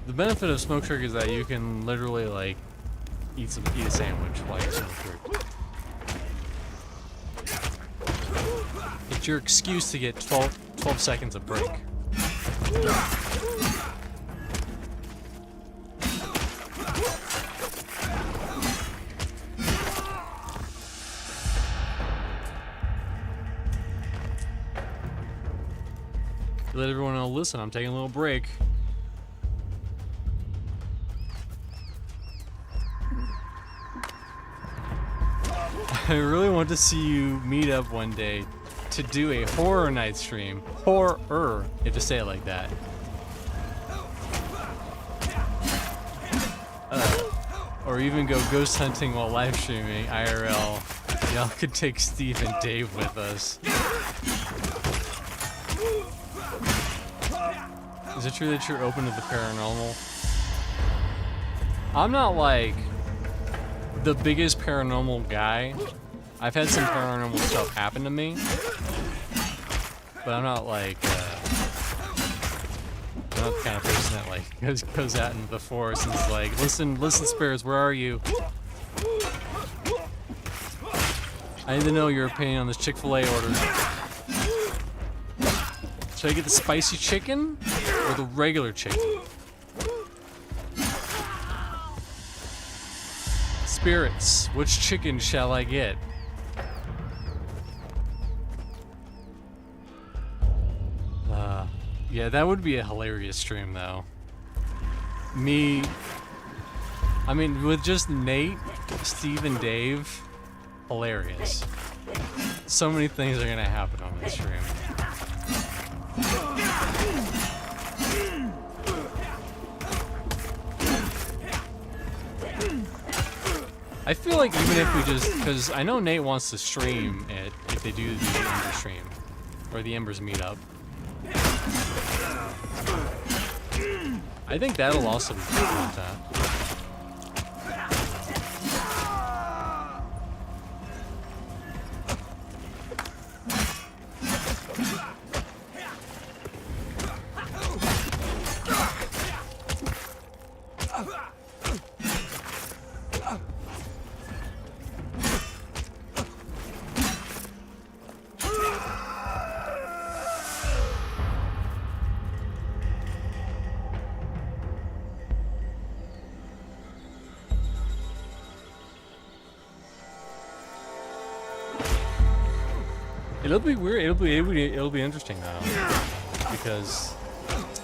A: The benefit of smoke trick is that you can literally like eat a sandwich while you smoke trick. It's your excuse to get 12 seconds of break. Let everyone know, listen, I'm taking a little break. I really want to see you meet up one day to do a horror night stream. Horror, you have to say it like that. Or even go ghost hunting while live streaming IRL. Y'all could take Steve and Dave with us. Is it true that you're open to the paranormal? I'm not like the biggest paranormal guy. I've had some paranormal stuff happen to me, but I'm not like I'm not the kind of person that like goes out into the forest and is like, listen spirits, where are you? I need to know your opinion on this Chick-fil-A order. Should I get the spicy chicken or the regular chicken? Spirits, which chicken shall I get? Yeah, that would be a hilarious stream, though. I mean, with just Nate, Steve, and Dave, hilarious. So many things are gonna happen on this stream. I feel like even if we just, because I know Nate wants to stream it if they do the Ember stream, or the Embers meetup. I think that'll also be cool with that. It'll be weird. It'll be interesting though, because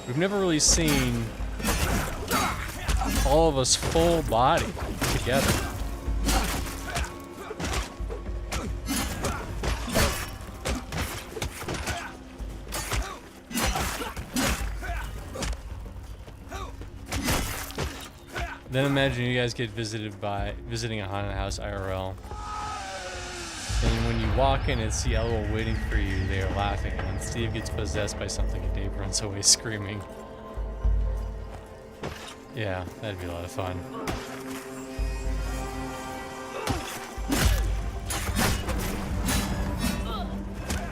A: we've never really seen all of us full body together. Then imagine you guys get visiting a haunted house IRL. And when you walk in and see Elwell waiting for you, they are laughing. And then Steve gets possessed by something and Dave runs away screaming. Yeah, that'd be a lot of fun.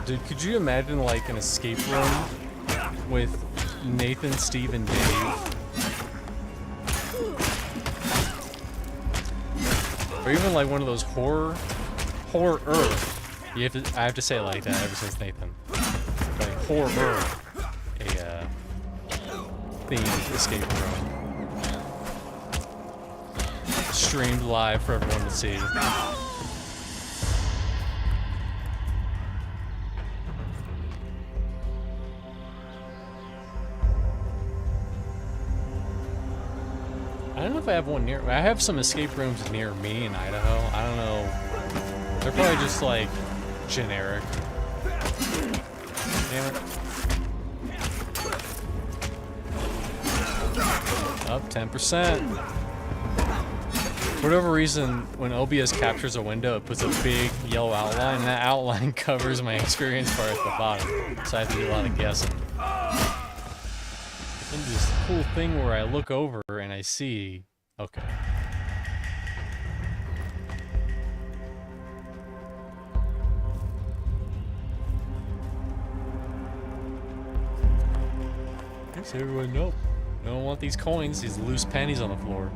A: Dude, could you imagine like an escape room with Nathan, Steve, and Dave? Or even like one of those horror. I have to say it like that ever since Nathan. Like horror, a themed escape room, streamed live for everyone to see. I don't know if I have one near. I have some escape rooms near me in Idaho. I don't know. They're probably just like generic. Damn it. Up 10%. For whatever reason, when OBS captures a window, it puts a big yellow outline, and that outline covers my experience bar at the bottom. So I have to do a lot of guessing. And this cool thing where I look over and I see, okay. So everyone, nope. I don't want these coins, these loose pennies on the floor.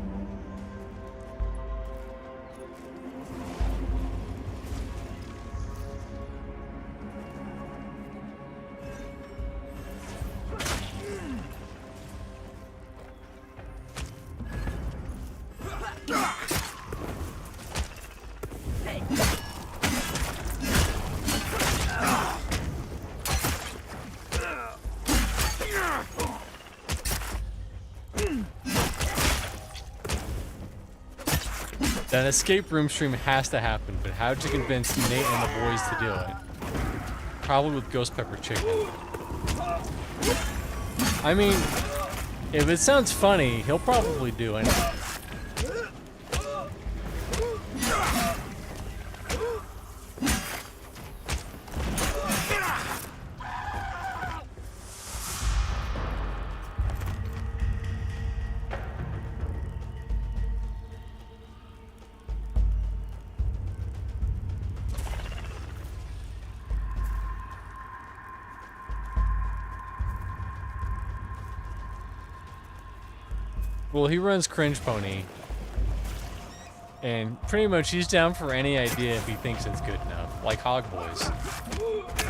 A: That escape room stream has to happen, but how'd you convince Nate and the boys to do it? Probably with ghost pepper chicken. I mean, if it sounds funny, he'll probably do it. Well, he runs Cringe Pony, and pretty much he's down for any idea if he thinks it's good enough. Like Hog Boys.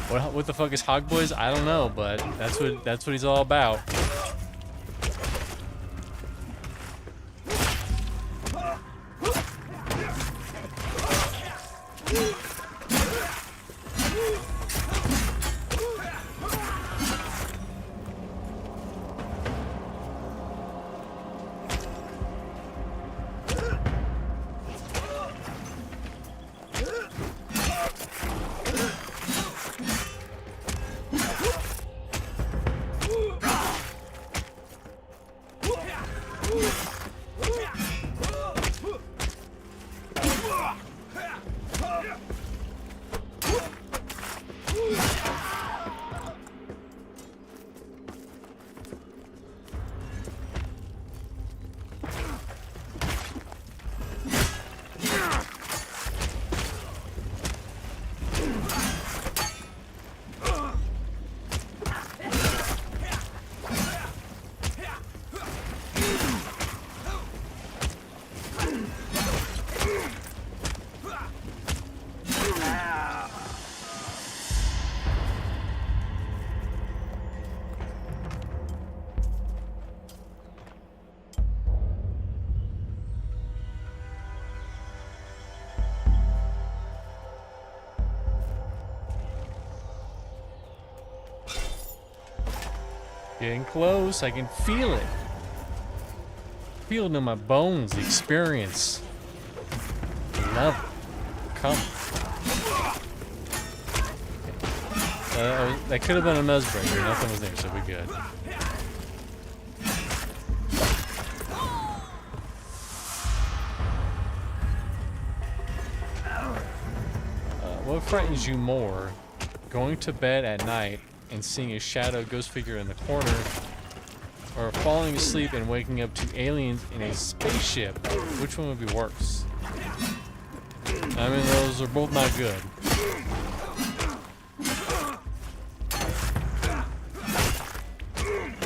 A: What the fuck is Hog Boys? I don't know, but that's what he's all about. Getting close. I can feel it. Feel it in my bones. The experience. The love. Come. That could have been a Mesbreaker. Nothing was there, so we're good. What frightens you more? Going to bed at night and seeing a shadow ghost figure in the corner, or falling asleep and waking up to aliens in a spaceship? Which one would be worse? I mean, those are both not good.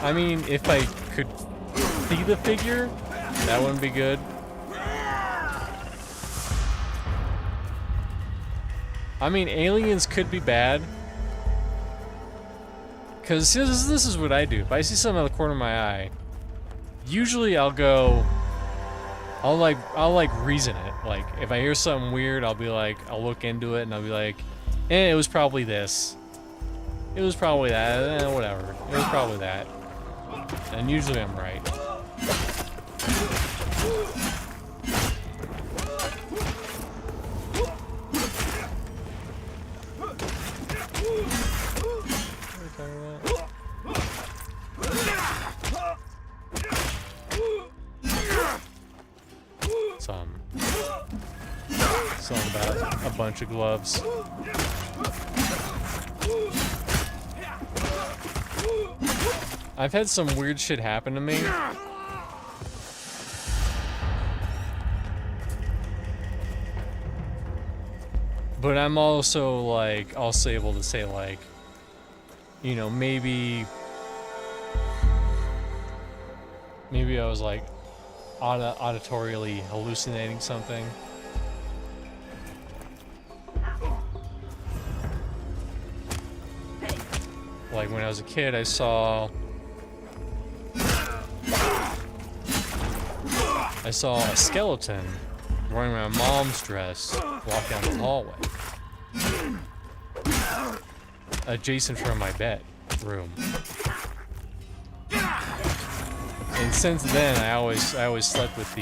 A: I mean, if I could see the figure, that wouldn't be good. I mean, aliens could be bad. Because this is what I do. If I see something out of the corner of my eye, usually I'll reason it. Like, if I hear something weird, I'll be like, I'll look into it and I'll be like, it was probably this. It was probably that, whatever. It was probably that. And usually I'm right. Something about a bunch of gloves. I've had some weird shit happen to me. But I'm also like also able to say like, you know, maybe I was like auditorially hallucinating something. Like when I was a kid, I saw a skeleton wearing my mom's dress walk down the hallway, adjacent from my bedroom. And since then, I always slept with the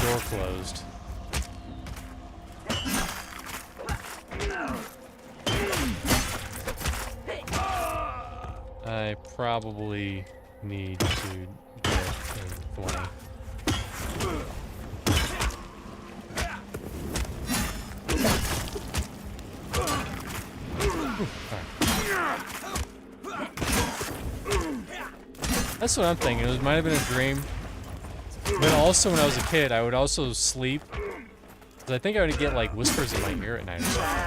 A: door closed. I probably need to get a 20. That's what I'm thinking. It might have been a dream. But also when I was a kid, I would also sleep. Because I think I would get like whispers in my ear at night or something.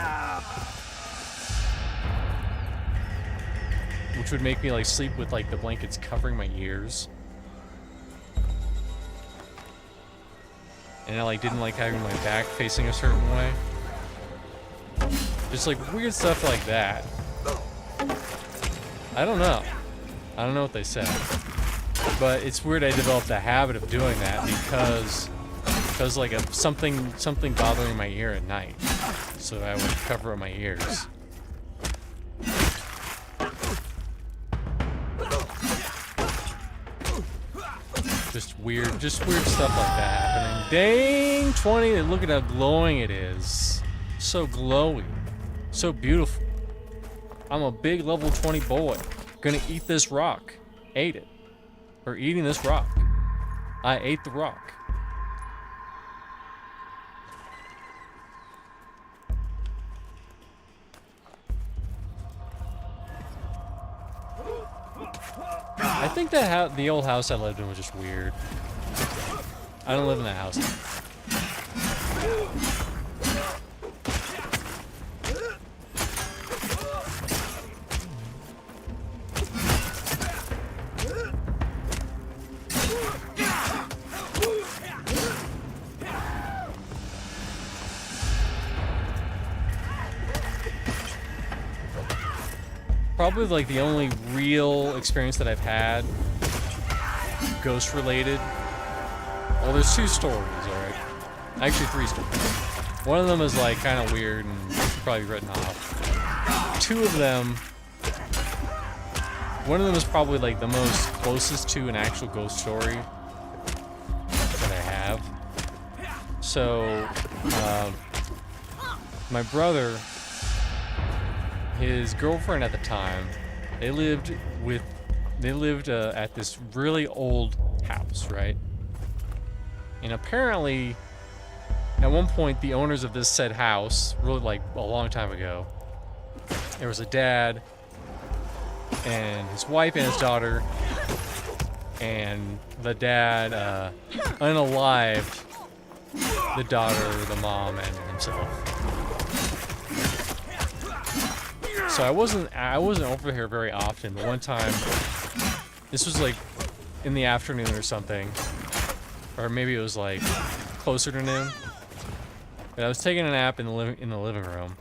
A: Which would make me like sleep with like the blankets covering my ears. And I like didn't like having my back facing a certain way. Just like weird stuff like that. I don't know. I don't know what they said. But it's weird I developed a habit of doing that because like something bothering my ear at night. So I would cover up my ears. Just weird stuff like that happening. Dang, 20, look at how glowing it is. So glowy. So beautiful. I'm a big level 20 boy. Gonna eat this rock. Ate it. Or eating this rock. I ate the rock. I think that the old house I lived in was just weird. I don't live in that house now. Probably like the only real experience that I've had ghost related. Well, there's 2 stories, alright? Actually 3 stories. One of them is like kind of weird and probably written off. 2 of them One of them is probably like the most closest to an actual ghost story that I have. So, my brother, his girlfriend at the time, they lived at this really old house, right? And apparently, at one point, the owners of this said house, really like a long time ago, there was a dad and his wife and his daughter, and the dad unalived the daughter, the mom, and himself. So I wasn't over here very often, but one time, this was like in the afternoon or something, or maybe it was like closer to noon. But I was taking a nap in the living room,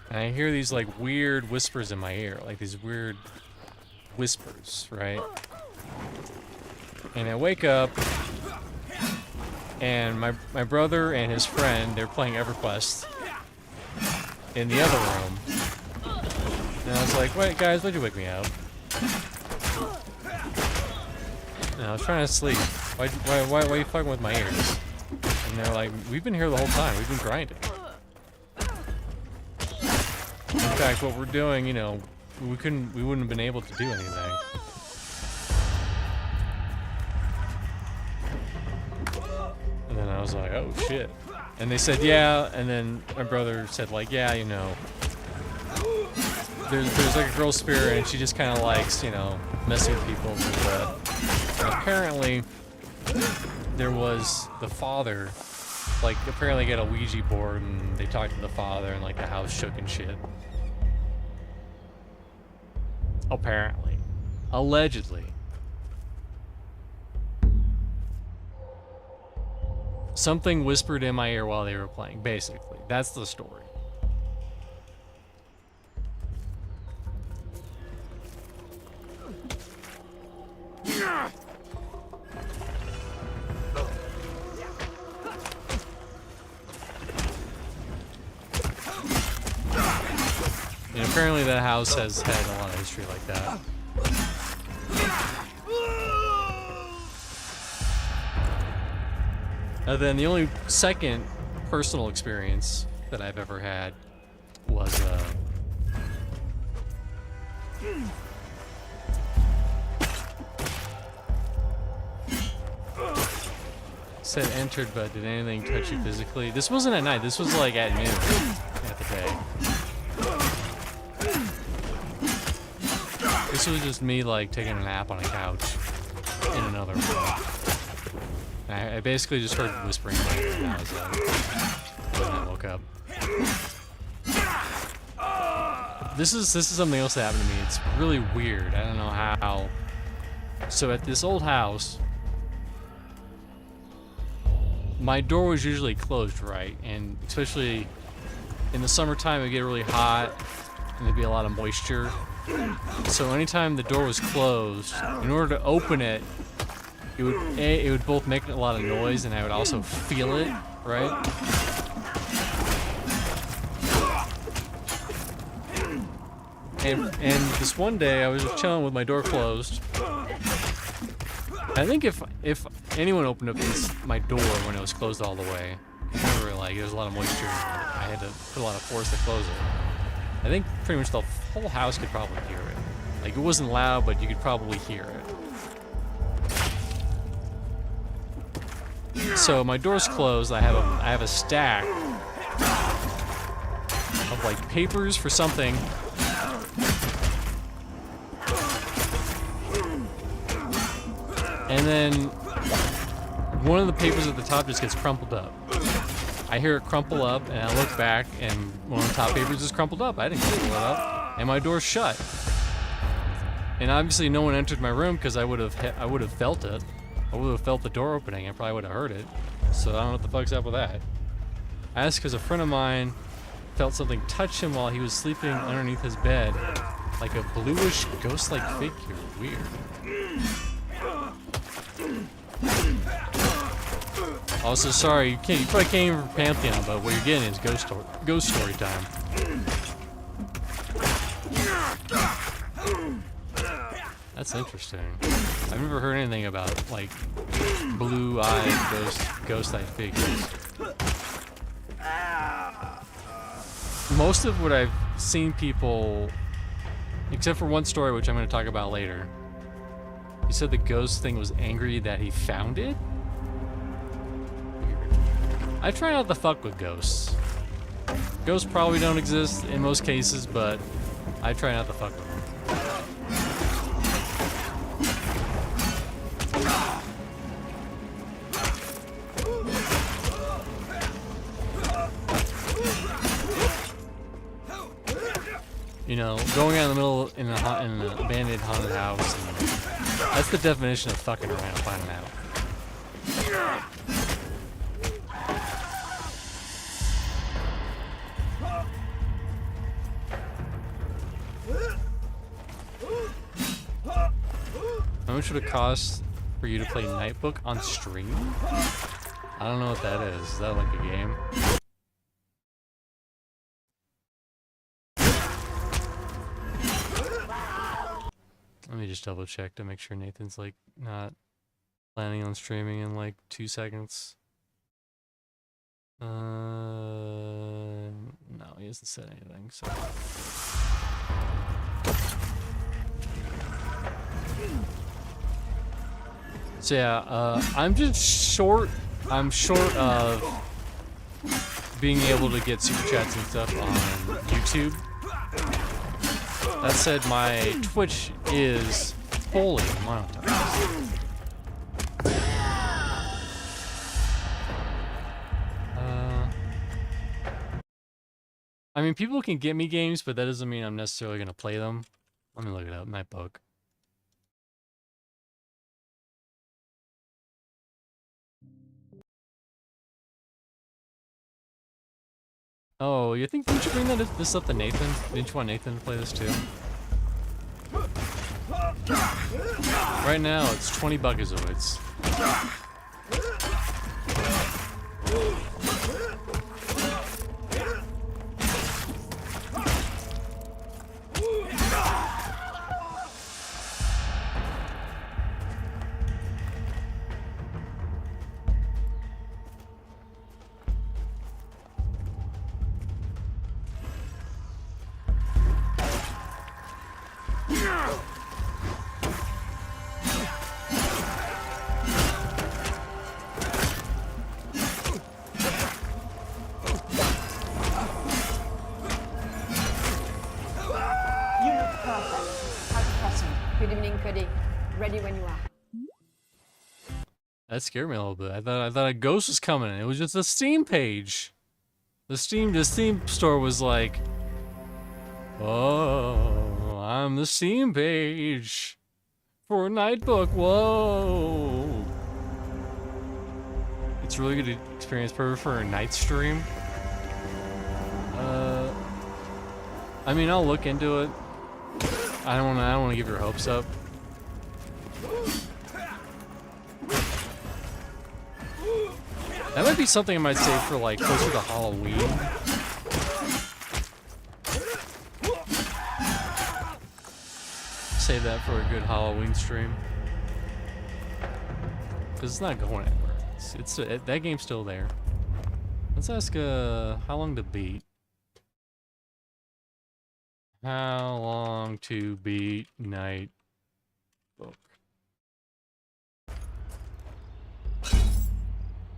A: and I hear these like weird whispers in my ear, like these weird whispers, right? And I wake up, and my brother and his friend, they're playing EverQuest in the other room. And I was like, wait, guys, why'd you wake me up? And I was trying to sleep. Why are you fucking with my ears? And they're like, we've been here the whole time. We've been grinding. In fact, what we're doing, you know, we wouldn't have been able to do anything. And then I was like, oh shit. And they said, yeah, and then my brother said like, yeah, you know, there's like a girl spirit and she just kind of likes, you know, messing with people. But apparently, there was the father, like apparently got a Ouija board and they talked to the father and like the house shook and shit. Apparently. Allegedly. Something whispered in my ear while they were playing, basically. That's the story. And apparently that house has had a lot of history like that. And then the only second personal experience that I've ever had was said entered, but did anything touch you physically? This wasn't at night, this was like at noon at the day. This was just me like taking a nap on a couch in another room. I basically just heard whispering when I woke up. This is something else that happened to me. It's really weird. I don't know how. So at this old house, my door was usually closed, right? And especially in the summertime, it'd get really hot and there'd be a lot of moisture. So anytime the door was closed, in order to open it, it would both make a lot of noise and I would also feel it, right? And this one day I was just chilling with my door closed. I think if anyone opened up my door when it was closed all the way, remember like there was a lot of moisture, I had to put a lot of force to close it. I think pretty much the whole house could probably hear it. Like it wasn't loud, but you could probably hear it. So my door's closed. I have a stack of like papers for something. And then one of the papers at the top just gets crumpled up. I hear it crumple up, and I look back, and one of the top papers is crumpled up. I didn't crumple it up, and my door's shut. And obviously, no one entered my room because I would have felt it. I would have felt the door opening. I probably would have heard it. So I don't know what the fuck's up with that. I asked because a friend of mine felt something touch him while he was sleeping underneath his bed, like a bluish ghost-like figure. Weird. Also, sorry, you probably came from Pantheon, but what you're getting is ghost story time. That's interesting. I've never heard anything about, like, blue-eyed ghost-eyed figures. Most of what I've seen people, except for one story, which I'm going to talk about later, he said the ghost thing was angry that he found it? Weird. I try not to fuck with ghosts. Ghosts probably don't exist in most cases, but I try not to fuck with them. You know, going out in the middle in an abandoned haunted house, and that's the definition of fucking around, finding out. How much would it cost for you to play Nightbook on stream? I don't know what that is. Is that like a game? Let me just double check to make sure Nathan's like not planning on streaming in like 2 seconds. No, he hasn't said anything, so. So yeah, I'm just short. I'm short of being able to get super chats and stuff on YouTube. That said, my Twitch is fully monetized. I mean, people can get me games, but that doesn't mean I'm necessarily going to play them. Let me look it up. Nightbook. Oh, you think we should bring this up to Nathan? Didn't you want Nathan to play this too? Right now, it's 20 buckazoids. That scared me a little bit. I thought a ghost was coming. It was just a Steam page. The Steam store was like, "Oh, I'm the Steam page for Nightbook." Whoa! It's a really good experience, perfect for a night stream. I mean, I'll look into it. I don't want to give your hopes up. That might be something I might save for like closer to Halloween. Save that for a good Halloween stream. Cause it's not going anywhere. That game's still there. Let's ask how long to beat. How long to beat Nightbook?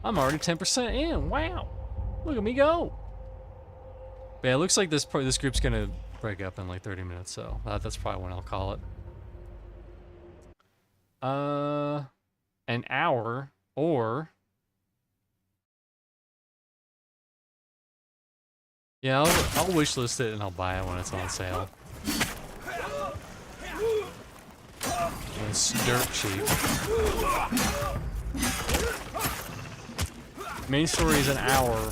A: I'm already 10% in. Wow, look at me go. But yeah, it looks like this group's gonna break up in like 30 minutes, so that's probably when I'll call it. An hour or yeah, I'll wishlist it and I'll buy it when it's on sale. It's dirt cheap. Main story is an hour.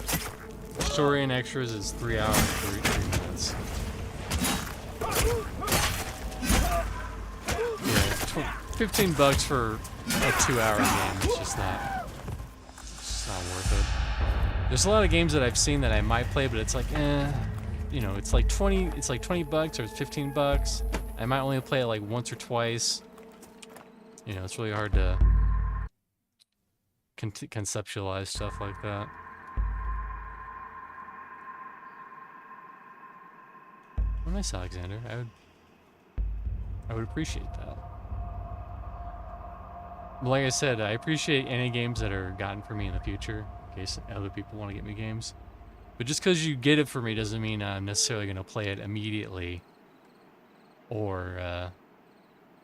A: Story and extras is 3 hours and 33 minutes. Yeah, 15 bucks for a 2-hour game. It's just not worth it. There's a lot of games that I've seen that I might play, but it's like, you know, it's like 20 bucks or it's 15 bucks. I might only play it like once or twice. You know, it's really hard to conceptualize stuff like that. Well, nice, Alexander. I would appreciate that. But like I said, I appreciate any games that are gotten for me in the future, in case other people want to get me games. But just because you get it for me doesn't mean I'm necessarily going to play it immediately. Or,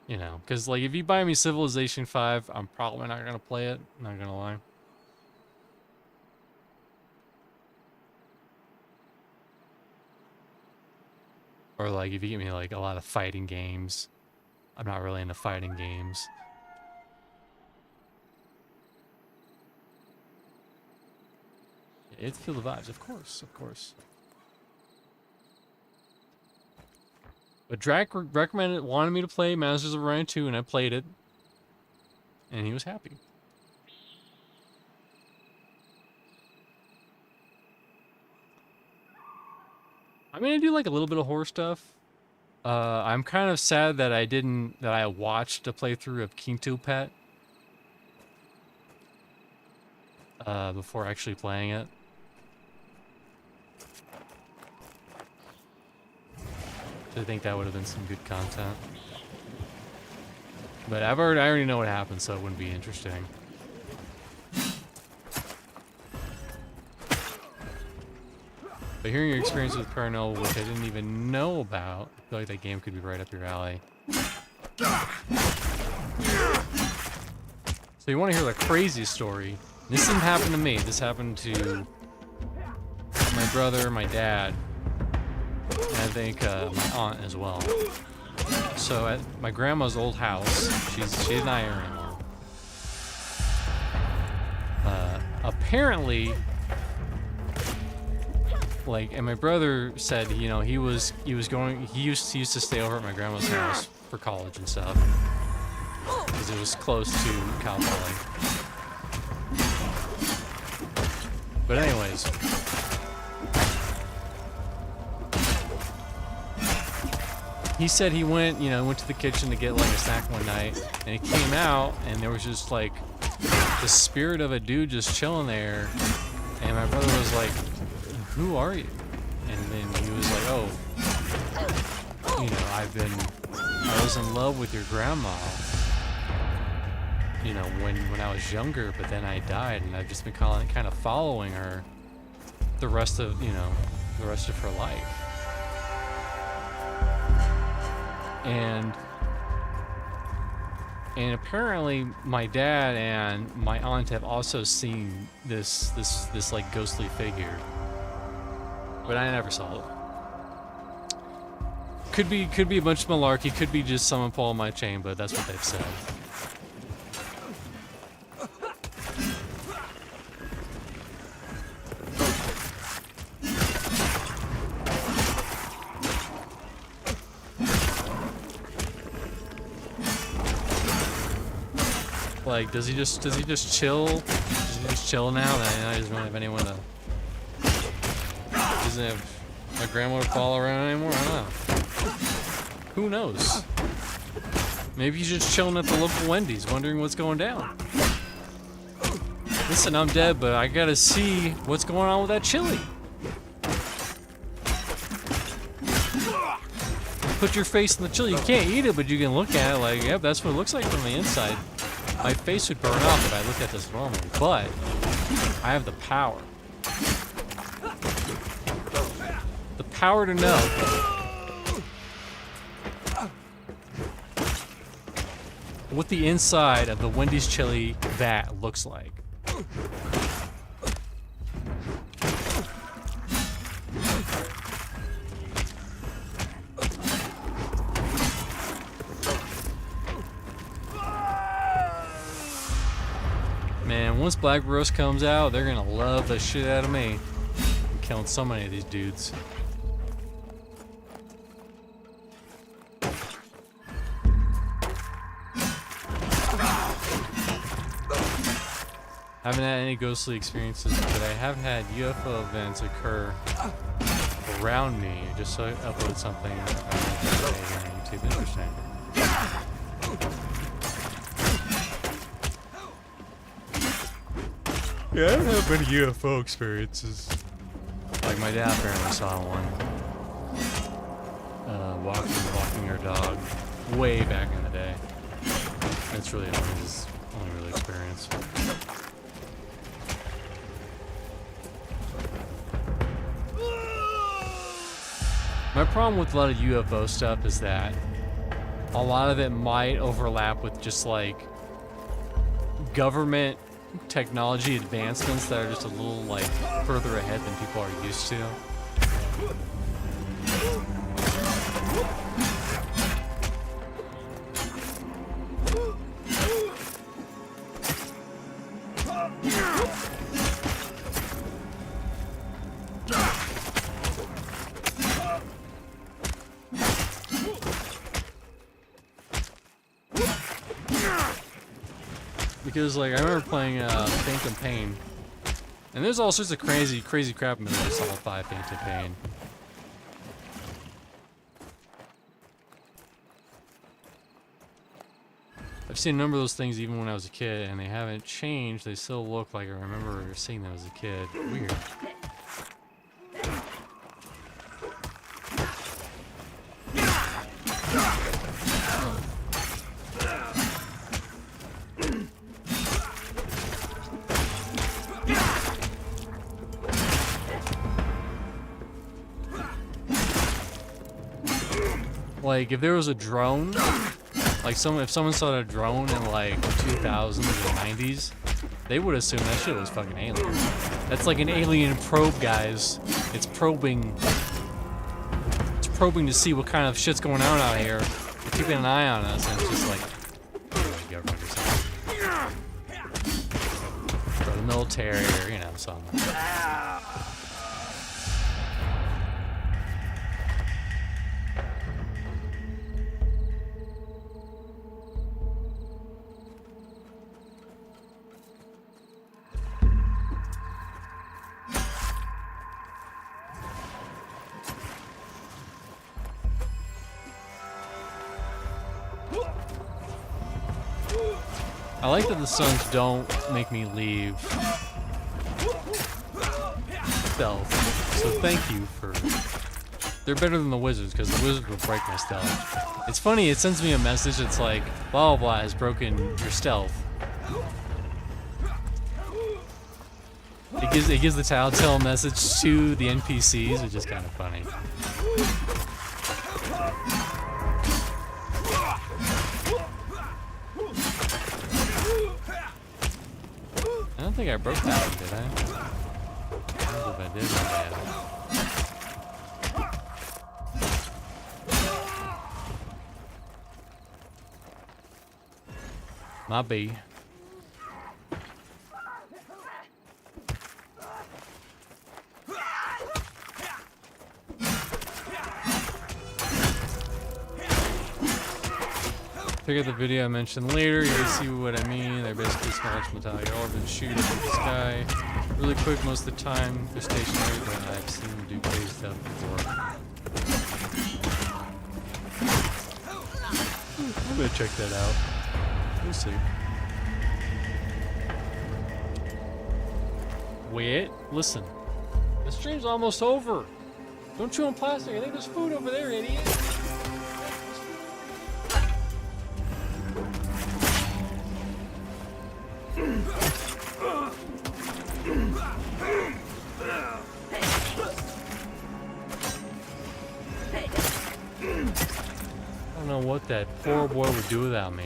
A: you know, because like if you buy me Civilization 5, I'm probably not going to play it, not going to lie. Or like if you get me like a lot of fighting games, I'm not really into fighting games. It's feel the vibes, of course, of course. But Drac wanted me to play Masters of Orion 2, and I played it, and he was happy. I'm gonna do like a little bit of horror stuff. I'm kind of sad that I watched a playthrough of Quinto Pet before actually playing it. I think that would have been some good content. But I already know what happened, so it wouldn't be interesting. But hearing your experience with Paranormal, which I didn't even know about, I feel like that game could be right up your alley. So you want to hear the crazy story? This didn't happen to me. This happened to my brother, my dad, and I think my aunt as well. So at my grandma's old house, she's not here anymore. Apparently, like, and my brother said, you know, he used to stay over at my grandma's house for college and stuff, because it was close to Cal Poly. But anyways, he said he went to the kitchen to get like a snack one night, and he came out, and there was just like the spirit of a dude just chilling there, and my brother was like, "Who are you?" And then he was like, "Oh, you know, I was in love with your grandma, you know, when I was younger, but then I died, and I've just been kind of following her the rest of her life." And apparently my dad and my aunt have also seen this like ghostly figure, but I never saw it. Could be a bunch of malarkey, could be just someone pulling my chain, but that's what they've said. Like, does he just chill? Does he just chill now? That I just don't have anyone to. Doesn't have my grandma to follow around anymore? I don't know. Who knows? Maybe he's just chilling at the local Wendy's, wondering what's going down. Listen, I'm dead, but I gotta see what's going on with that chili. Put your face in the chili. You can't eat it, but you can look at it like, yep, that's what it looks like from the inside. My face would burn off if I looked at this normally, but I have the power. The power to know what the inside of the Wendy's chili vat looks like. Man, once Black Roast comes out, they're gonna love the shit out of me. I'm killing so many of these dudes. Haven't had any ghostly experiences, but I have had UFO events occur around me. Just so I uploaded something on YouTube. Interesting. Yeah, I don't have many UFO experiences. Like my dad apparently saw one. Walking our dog way back in the day. That's really his only real experience. My problem with a lot of UFO stuff is that a lot of it might overlap with just like government technology advancements that are just a little like further ahead than people are used to. Because like I remember playing Phantom Pain, and there's all sorts of crazy crap in Metal Solid 5 Phantom Pain. I've seen a number of those things even when I was a kid, and they haven't changed. They still look like I remember seeing them as a kid. Weird. Like, if there was a drone, like if someone saw a drone in like 2000s or 90s, they would assume that shit was fucking alien. That's like an alien probe, guys. It's probing. It's probing to see what kind of shit's going on out here. It's keeping an eye on us, and it's just like, government or something. Or the military, or you know, something. I like that the suns don't make me leave stealth, so thank you for... They're better than the wizards, because the wizards will break my stealth. It's funny, it sends me a message that's like, blah blah blah has broken your stealth. It gives the telltale message to the NPCs, which is kind of funny. I don't think I broke that one, did I? I don't know if I did, my B. Pick up the video I mentioned later, you can see what I mean. They're basically small metallic orbs and shoot up in the sky. Really quick most of the time. They're stationary, but I've seen them do crazy stuff before. I'm gonna check that out. We'll see. Wait, listen. The stream's almost over. Don't chew on plastic. I think there's food over there, idiot. I don't know what that poor boy would do without me.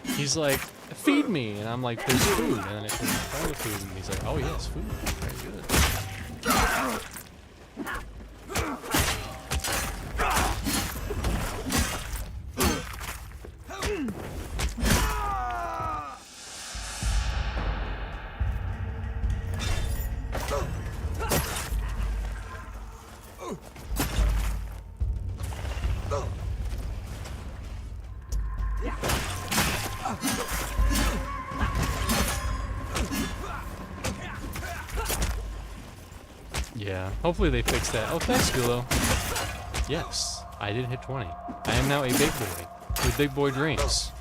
A: He's like, feed me, and I'm like, there's food, and then I put him in front of food, and he's like, oh yes, food, very good. Yeah, hopefully they fix that. Oh, thanks, Gulo. Yes, I did hit 20. I am now a big boy with big boy dreams.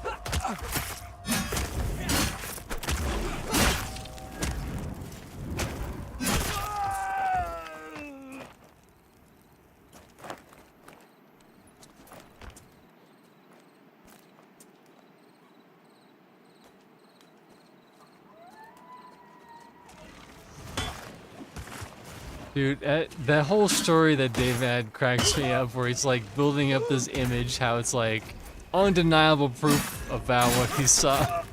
A: Dude, that whole story that Dave had cracks me up, where he's like building up this image, how it's like undeniable proof about what he saw.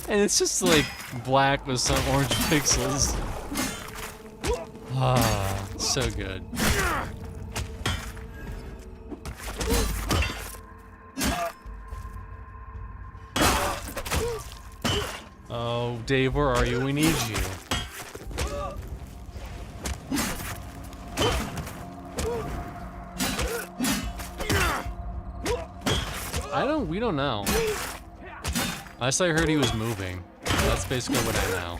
A: And it's just like black with some orange pixels. Ah, so good. Oh, Dave, where are you? We need you. We don't know. Last I heard he was moving. That's basically what I know.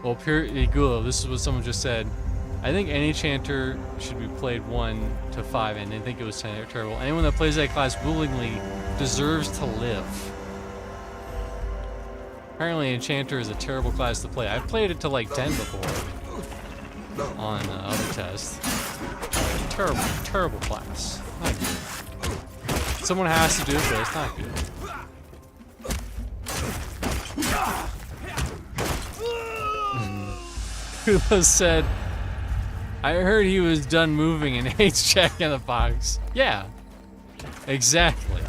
A: Well, pure Igulo, this is what someone just said. I think any chanter should be played 1 to 5, and I think it was terrible. Anyone that plays that class willingly deserves to live. Apparently, Enchanter is a terrible class to play. I've played it to like 10 before on other tests. Terrible, terrible class. Not good. Someone has to do it, but it's not good. Kubo said, I heard he was done moving and hates Jack in the Box. Yeah, exactly.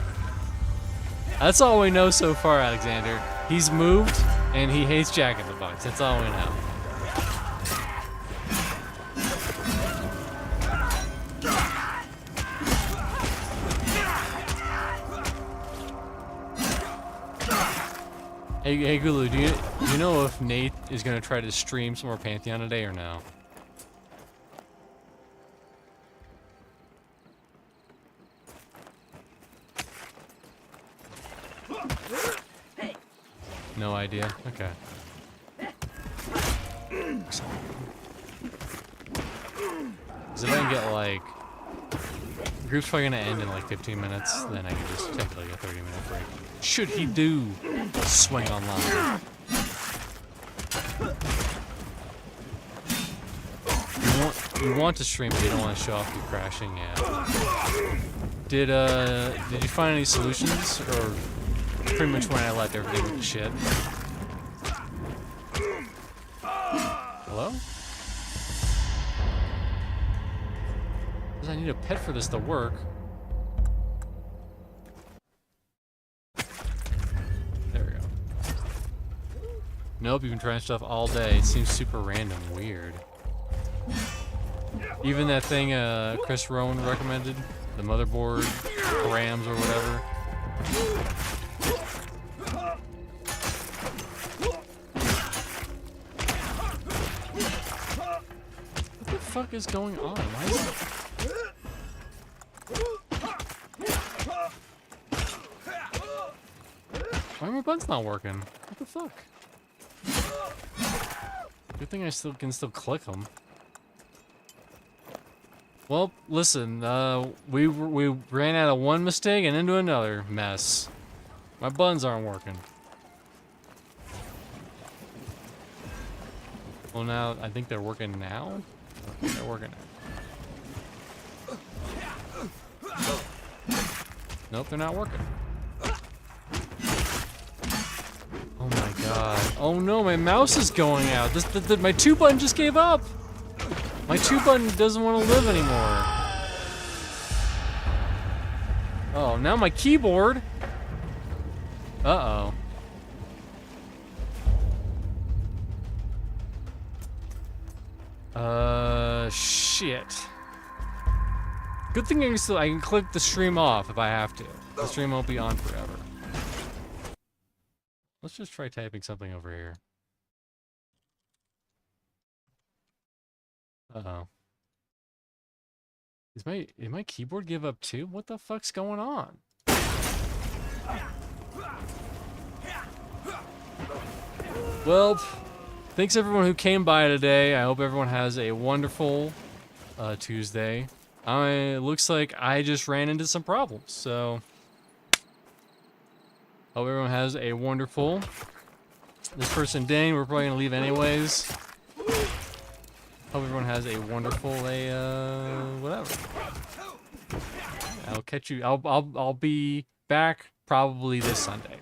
A: That's all we know so far, Alexander. He's moved and he hates Jack in the Box. That's all we know. Hey Gulu, do you know if Nate is gonna try to stream some more Pantheon today or no? No idea. Okay. Because if I can get like, group's probably gonna end in like 15 minutes, then I can just take like a 30-minute break. Should he do swing online? You want to stream, but you don't want to show off you crashing. Yeah. Did you find any solutions, or pretty much when I left everything went to shit? Hello? Because I need a pet for this to work. There we go. Nope, you can try stuff all day. It seems super random, weird. Even that thing Chris Rowan recommended, the motherboard params or whatever. What the fuck is going on? Why is it... Why are my buttons not working? What the fuck? Good thing I can still click them. Well, listen, we ran out of one mistake and into another mess. My buttons aren't working. Well, now I think they're working now. Okay, they're working now. Nope, they're not working. Oh my god. Oh no, my mouse is going out. My 2 button just gave up. My 2 button doesn't want to live anymore. Oh, now my keyboard. Uh-oh. Shit. Good thing I can click the stream off if I have to. The stream won't be on forever. Let's just try typing something over here. Uh-oh. Did my keyboard give up too? What the fuck's going on? Well, thanks everyone who came by today. I hope everyone has a wonderful Tuesday. It looks like I just ran into some problems, so hope everyone has a wonderful. This person, dang, we're probably gonna leave anyways. Hope everyone has a wonderful whatever. I'll catch you. I'll be back probably this Sunday.